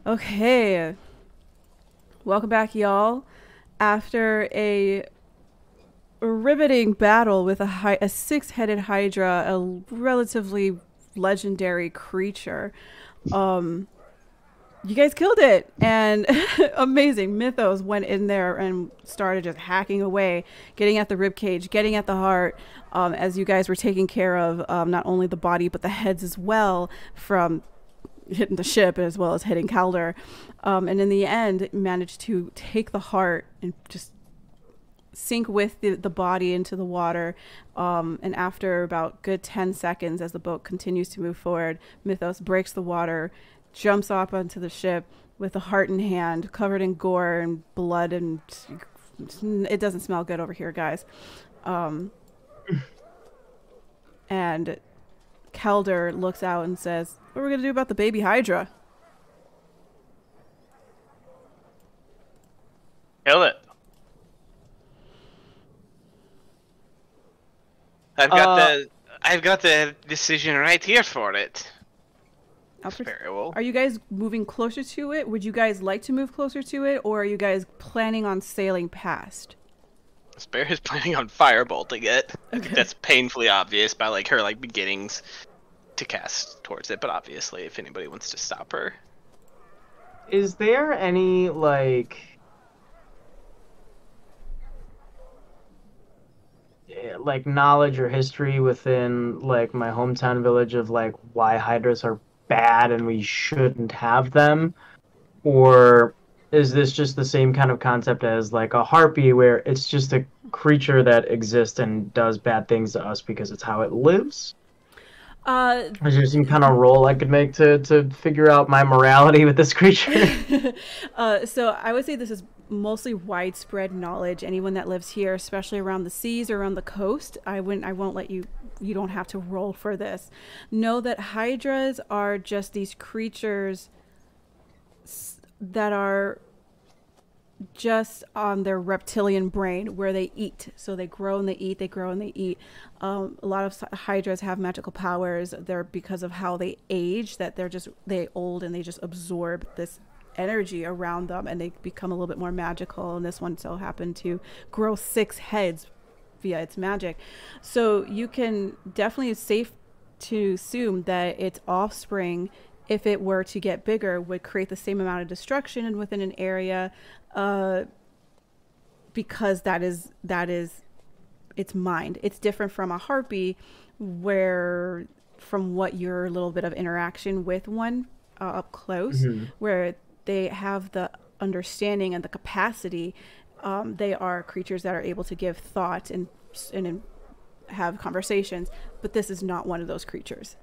Okay. Welcome back, y'all. After a riveting battle with a six-headed Hydra, a relatively legendary creature, you guys killed it, and amazing. Mythos went in there and started just hacking away, getting at the ribcage, getting at the heart, as you guys were taking care of not only the body but the heads as well from hitting the ship as well as hitting Calder. And in the end, managed to take the heart and just sink with the body into the water. And after about good 10 seconds, as the boat continues to move forward, Mythos breaks the water, jumps up onto the ship with the heart in hand, covered in gore and blood, and it doesn't smell good over here, guys. And Calder looks out and says, "What are we gonna do about the baby Hydra?" Kill it. I've got the decision right here for it. Very well. Are you guys moving closer to it? Would you guys like to move closer to it, or are you guys planning on sailing past? Spare is planning on firebolting it. Okay. That's painfully obvious by like her like beginnings to cast towards it, but obviously if anybody wants to stop her. Is there any like knowledge or history within like my hometown village of like why hydras are bad and we shouldn't have them? Or is this just the same kind of concept as like a harpy, where it's just a creature that exists and does bad things to us because it's how it lives? Is there some kind of role I could make to figure out my morality with this creature? So I would say this is mostly widespread knowledge. Anyone that lives here, especially around the seas or around the coast, I won't let you don't have to roll for this. Know that hydras are just these creatures that are just on their reptilian brain, where they eat. So they grow and they eat, they grow and they eat. A lot of hydras have magical powers. They're, because of how they age, that they old and they just absorb this energy around them and they become a little bit more magical. And this one so happened to grow 6 heads via its magic. So you can definitely, it's safe to assume that its offspring, if it were to get bigger, would create the same amount of destruction and within an area, because that is its mind. It's different from a harpy, where from what your little bit of interaction with one up close, where they have the understanding and the capacity. They are creatures that are able to give thought and have conversations, but this is not one of those creatures.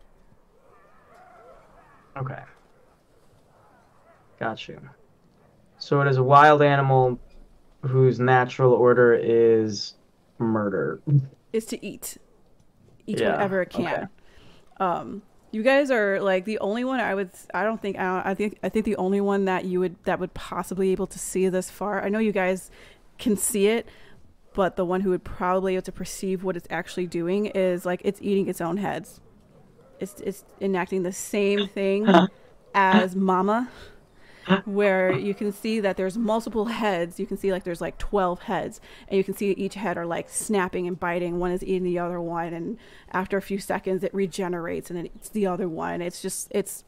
Okay. Got you. So it is a wild animal whose natural order is murder. Is to eat Yeah, whatever it can. okay. You guys are like the only one I think the only one that would possibly able to see this far. I know you guys can see it, but the one who would probably be able to perceive what it's actually doing is like it's eating its own heads. It's enacting the same thing as Mama, where you can see that there's multiple heads. You can see like there's like 12 heads, and you can see each head are like snapping and biting. One is eating the other one, and after a few seconds it regenerates and then it's the other one. It's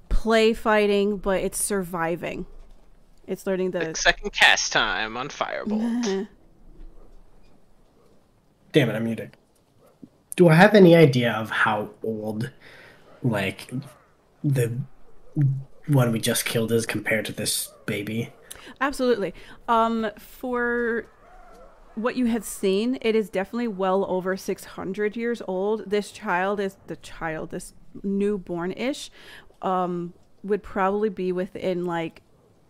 play fighting, but it's surviving. It's learning the Like second cast time on Firebolt. Damn it, I'm muted. Do I have any idea of how old, like, the one we just killed is compared to this baby? Absolutely. For what you had seen, it is definitely well over 600 years old. This newborn-ish, would probably be within like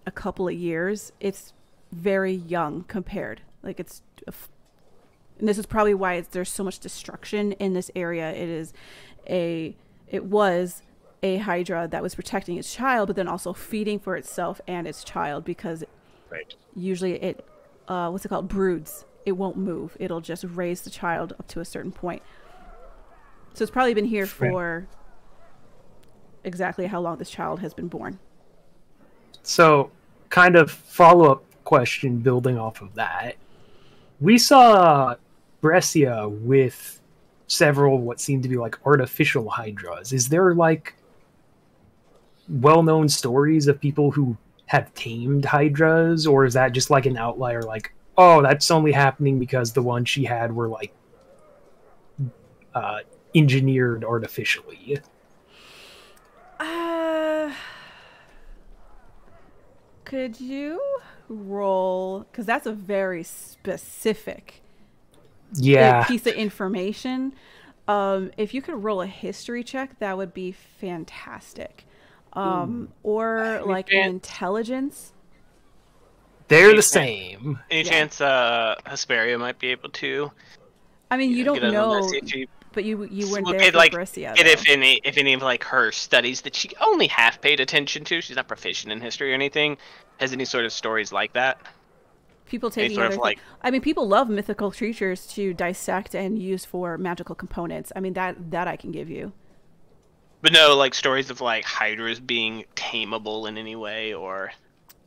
a couple of years. It's very young compared. Like it's And this is probably why there's so much destruction in this area. It was a hydra that was protecting its child, but then also feeding for itself and its child, because usually it what's it called, broods. It won't move. It'll just raise the child up to a certain point. So it's probably been here for exactly how long this child has been born. So, kind of follow-up question building off of that. We saw Brescia with several what seem to be like artificial hydras. Is there like well-known stories of people who have tamed hydras, or is that just like an outlier, like, oh, that's only happening because the ones she had were like engineered artificially? Could you roll, because that's a very specific piece of information. If you could roll a history check, that would be fantastic. Or like an intelligence. They're the same. Any chance Hesperia might be able to? I mean, you don't know, but you weren't there for Brescia. If any of like her studies that she only half paid attention to, she's not proficient in history or anything, has any sort of stories like that? People taking other things. I mean, people love mythical creatures to dissect and use for magical components. I mean, that I can give you. But no, like stories of like hydras being tameable in any way, or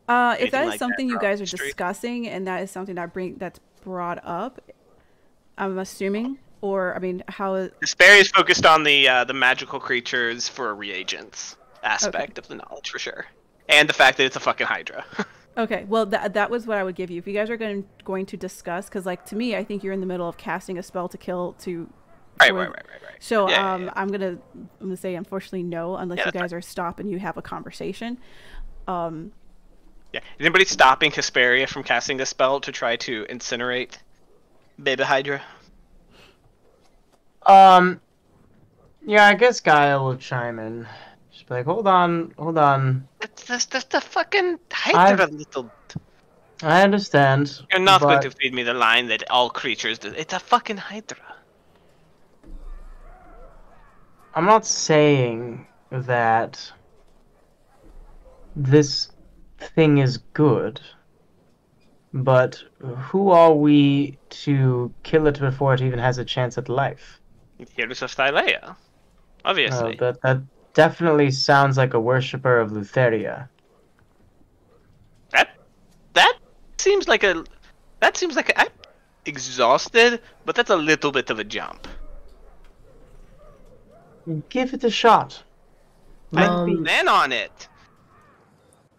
if that is something you guys are discussing, and that is something that's brought up, I'm assuming, or I mean, how Hesperia is focused on the magical creatures for reagents aspect of the knowledge for sure, and the fact that it's a fucking hydra. Okay, well, that was what I would give you if you guys are going to discuss, because like to me, I think you're in the middle of casting a spell to kill to. Right. So I'm gonna say unfortunately no, unless you guys are stopped and you have a conversation. Yeah. Is anybody stopping Hesperia from casting a spell to try to incinerate Baby Hydra? Yeah, I guess Gaia will chime in. Just be like, hold on. That's the fucking Hydra, little. I understand. You're not going to feed me the line that all creatures do. It's a fucking Hydra. I'm not saying that this thing is good, but who are we to kill it before it even has a chance at life? Heroes of Thylea, obviously. That definitely sounds like a worshipper of Lutheria. That seems like I'm exhausted, but that's a little bit of a jump. Give it a shot. I'm in on it.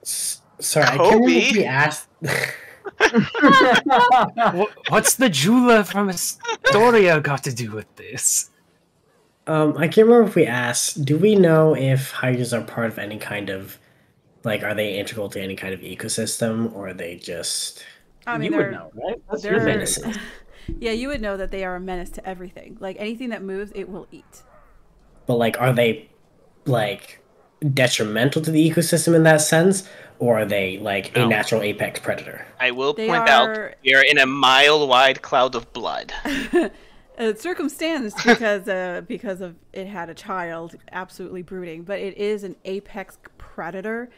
Sorry, I can't remember if we asked. What's the Jula from Astoria got to do with this? I can't remember if we asked. Do we know if hydras are part of any kind of, like, are they integral to any kind of ecosystem, or are they just? I mean, you would know, right? That's your menaces. Yeah, you would know that they are a menace to everything. Like anything that moves, it will eat. But like, are they like detrimental to the ecosystem in that sense, or are they like a natural apex predator? I will point out we are in a mile-wide cloud of blood. Circumstance because of it had a child absolutely brooding, but it is an apex predator.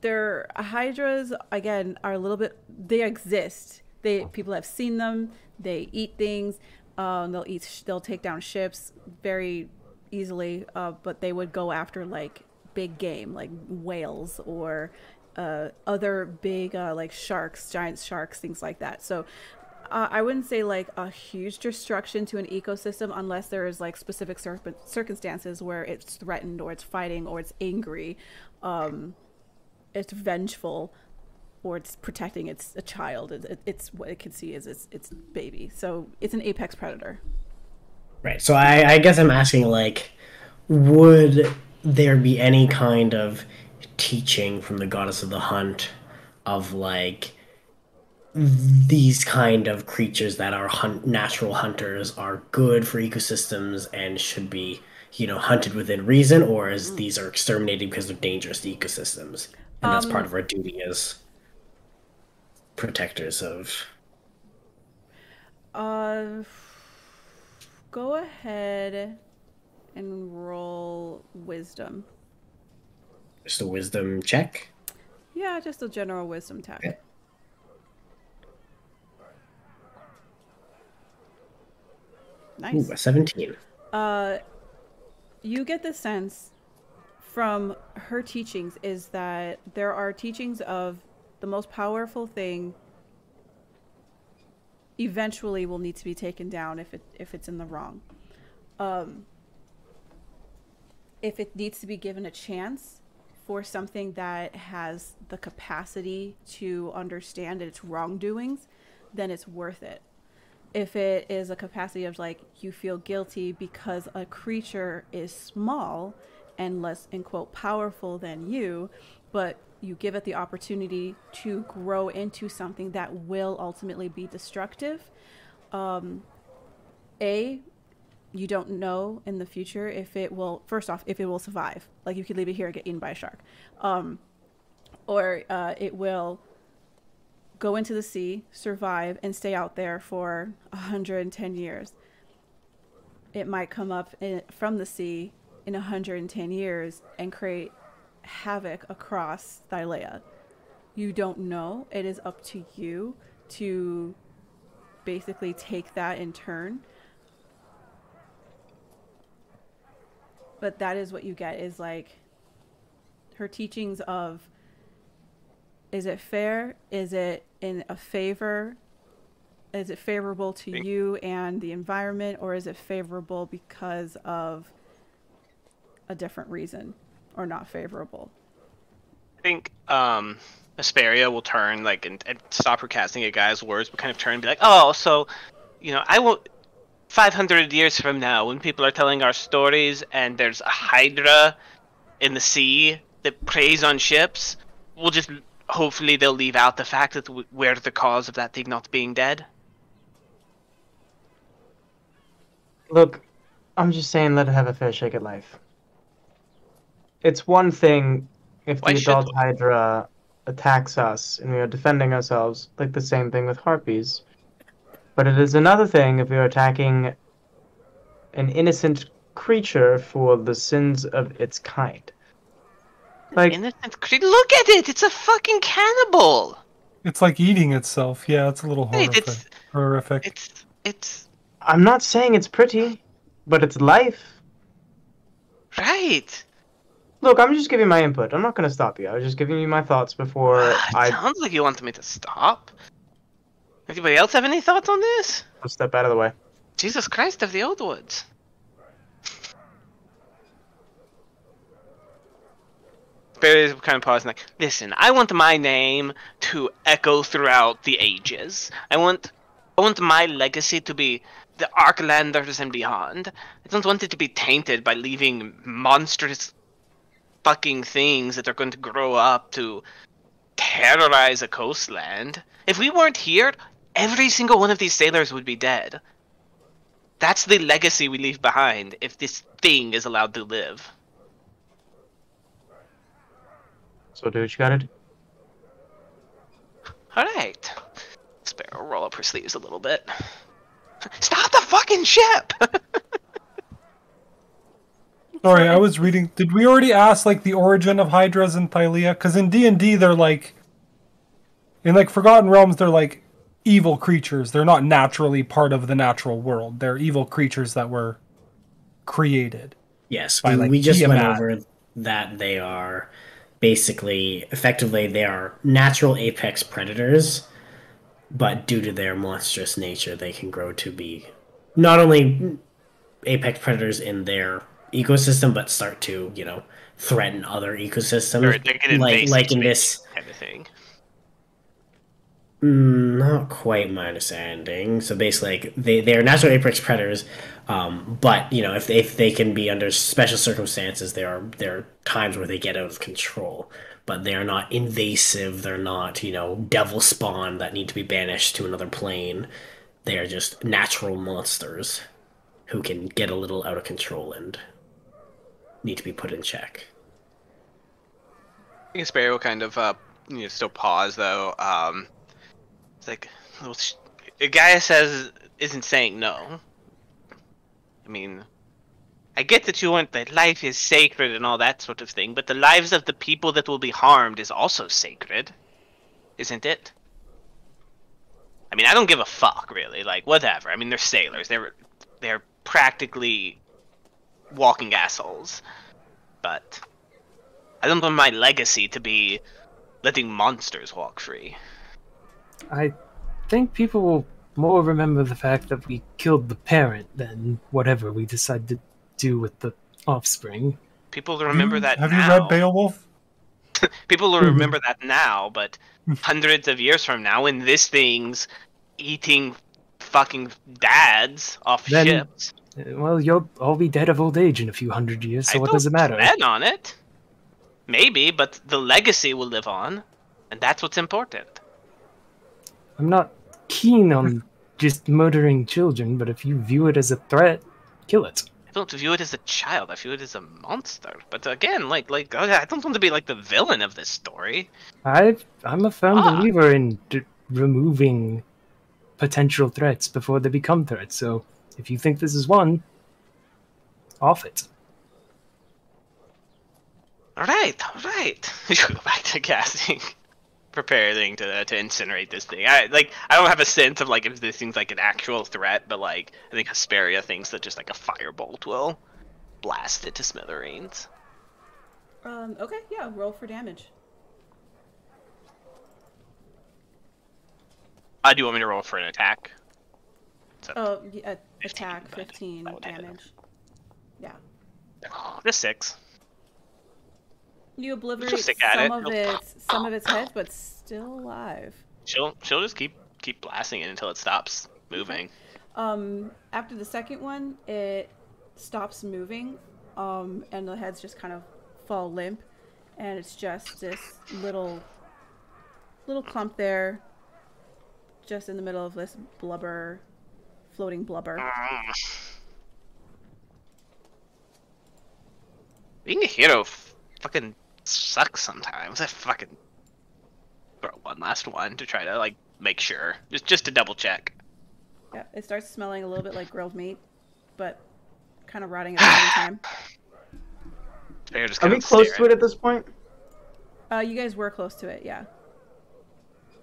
Their hydras again are a little bit. They exist. People have seen them. They eat things. They'll take down ships very easily, but they would go after like big game like whales or other big like sharks, giant sharks, things like that. So I wouldn't say like a huge destruction to an ecosystem unless there is like specific circumstances where it's threatened or it's fighting or it's angry, it's vengeful, or it's protecting a child. It's what it can see as its baby. So it's an apex predator. Right. So I guess I'm asking, like, would there be any kind of teaching from the goddess of the hunt of, like, these kind of creatures that are natural hunters are good for ecosystems and should be, hunted within reason, or is these are exterminated because of dangerous ecosystems? And that's part of our duty as protectors of Uh, go ahead and roll wisdom. Just a wisdom check. Yeah, just a general wisdom check. Okay. Nice. Ooh, a 17. You get the sense from her teachings is that there are teachings of the most powerful thing eventually will need to be taken down if it's in the wrong. If it needs to be given a chance for something that has the capacity to understand its wrongdoings, then it's worth it. If it is a capacity of like you feel guilty because a creature is small and less in quote powerful than you, but you give it the opportunity to grow into something that will ultimately be destructive. You don't know in the future if it will, first off, if it will survive. Like you could leave it here and get eaten by a shark. Or it will go into the sea, survive, and stay out there for 110 years. It might come up from the sea in 110 years and create havoc across Thylea. You don't know. It is up to you to basically take that in turn. But that is what you get, is like her teachings of, is it fair? Is it in a favor? Is it favorable to you and the environment, or is it favorable because of a different reason, or not favorable? I think Asperia will turn like and stop her casting at Guy's words, but kind of turn and be like, "Oh, so I won't. 500 years from now, when people are telling our stories and there's a hydra in the sea that preys on ships, we'll just hopefully they'll leave out the fact that we're the cause of that thing not being dead." Look, I'm just saying, let it have a fair shake at life. It's one thing if the adult Hydra attacks us and we are defending ourselves, like the same thing with harpies. But it is another thing if we are attacking an innocent creature for the sins of its kind. Like, innocent creature? Look at it! It's a fucking cannibal! It's like eating itself. Yeah, it's a little horrific. Right, horrific. It's... I'm not saying it's pretty, but it's life. Right. Look, I'm just giving my input. I'm not going to stop you. I was just giving you my thoughts before It sounds like you want me to stop. Anybody else have any thoughts on this? I'll step out of the way. Jesus Christ of the Old Woods. Barry's kind of pausing like, listen, I want my name to echo throughout the ages. I want my legacy to be the Arklanders and beyond. I don't want it to be tainted by leaving monstrous fucking things that are going to grow up to terrorize a coastland. If we weren't here, every single one of these sailors would be dead. That's the legacy we leave behind if this thing is allowed to live. So do what you gotta do. Alright. Sparrow roll up her sleeves a little bit. Stop the fucking ship! Sorry, I was reading. Did we already ask like the origin of Hydras in Thylea? Because in D&D they're like, in like Forgotten Realms they're like evil creatures. They're not naturally part of the natural world. They're evil creatures that were created. Yes, by, like, we just went Tiamat. over that they are basically, effectively, they are natural apex predators, but due to their monstrous nature, they can grow to be not only apex predators in their ecosystem, but start to, threaten other ecosystems. Like in this kind of thing. Not quite my understanding. So basically, like, they are natural apex predators, but if they can be under special circumstances, there are times where they get out of control. But they are not invasive. They're not devil spawn that need to be banished to another plane. They are just natural monsters who can get a little out of control and need to be put in check. I think Sparrow will kind of still pause though. It's like, Gaia says isn't saying no. I mean, I get that you want that life is sacred and all that sort of thing, but the lives of the people that will be harmed is also sacred, isn't it? I mean, I don't give a fuck, really. Like, whatever. I mean, they're sailors. They're practically walking assholes. But I don't want my legacy to be letting monsters walk free. I think people will more remember the fact that we killed the parent than whatever we decide to do with the offspring. People will remember that Have now. you read Beowulf? People will remember that now, but hundreds of years from now, when this thing's eating fucking dads off Then- ships, Well, you'll all be dead of old age in a few hundred years, so I what don't does it matter? plan on it. Maybe, but the legacy will live on, and that's what's important. I'm not keen on just murdering children, but if you view it as a threat, kill it. I don't view it as a child. I view it as a monster. But again, like I don't want to be like the villain of this story. I'm a firm Ah. believer in removing potential threats before they become threats, so if you think this is one, off it. All right. You go back to casting, preparing to incinerate this thing. I don't have a sense of like if this thing's like an actual threat, but like I think Hesperia thinks that just like a firebolt will blast it to smithereens. Okay, yeah, roll for damage. Do you want me to roll for an attack? So, Oh, yeah, 15, attack, but 15 that would hit. damage. Yeah. just 6. You obliterate Just stick at some of its head, but still alive. She'll just keep blasting it until it stops moving. After the second one, it stops moving, and the heads just kind of fall limp, and it's just this little clump there, just in the middle of this floating blubber. Being a hero fucking sucks sometimes. I fucking throw one last one to try to like make sure, just to double check. Yeah, it starts smelling a little bit like grilled meat, but kind of rotting at the same time. Fair, just Are kind we of close stare to it at this point? You guys were close to it, yeah.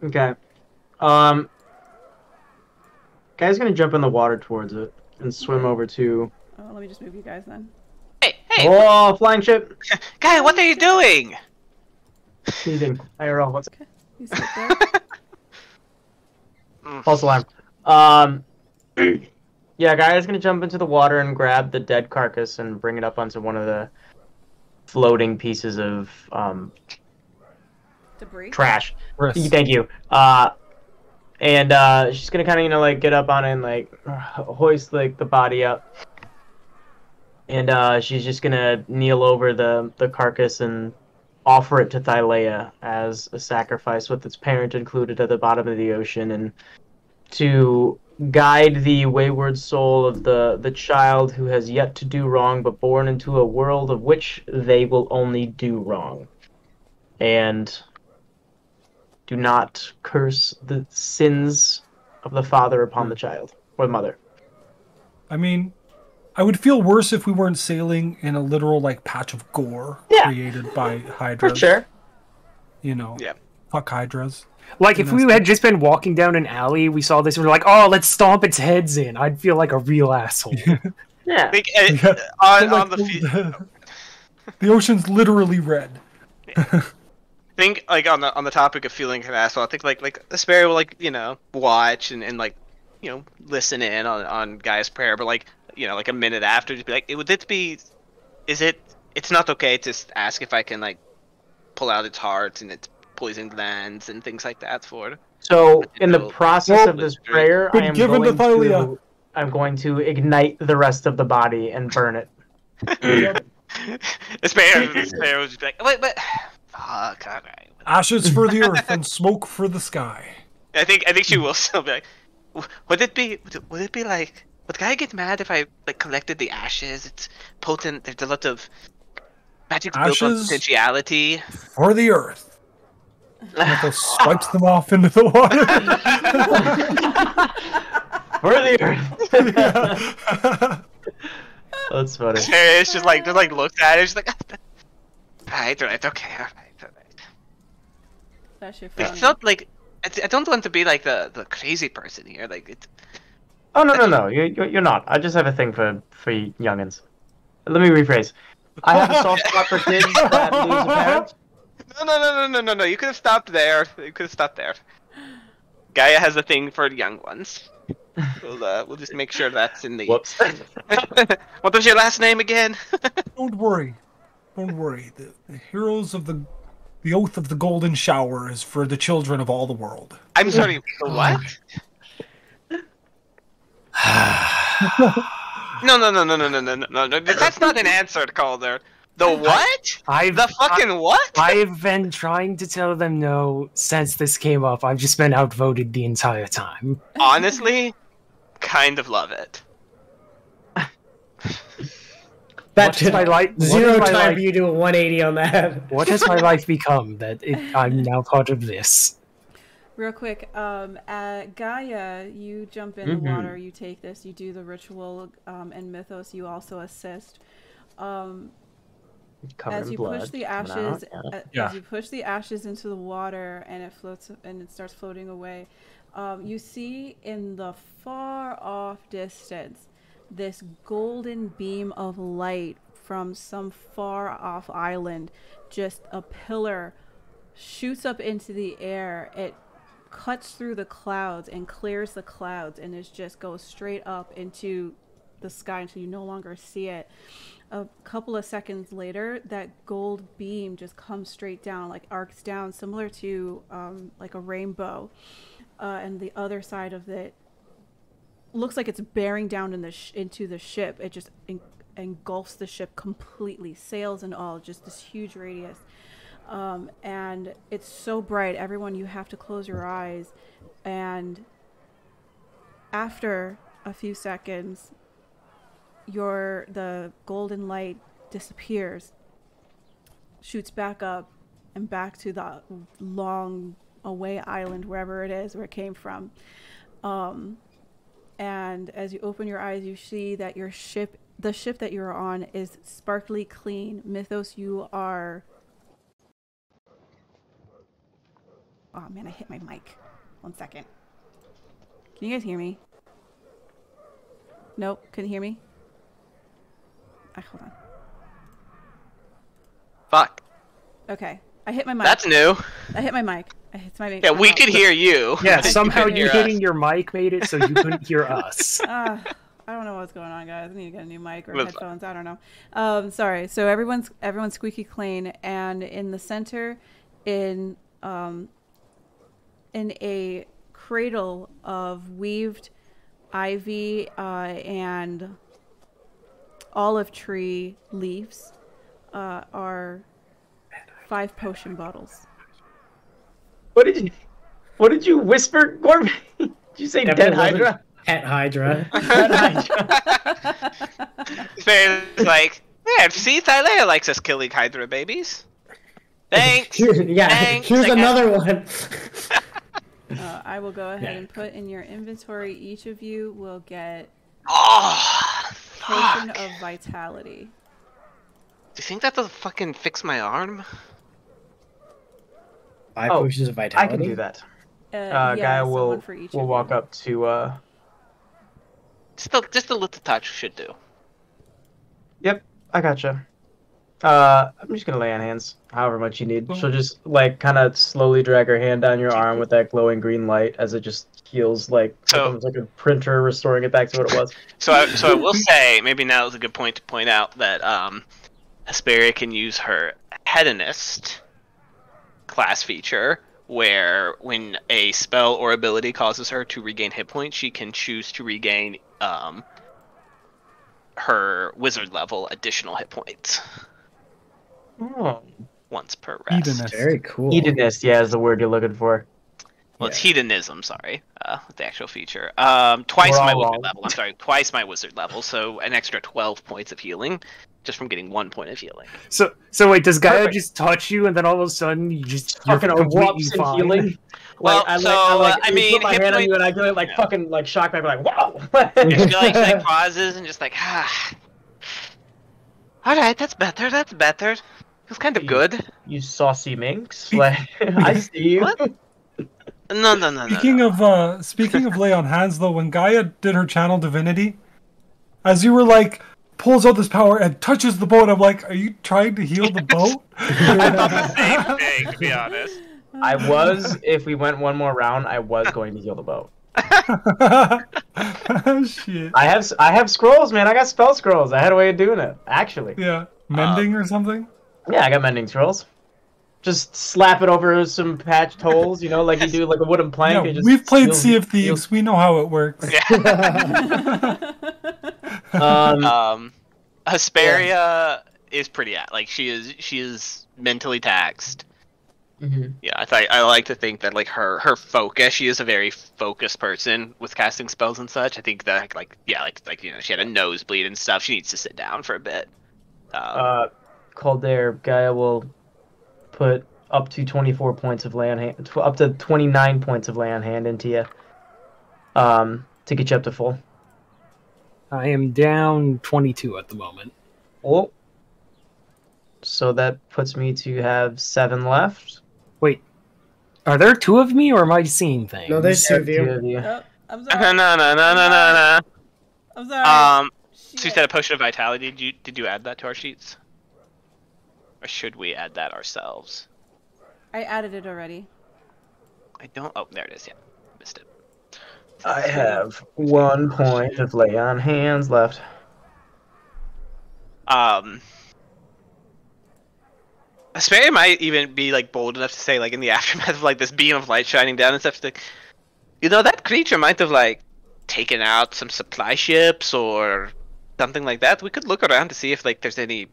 Okay. Guy's gonna jump in the water towards it and swim over to. Oh, let me just move you guys then. Hey, Oh, flying ship! guy, what are you doing? Sneezing. IRL. What's Okay, you sit there. false alarm? Yeah, guy's gonna jump into the water and grab the dead carcass and bring it up onto one of the floating pieces of Debris. trash. Risk. Thank you. And she's gonna kind of like get up on it and like hoist like the body up, and she's just gonna kneel over the carcass and offer it to Thylea as a sacrifice with its parent included at the bottom of the ocean, and to guide the wayward soul of the child who has yet to do wrong but born into a world of which they will only do wrong. And do not curse the sins of the father upon the child or the mother. I mean, I would feel worse if we weren't sailing in a literal like patch of gore Yeah. created by hydras. For sure. You know, Yeah. fuck hydras. Like, if we had just been walking down an alley, we saw this, and we're like, oh, let's stomp its heads in. I'd feel like a real asshole. Yeah. I think Yeah. on Like, the the ocean's literally red. I think like on the topic of feeling an asshole, I think like Asperia will like watch and like listen in on Guy's prayer, but like like a minute after just be like, it's not okay to ask if I can like pull out its heart and its poisoned glands and things like that for it. So in the process of this prayer, Been given to Thylia. I'm going to ignite the rest of the body and burn it. Asperia was just be like, wait, but fuck, alright. Ashes for the earth and smoke for the sky. I think she will still be like, would it be like, would Guy get mad if I like collected the ashes? It's potent. There's a lot of magic built on Ashes? potentiality. For the earth. Mythos swipes them off into the water. For the earth. Yeah. That's funny. It's just like looks at it, it's like, right, okay, all right. That's your It phone. felt like I don't want to be like the crazy person here. Like it. Oh no! You're not. I just have a thing for youngins. Let me rephrase. I have a soft spot for kids that lose a parent. No. You could have stopped there. You could have stopped there. Gaia has a thing for young ones. We'll just make sure that's in the. Whoops. What was your last name again? Don't worry. The heroes of the oath of the golden shower is for the children of all the world. I'm sorry. The what? No. That's not an answer, Calder. The what? The fucking what? I've been trying to tell them no since this came up. I've just been outvoted the entire time. Honestly, kind of love it. That What is took my life? zero time for you to do a 180 on that. What has my life become that I'm now part of this? Real quick, Gaia, you jump in the water, you take this, you do the ritual, and Mythos, you also assist. As you push the ashes, as you push the ashes into the water, and it floats, and it starts floating away, you see in the far off distance this golden beam of light from some far off island. Just a pillar shoots up into the air. It cuts through the clouds and clears the clouds, and it just goes straight up into the sky until you no longer see it. A couple of seconds later, that gold beam just comes straight down, like arcs down, similar to like a rainbow, and the other side of it looks like it's bearing down in into the ship. It just engulfs the ship completely, sails and all, just this huge radius. And it's so bright, everyone, you have to close your eyes. And after a few seconds, the golden light disappears, shoots back up and back to the long away island, wherever it is, where it came from. And as you open your eyes, you see that the ship that you're on, is sparkly clean. Mythos, you are... Oh man, I hit my mic. 1 second. Can you guys hear me? Nope, couldn't hear me? Hold on. Fuck. Okay, I hit my mic. That's new. I hit my mic. It's my mic. Yeah, we could hear you. Yeah, somehow you hitting us. your mic made it so you couldn't hear us. I don't know what's going on, guys. I need to get a new mic or headphones. I don't know. Sorry. So everyone's squeaky clean, and in the center, in a cradle of weaved ivy and olive tree leaves, are 5 potion bottles. What did you whisper, Gorby? Did you say dead Hydra? Pet Hydra. It's like, yeah, see, Thylea likes us killing Hydra babies. Thanks. Here's another one. I will go ahead and put in your inventory. Each of you will get potion of vitality. Do you think that'll fucking fix my arm? 5 potions of vitality. I can do that. Yeah, Gaia will for each walk up to. Just a little touch should do. Yep, I gotcha. I'm just gonna lay on hands, however much you need. She'll just like kind of slowly drag her hand down your arm with that glowing green light as it just heals like like a printer restoring it back to what it was. So I will say, maybe now is a good point to point out that Hesperia can use her hedonist class feature, where when a spell or ability causes her to regain hit points, she can choose to regain her wizard level additional hit points. Oh. Once per rest. Hedonist. Very cool. Hedonist, yeah, is the word you're looking for. Well, it's hedonism, sorry, the actual feature. Twice my wizard level, I'm sorry, twice my wizard level, so an extra 12 points of healing just from getting 1 point of healing. So wait, does Gaia Perfect. just touch you and then all of a sudden you're Fucking completely erupts in fine? healing. Well, I mean, put my hit hand on point- you and I go like Yeah. fucking like shock back, like wow. She like pauses and just like, all right, that's better. That's better. Feels kind of good. You saucy minx. Like I see you. What? No. Speaking of lay on hands, though, when Gaia did her channel divinity, as you were like pulls out this power and touches the boat, I'm like, are you trying to heal the boat? I thought the same thing, to be honest. I was, if we went one more round, I was going to heal the boat. Shit. I have scrolls, man. I got spell scrolls. I had a way of doing it, actually. Yeah, mending or something. Yeah, I got mending scrolls. Just slap it over some patched holes, you know, like you do like a wooden plank. Yeah, and just we've played heals- Sea of Thieves. We know how it works. Hesperia is pretty like she is mentally taxed. Mhm. Yeah, I like to think that like her focus. She is a very focused person with casting spells and such. I think that like you know she had a nosebleed and stuff. She needs to sit down for a bit. Calder, Gaia will put up to 24 points of lay on hand, up to 29 points of lay on hand into you, to get you up to full. I am down 22 at the moment. Oh. So that puts me to have 7 left. Wait, are there 2 of me or am I seeing things? No, there's 2 of Two you. of you. Oh, I'm No. sorry. No. I'm sorry. So you said a potion of vitality. Did you add that to our sheets, or should we add that ourselves? I added it already. I don't. Oh, there it is. Yeah, missed it. I have 1 point of lay on hands left. Asperia might even be like bold enough to say, like in the aftermath of like this beam of light shining down and stuff, like, you know, that creature might have like taken out some supply ships or something like that. We could look around to see if like there's any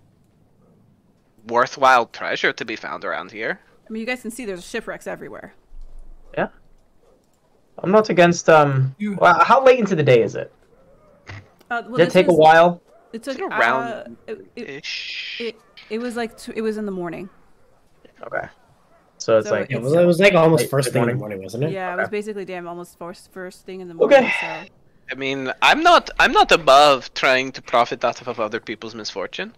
worthwhile treasure to be found around here. I mean, you guys can see there's shipwrecks everywhere. Yeah. I'm not against well, how late into the day is it? Well, Did it take a while? It took around it ish. was like it was in the morning. Okay. So it's So like It was like almost Late first thing in the morning. morning, wasn't it? Yeah, it was basically almost first thing in the morning. Okay. So. I mean, I'm not above trying to profit off of other people's misfortune.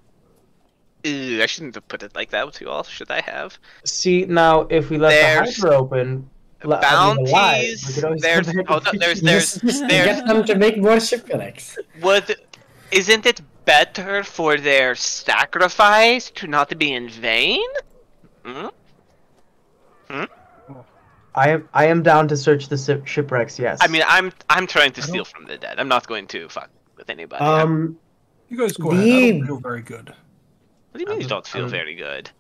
Ew, I shouldn't have put it like that with you all. Should I have? see now if we let There's the Hydra open, Bounties. we could always There's come back hold and on, there's Just get them to make more shipwrecks. isn't it better for their sacrifice to not be in vain? Hmm? I am down to search the shipwrecks. Yes. I mean, I'm trying to steal from the dead. I'm not going to fuck with anybody. You guys go ahead. I don't feel very good. What do you mean you don't feel very good?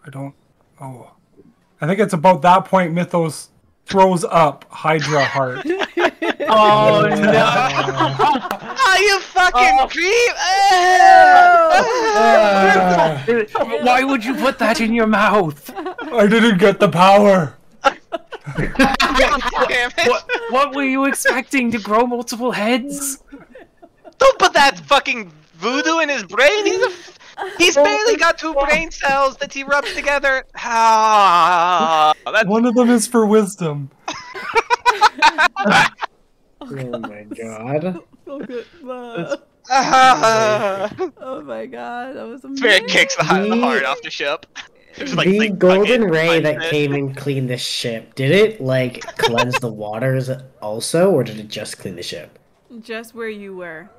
I don't. Oh, I think it's about that point. Mythos throws up Hydra heart. oh no! Oh, you fucking creep! Why would you put that in your mouth? I didn't get the power. Damn it. What were you expecting, to grow multiple heads? Don't put that fucking voodoo in his brain. He's barely got 2 brain cells that he rubs together. Ah, that's One of them is for wisdom. Oh my god. So good. Oh my god, that was amazing. Spirit kicks the heart off the ship. It's like, The like, golden fucking ray that cleanse it. came and cleaned the ship, did it like cleanse the waters also, or did it just clean the ship? Just where you were.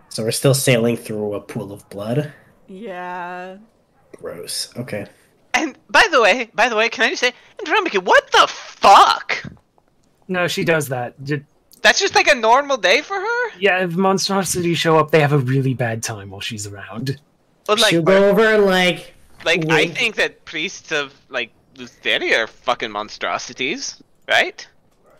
So we're still sailing through a pool of blood? Yeah. Gross. Okay. And by the way, can I just say, Andromeda, what the fuck? No, she does that. That's just like a normal day for her? Yeah, if monstrosities show up, they have a really bad time while she's around. But like, She'll go over and like I wink. think that priests of like Lutheria are fucking monstrosities, right?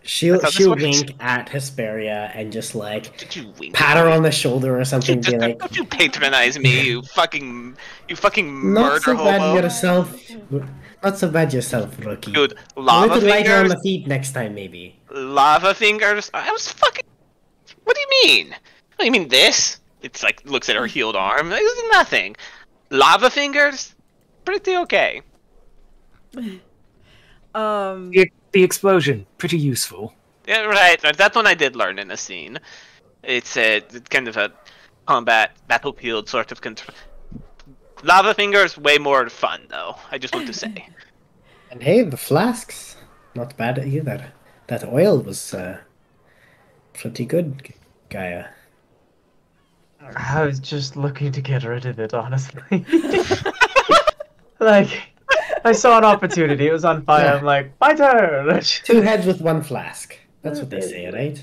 she'll thought this she'll worked. wink at Hesperia and just like Did you wink? pat her on the shoulder or something, be like, Don't you patronize me, you fucking not murder so bad hobo. yourself, not so bad yourself, rookie. Dude, A lava little lighter on fingers, the feet next time, maybe. lava fingers. I was fucking. What do you mean? What do you mean this? It's like looks at her healed arm. It's nothing. Lava fingers, pretty okay. The explosion, pretty useful. Yeah, right. That one I did learn in a scene. It's kind of a combat battlefield sort of control. Lava fingers way more fun though. I just want to say. And hey, the flasks, not bad either. That oil was pretty good, Gaia. I was just looking to get rid of it, honestly. Like, I saw an opportunity. It was on fire. Yeah. I'm like, my turn. 2 heads with 1 flask. That's what they say, right?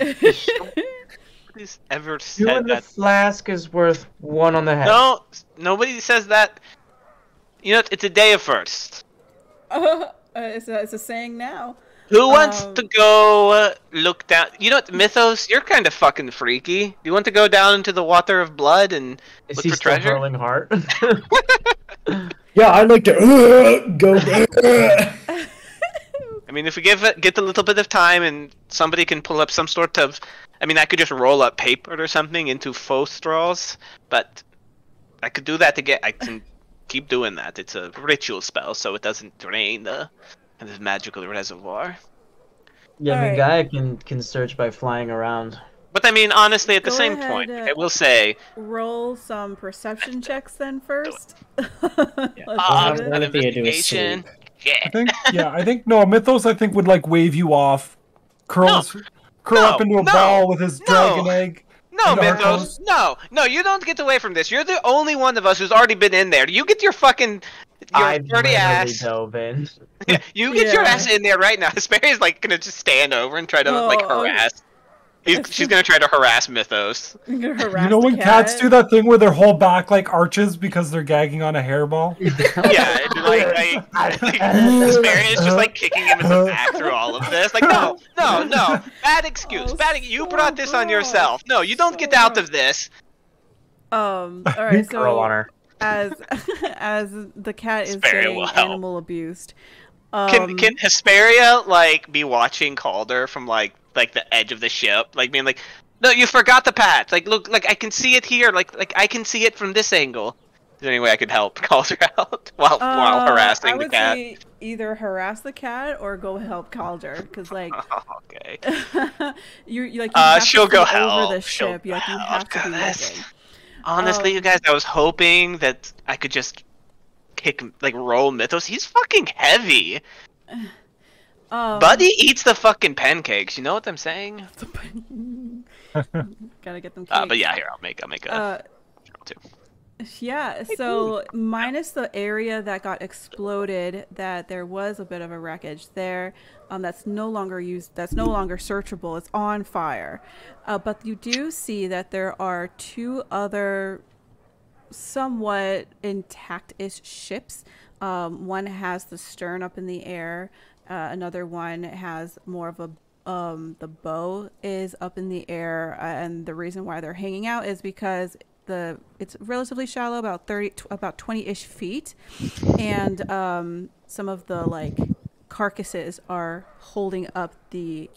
Nobody's ever 2 said in the that. flask is worth 1 on the head. No, nobody says that. You know, it's a day of first. It's a saying now. Who wants to go look down? You know what, Mythos? You're kind of fucking freaky. Do you want to go down into the water of blood and Is look he for still treasure? hurling heart? Yeah, I'd like to go there. I mean, if we get a little bit of time and somebody can pull up some sort of, I mean, I could just roll up paper or something into faux straws, but I could do that I can keep doing that. It's a ritual spell, so it doesn't drain the kind of magical reservoir. Yeah, I mean, Alright. Gaia can search by flying around. But I mean, honestly, at the Go same ahead, point, I will say, Roll some perception checks then first. Ah, Let's do One it. of you do a investigation. sleep. Yeah. I think no, Mythos I think would like wave you off, curl up into a ball with his dragon egg. No, You know, Mythos. No, you don't get away from this. You're the only one of us who's already been in there. You get your fucking I dirty literally ass. dove in. Yeah, you get your Yeah. ass in there right now. Sperry's like gonna just stand over and try to like Oh, harass. She's gonna try to harass Mythos. I'm gonna harass You know the when cats do that thing where their whole back like arches because they're gagging on a hairball? Yeah, and like Sperry is just like kicking him in the back through all of this. Like, no, bad excuse. Oh, You so brought this on gross. yourself. No, you don't So get out gross. of this. All right. Girl on So her. as the cat is Very getting well. animal abused, Can Hesperia like be watching Calder from like the edge of the ship, like being like, no, you forgot the patch. Like, look, like I can see it here. Like I can see it from this angle. Is there any way I could help Calder out while I harassing the would cat? say either harass the cat or go help Calder, because like Okay. you like you have she'll to go fly over help. the She'll ship. You, like, you help. have to be Goodness. looking. Honestly, you guys, I was hoping that I could just roll Mythos. He's fucking heavy. Buddy eats the fucking pancakes. You know what I'm saying? Gotta get them. Cakes. But yeah, here I'll make a roll too. Yeah, so minus the area that got exploded, that there was a bit of a wreckage there. That's no longer searchable. It's on fire. But you do see that there are 2 other somewhat intact-ish ships. One has the stern up in the air. Another one has more of a the bow is up in the air, and the reason why they're hanging out is because it's relatively shallow, about 20-ish feet, and some of the like carcasses are holding up the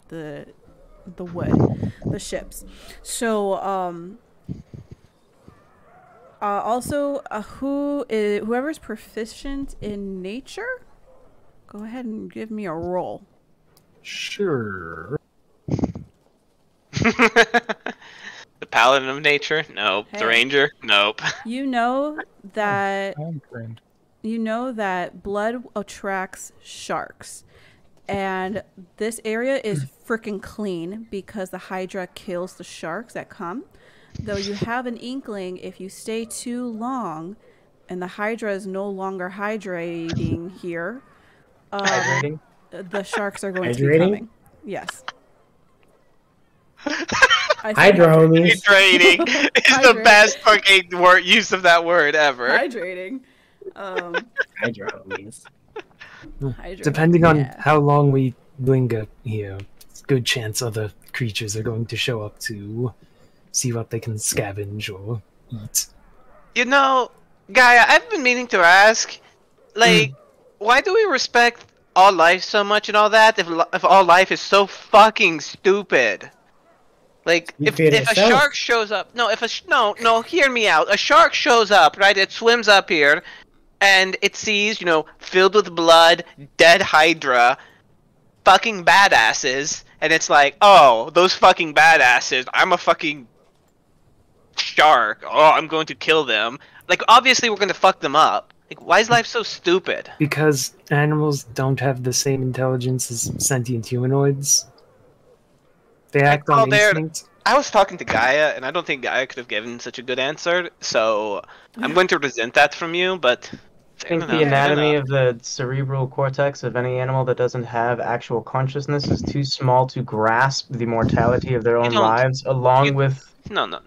wood, the ships. So also whoever's proficient in nature, go ahead and give me a roll. Sure. The Paladin of Nature? Nope. Hey. The Ranger? Nope. You know that I'm trained. blood attracts sharks, and this area is freaking clean because the Hydra kills the sharks that come. Though you have an inkling, if you stay too long and the Hydra is no longer hydrating here, Hydrating? the sharks are going to be Hydrating? coming. Yes. I said Hydra homies. Hydrating is the Hydrating. best fucking use of that word ever. hydrating. Hydra homies. Hydrating. Depending on yeah. how long we linger here, it's a good chance other creatures are going to show up to see what they can scavenge or eat. You know, Gaia, I've been meaning to ask, like, why do we respect all life so much and all that if all life is so fucking stupid? Like, You if feed a itself. shark shows up, no, hear me out. A shark shows up, right? It swims up here, and it sees, filled with blood, dead Hydra, fucking badasses, and it's like, oh, those fucking badasses, I'm a fucking shark. Oh, I'm going to kill them. Like, obviously we're going to fuck them up. Like, why is life so stupid? Because animals don't have the same intelligence as sentient humanoids. They act on instinct. I was talking to Gaia, and I don't think Gaia could have given such a good answer, so I'm going to resent that from you, but... I think the anatomy of the cerebral cortex of any animal that doesn't have actual consciousness is too small to grasp the mortality of their own lives, along with... No. I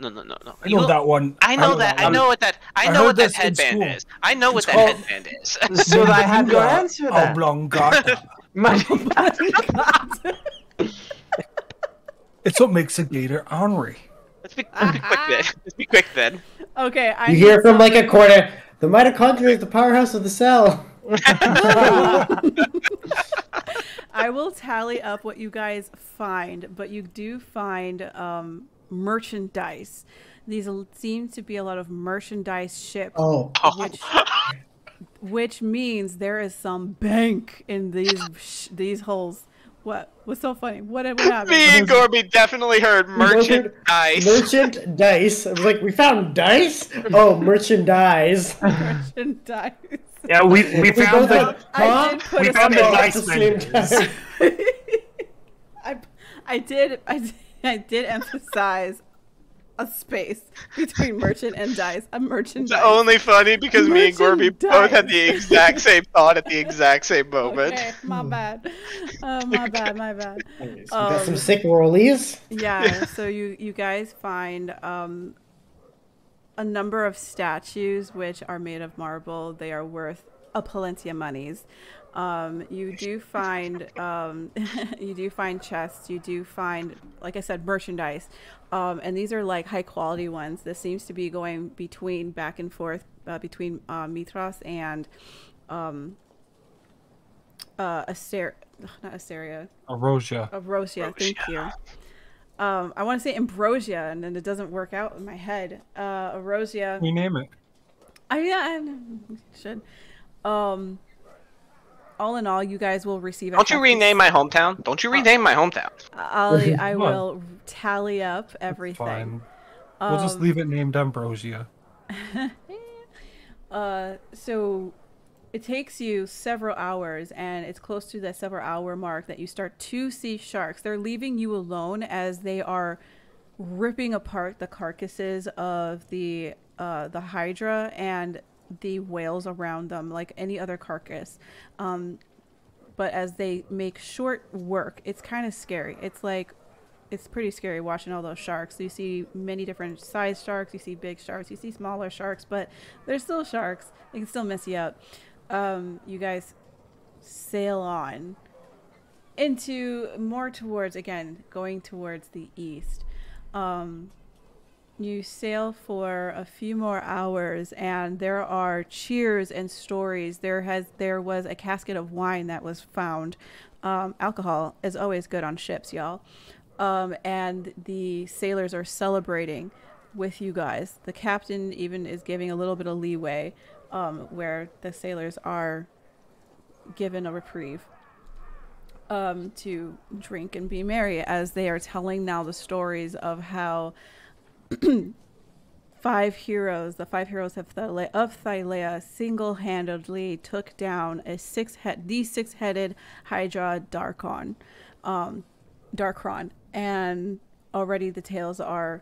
know that one. I know that. I know what that headband is. I know what that headband is. So I have to answer that. Oblongata. It's what makes a gator ornery. Let's be quick then. Okay, You hear from like a corner. The mitochondria is the powerhouse of the cell. I will tally up what you guys find, but you do find merchandise. These seem to be a lot of merchandise ships. Oh. Which means there is some bank in these holes. What's so funny? What happened? Me and Gorby definitely heard merchandise. Merchandise. I was like, we found dice? Oh, merchandise. Merchandise. Yeah, we found the dice time. I did emphasize a space between merchant and dice. A merchandise. It's only funny because me and Gorby both had the exact same thought at the exact same moment. Okay, my bad. My bad. We got some sick rollies. Yeah, so you guys find a number of statues which are made of marble. They are worth a plenty of monies. You do find chests. You do find, like I said, merchandise. And these are like high quality ones. This seems to be going back and forth between Mithras and Asteria. Erosia. Thank you. I want to say Ambrosia, and then it doesn't work out in my head. Erosia. Rename it. I should. All in all, you guys will receive. Don't you rename my hometown? Don't you rename my hometown? I will tally up everything. Fine. We'll just leave it named Ambrosia. So it takes you several hours, and it's close to that several hour mark that you start to see sharks. They're leaving you alone as they are ripping apart the carcasses of the Hydra and the whales around them, like any other carcass. But as they make short work, it's kind of scary. It's pretty scary watching all those sharks. You see many different size sharks, you see big sharks, you see smaller sharks, but they're still sharks. They can still mess you up. You guys sail on into going towards the east. You sail for a few more hours, and there are cheers and stories. There was a casket of wine that was found. Alcohol is always good on ships, y'all. And the sailors are celebrating with you guys. The captain even is giving a little bit of leeway, where the sailors are given a reprieve to drink and be merry, as they are telling now the stories of how the five heroes of Thylea single-handedly took down the six-headed Hydra Darkron. And already the tales are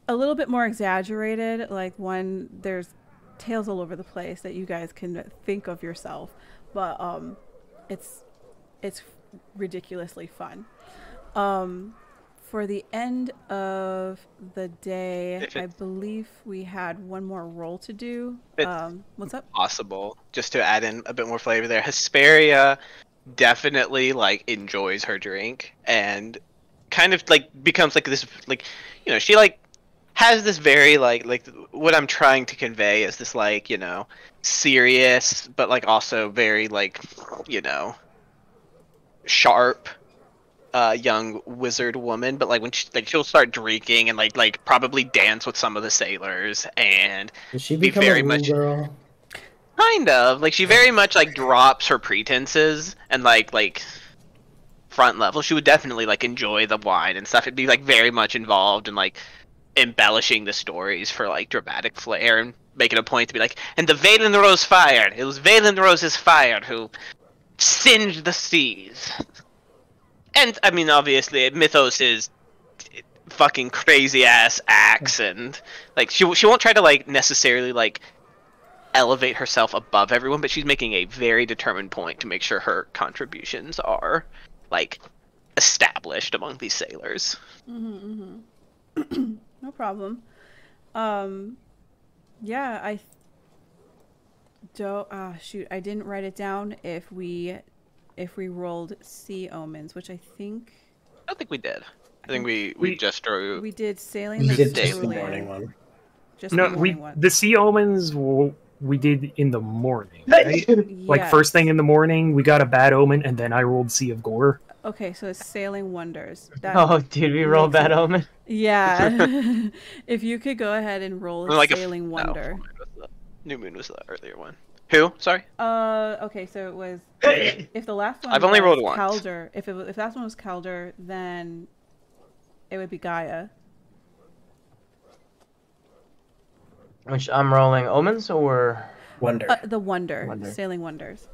a little bit more exaggerated. Like, there's tales all over the place that you guys can think of yourself, but it's ridiculously fun. For the end of the day, I believe we had one more roll to do. What's up? Possible, just to add in a bit more flavor there. Hesperia definitely enjoys her drink and kind of becomes this she has this very what I'm trying to convey is this serious but also very sharp young wizard woman, but like when she'll start drinking and like probably dance with some of the sailors and Did she be become very a much girl? kind of like she very much like drops her pretenses and like front level. She would definitely like enjoy the wine and stuff. It'd be like very much involved in like embellishing the stories for like dramatic flair and making a point to be like, and the Valen Rose fired. It was Valen Rose's fire who singed the seas. And I mean, obviously, Mythos is fucking crazy ass axe, and like she won't try to like necessarily like elevate herself above everyone, but she's making a very determined point to make sure her contributions are like established among these sailors. No problem. Yeah, I don't. Shoot, I didn't write it down. If we rolled sea omens, which I think I don't think we did. I think we just drew. we did sailing. We the did just the Cerulean. morning one. Just No, the morning one. the sea omens we did in the morning, right? Like Yes. first thing in the morning, we got a bad omen, and then I rolled Sea of Gore. Okay, so it's sailing wonders. That Oh, dude, we roll makes bad it- omen. Yeah. If you could go ahead and roll a Like a sailing wonder. New Moon was the earlier one. Who? Sorry. Okay, so it was if the last one I've only was rolled once. Calder, if the last one was Calder, then it would be Gaia. Which I'm rolling omens or. Wonder. The wonder, Wonder. sailing wonders.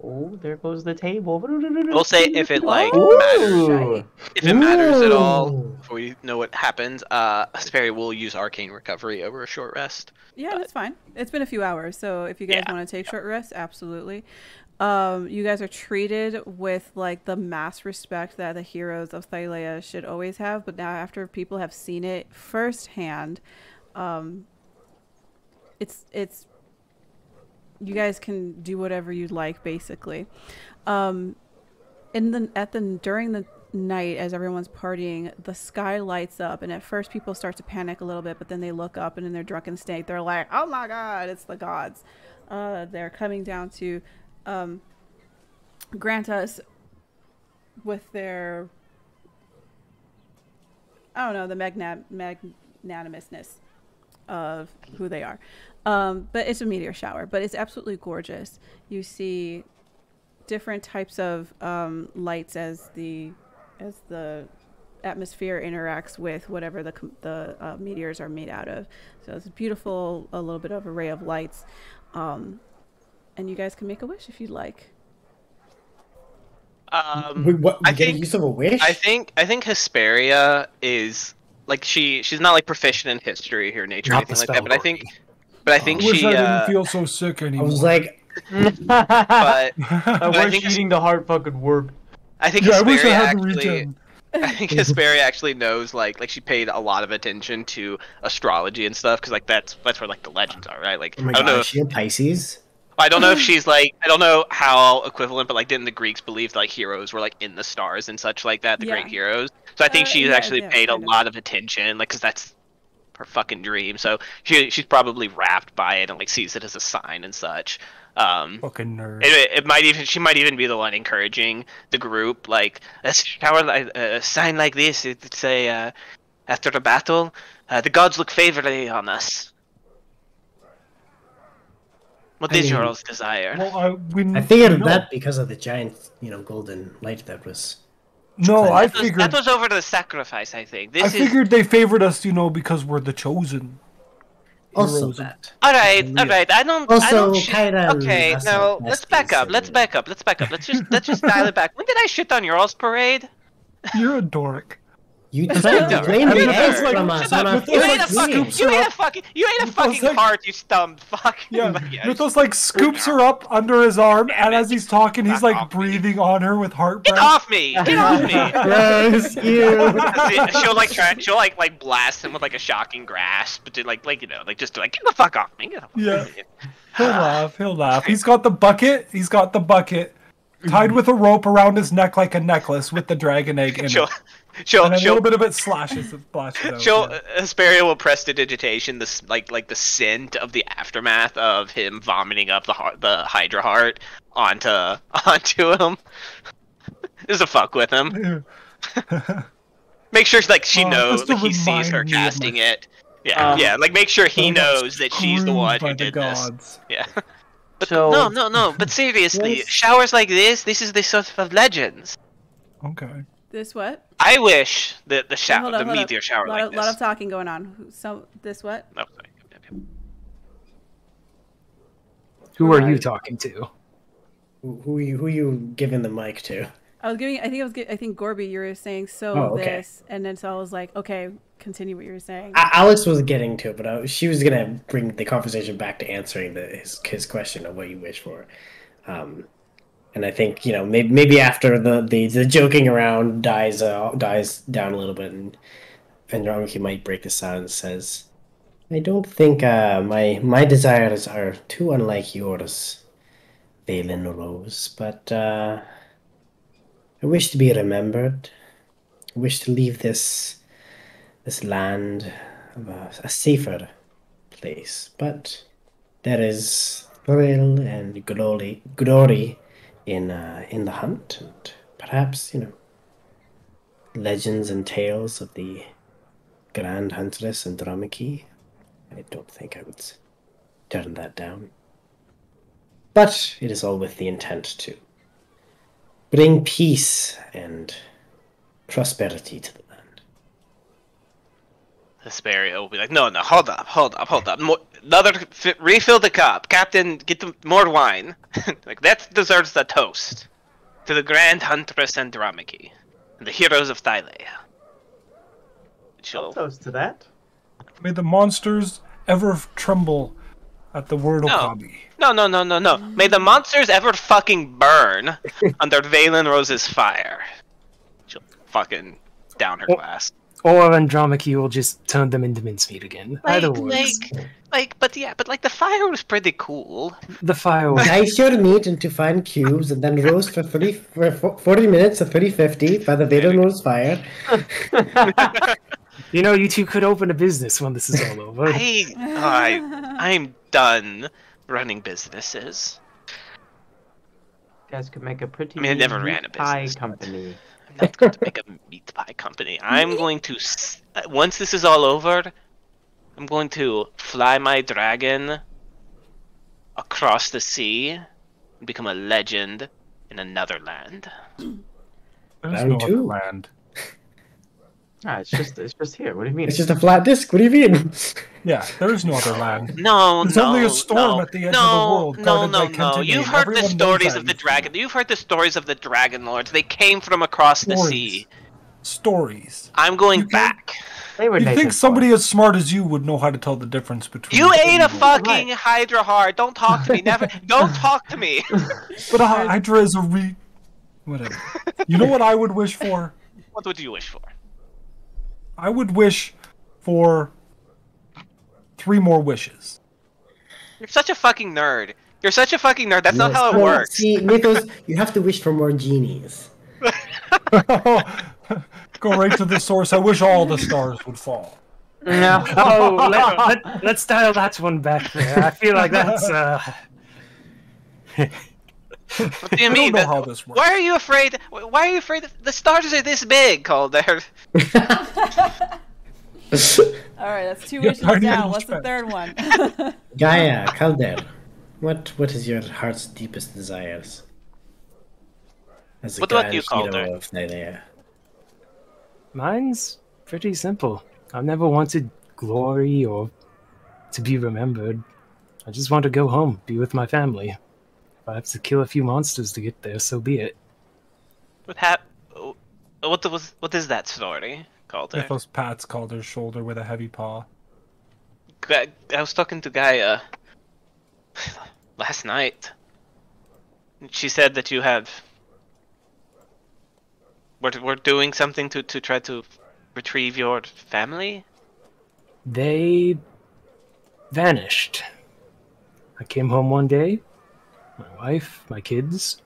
Oh, there goes the table. We'll say if it like Ooh. matters. If it matters at all, Ooh. before we know what happens, Hesperia will use Arcane Recovery over a short rest. Yeah, that's fine. It's been a few hours, so if you guys Yeah. want to take short rests, absolutely. You guys are treated with like the mass respect that the heroes of Thylea should always have, but now after people have seen it firsthand, it's you guys can do whatever you'd like, basically. During the night, as everyone's partying, the sky lights up, and at first people start to panic a little bit, but then they look up, and in their drunken state, they're like, "Oh my God, it's the gods!" They're coming down to grant us with their, I don't know, the magnanimousness of who they are. But it's a meteor shower, but it's absolutely gorgeous. You see different types of lights as the atmosphere interacts with whatever the meteors are made out of. So it's beautiful, a little bit of array of lights. And you guys can make a wish if you'd like. Wait, what? We I get a think- use of a wish? I think Hesperia is like she's not like proficient in history or nature or Not anything the like that, spell but I think I wish she I didn't feel so sick I anymore. was like, but I I wish think eating the heart fucking worked. I think yeah, I wish I Hesperia had the actually regen. I think Hesperia actually knows like she paid a lot of attention to astrology and stuff because like that's where like the legends are, right? Like oh my I don't god, know is she a Pisces? I don't know if she's like I don't know how equivalent, but like didn't the Greeks believe like heroes were like in the stars and such like that, the great Yeah. heroes? So I think she's yeah, actually yeah, paid a kind of. lot of attention, like because that's her fucking dream. So she's probably rapt by it and like sees it as a sign and such. Fucking nerd. She might even be the one encouraging the group like a sign like this. It's a after the battle, the gods look favorably on us. What I is mean- yours desire? Well, I figured that because of the giant, golden light that was. No, I That was- figured. that was over the sacrifice, I think. This I is figured they favored us, because we're the chosen. Also Heroes. that. all right. I don't. I Also, don't shit- kinda okay, less now like let's back besties up. Let's and- back up. Let's just dial it back. When did I shit on yours parade? You're a dork. You tried to You're blame the a eggs dork. from us Shut on up. our You Mythos, ate a first like, fucking. meeting. scoops You her ate a up. fucking. You ate a Mythos, fucking like- heart. You stump. Fuck. Yeah, Mythos like scoops her up under his arm, and as he's talking, he's Back like off me. breathing on her with heart Get breath. off me! Get off me! Gross, you. She'll like try. She'll like blast him with like a shocking grasp, but to like just to like get the fuck off me. Get the fuck Yeah. off me. He'll laugh. He'll laugh. He's got the bucket. Tied with a rope around his neck like a necklace with the dragon egg in She'll it. she'll And a she'll little bit of it splashes out. she'll yeah. Hesperia will prestidigitation this like the scent of the aftermath of him vomiting up the Hydra heart onto him. just to fuck with him. Make sure like she knows, just to like he sees her remind me of casting my- it. Yeah, yeah. Like make sure he I got knows that she's the screwed one by who the did this. gods. Yeah. But So- no. But seriously, Yes. showers like this is the sort of legends. Okay. This what? I wish that the Hold up, hold up. meteor shower lot like of, lot this. of talking going on. So this what? Oh, sorry. Yep. Who are you Right. talking to? Who you giving the mic to? I was giving. I think Gorby, you were saying so Oh, okay. this, and then so I was like, okay, continue what you were saying. Alex was getting to it, but she was gonna bring the conversation back to answering his question of what you wish for. And I think maybe after the joking around dies down a little bit, and Ramaki might break the silence and says, "I don't think my desires are too unlike yours, Valen Rose, but I wish to be remembered. I wish to leave this land a safer place, but there is thrill and glory in the hunt, and perhaps legends and tales of the Grand Huntress and Dramaki. I don't think I would turn that down, but it is all with the intent to bring peace and prosperity to the land." Hesperia will be like, no, hold up. More, refill the cup. Captain, get more wine. Like, that deserves the toast. To the Grand Huntress and Dramaki, and the heroes of Thylea. I'll toast to that. May the monsters ever tremble at the word No. Okabe. No. May the monsters ever fucking burn under Valen Rose's fire. She'll fucking down her glass. Or Andromachy will just turn them into mincemeat again. Either works. But the fire was pretty cool. The fire will... Dice your meat into fine cubes and then roast for 40 minutes at 350 by the Vaderlord's fire. You two could open a business when this is all over. I'm done running businesses. You guys could make a pretty. I mean, I never ran a meat pie business, but- company. I'm not going to make a meat pie company. I'm going to, once this is all over, I'm going to fly my dragon across the sea and become a legend in another land. There's Round no other two. land. Ah, it's just here. What do you mean? It's just a flat disc. What do you mean? Yeah, there is no other land. No, There's no, only a storm no, at the edge of no, the world, no, guarded no, by no. Kentini, You've and heard the everyone knows stories that, of the you dragon. You've heard the stories of the Dragonlords. They came from across the sea. Stories. I'm going You can't- back. They were You'd think native somebody born. as smart as you would know how to tell the difference between. You good ate and a evil. fucking Hydra heart. Don't talk to me. Never. Don't talk to me. But Hydra is a whatever. You know what I would wish for? What would you wish for? I would wish for 3 more wishes. You're such a fucking nerd. You're such a fucking nerd. That's not how it works. See, Mythos, you have to wish for more genies. Go right to the source. I wish all the stars would fall. No. Oh, let's dial that one back there. I feel like that's... What do you I mean? don't know how this works. Why are you afraid? Why are you afraid? The stars are this big, Calder. All right, that's 2 Yeah, wishes tiny down. little What's the stretch. third one? Gaia, Calder, what is your heart's deepest desires? As the What about you, grand hero Calder? of Thylea. Mine's pretty simple. I've never wanted glory or to be remembered. I just want to go home, be with my family. If I have to kill a few monsters to get there, so be it. What is that story, Calder? Mythos pats Calder's shoulder with a heavy paw. I was talking to Gaia last night. She said that you have. We're doing something to try to retrieve your family. They vanished. I came home one day, my wife, my kids,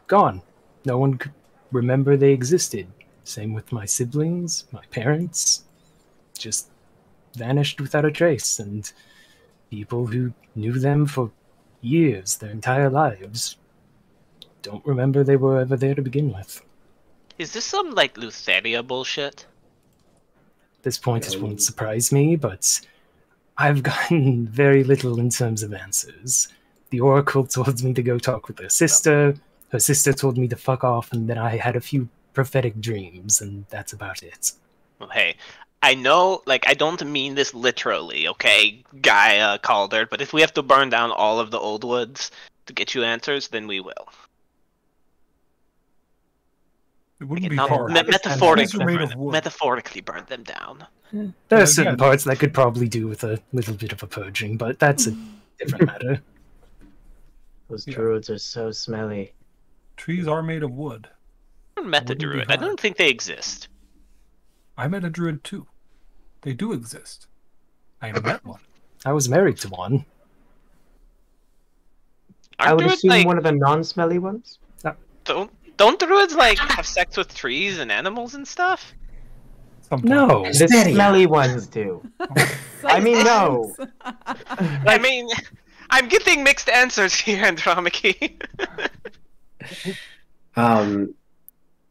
gone. No one could remember they existed. Same with my siblings, my parents. Just vanished without a trace, and people who knew them for years, their entire lives, don't remember they were ever there to begin with. Is this some, like, Lutheria bullshit? At this point, it won't surprise me, but I've gotten very little in terms of answers. The Oracle told me to go talk with her sister told me to fuck off, and then I had a few prophetic dreams, and that's about it. Well, hey, I know, like, I don't mean this literally, okay, Gaia Calder, but if we have to burn down all of the old woods to get you answers, then we will. It wouldn't be Not hard. metaphorically burn them down. There are certain parts that could probably do with a little bit of a purging, but that's a different matter. Those druids are so smelly. Trees are made of wood. I met a druid. I don't think they exist. I met a druid too. They do exist. I met one. I was married to one. I would assume like, one of the non-smelly ones. Don't druids like have sex with trees and animals and stuff? Sometimes. No. The smelly ones do. I mean, no. I mean, I'm getting mixed answers here, Andromache.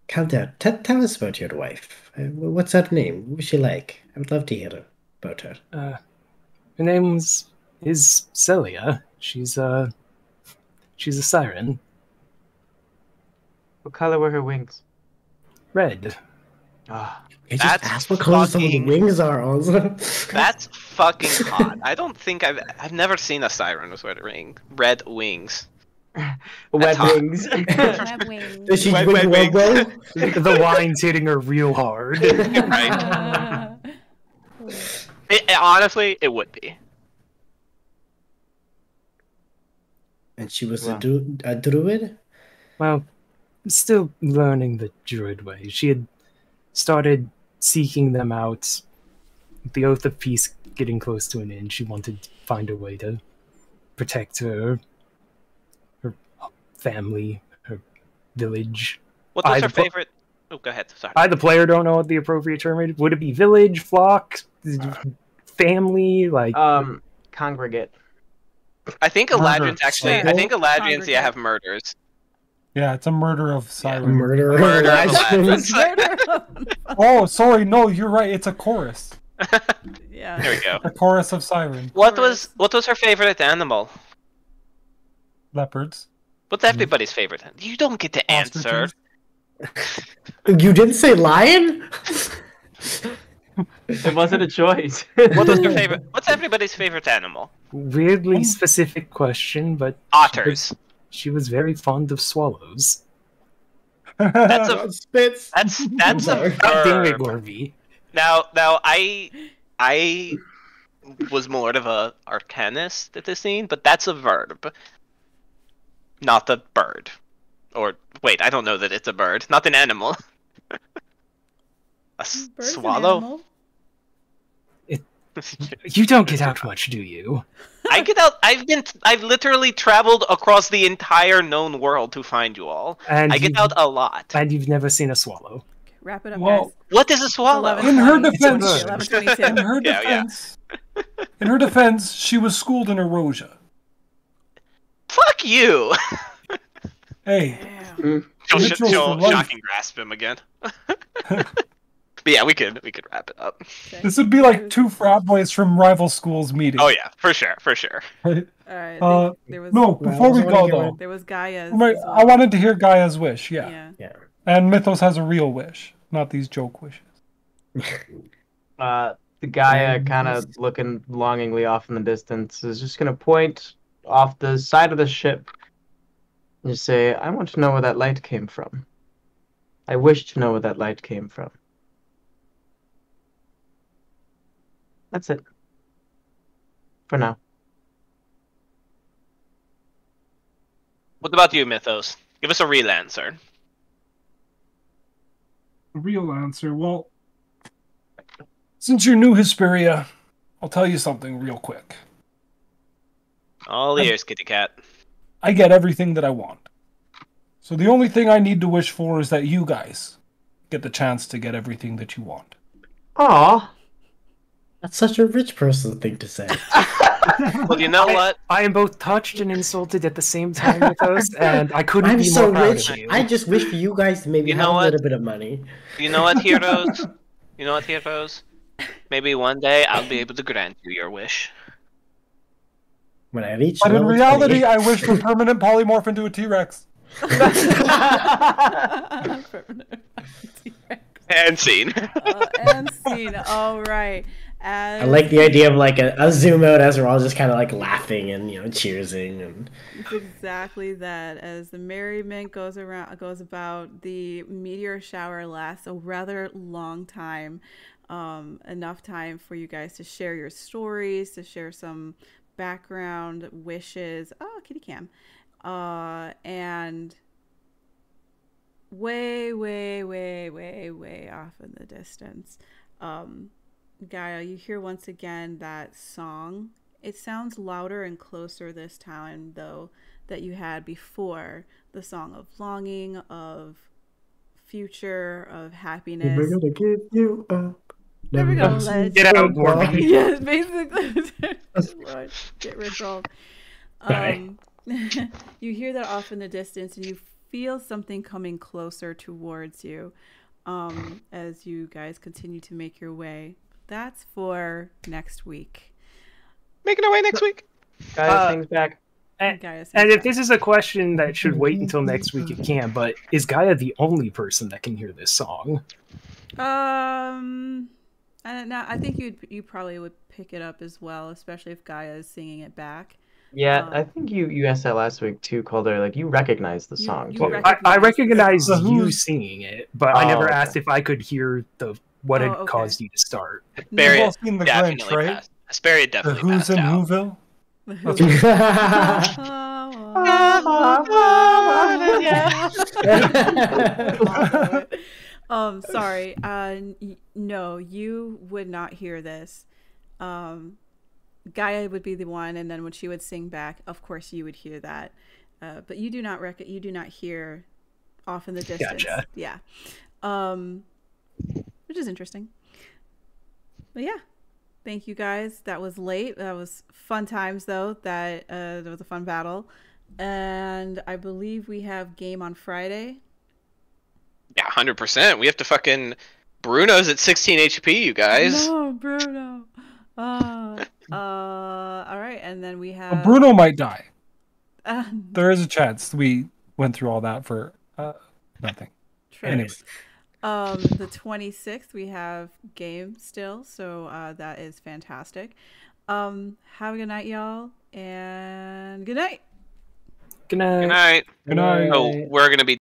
Calder, tell us about your wife. What's her name? What was she like? I would love to hear about her. Her name is Celia. She's a siren. What color were her wings? Red. Ah, You just That's ask what color some of the fucking- wings are also. That's fucking hot. I don't think I've never seen a siren with red wings. wet hot. wings. Web wings. Does she Wait, drink wait, well? The wine's hitting her real hard. Right? Honestly, it would be. And she was Wow. a druid? Well, still learning the druid way. She had started seeking them out. With the Oath of Peace getting close to an end, she wanted to find a way to protect her family, her village. What was I- her favorite? Oh, go ahead. Sorry. I, the player, don't know what the appropriate term is. Would it be village, flock, family? Like, Congregate. I think Eladrin's actually. I think Eladrin's Congregate. have murders. Yeah, it's a murder of siren. Murder. Murder of Eladrin's. Eladrin's. Oh, sorry, no, you're right. It's a chorus. Yeah. There we go. A chorus of siren. What was her favorite animal? Leopards. What's everybody's favorite? You don't get to answer. Ostriches. You didn't say lion? It wasn't a choice. What was her favorite? What's everybody's favorite animal? weirdly specific question, but Otters. she was very fond of swallows. That's a Spits. that's a Sorry. God damn it, verb. Gorby. Now I was more of a arcanist at this scene, but that's a verb, not a bird. Or wait, I don't know that it's a bird, not an animal. Bird's an swallow? animal. You don't get out much, do you? I get out. I've literally traveled across the entire known world to find you all. And I get you- out a lot. And you've never seen a swallow. Wrap it up, Well, guys. What is a swallow? 11:20. In her It's defense- 11:22. In her Yeah, yeah. defense, in her defense, she was schooled in erosia. Fuck you! Hey, Damn. Literal for life. Shocking grasp him again. But yeah, we could wrap it up. Okay. this would be like two frat boys from rival schools meeting. Oh yeah, for sure. Right? All right. Uh, No, before we go though, There was Gaia's. right, as I well. wanted to hear Gaia's wish. Yeah, Yeah. Yeah. and Mythos has a real wish, not these joke wishes. The Gaia, kind of looking longingly off in the distance, is just gonna point off the side of the ship and just say, "I want to know where that light came from. I wish to know where that light came from." That's it. For now. What about you, Mythos? Give us a real answer. The real answer, well, since you're new, Hesperia, I'll tell you something real quick. All ears, kitty cat. I get everything that I want. So the only thing I need to wish for is that you guys get the chance to get everything that you want. Aw. That's such a rich person thing to say. Well, you know what? I am both touched and insulted at the same time with us, and I couldn't I'm be so more proud rich. of you. I just wish for you guys to maybe You have know a what? little bit of money. You know what, heroes? You know what, heroes? Maybe one day I'll be able to grant you your wish. When I reach But in level reality, 20. I wish to permanent polymorph into a T-Rex. And scene. And scene. All right. I like the idea of like a zoom out as we're all just kind of like laughing and cheersing and. It's exactly that. As the merriment goes about, the meteor shower lasts a rather long time, enough time for you guys to share your stories, to share some background wishes. Oh, kitty cam, and way, way, way, way, way off in the distance, Gaia, you hear once again that song. It sounds louder and closer this time, though, that you had before. The song of longing, of future, of happiness. Never gonna give you up. Never gonna let Get out, Gorby. Yes, basically. Lord, get resolved. Bye. You hear that off in the distance, and you feel something coming closer towards you, as you guys continue to make your way. That's for next week. Making our way next week. Guys, things back. And Gaia sings if back. this is a question that should wait until next week, it can. But is Gaia the only person that can hear this song? I don't know. I think you probably would pick it up as well, especially if Gaia is singing it back. Yeah, I think you asked that last week too, Calder. Like you recognize the song. you too. recognize I the recognize song. you singing it, but I Oh, never okay. asked if I could hear what had Oh, okay. caused you to start. We've all Asperia seen the definitely Grinch, right? passed. Asperia The definitely Who's passed in out. Whoville? The Who. Sorry. No, you would not hear this. Gaia would be the one, and then when she would sing back, of course you would hear that. But you do not hear off in the distance. Gotcha. Yeah. Which is interesting. But yeah. Thank you guys. That was late. That was fun times though. That was a fun battle. And I believe we have game on Friday. Yeah, 100%. We have to fucking Bruno's at 16 HP, you guys. No, Bruno. All right, and then we have Well, Bruno might die. Uh, There is a chance. We went through all that for nothing. Anyways. The 26th we have game still, so that is fantastic. Have a good night, y'all, and good night. Good night. Good night. Good night. Oh, we're gonna be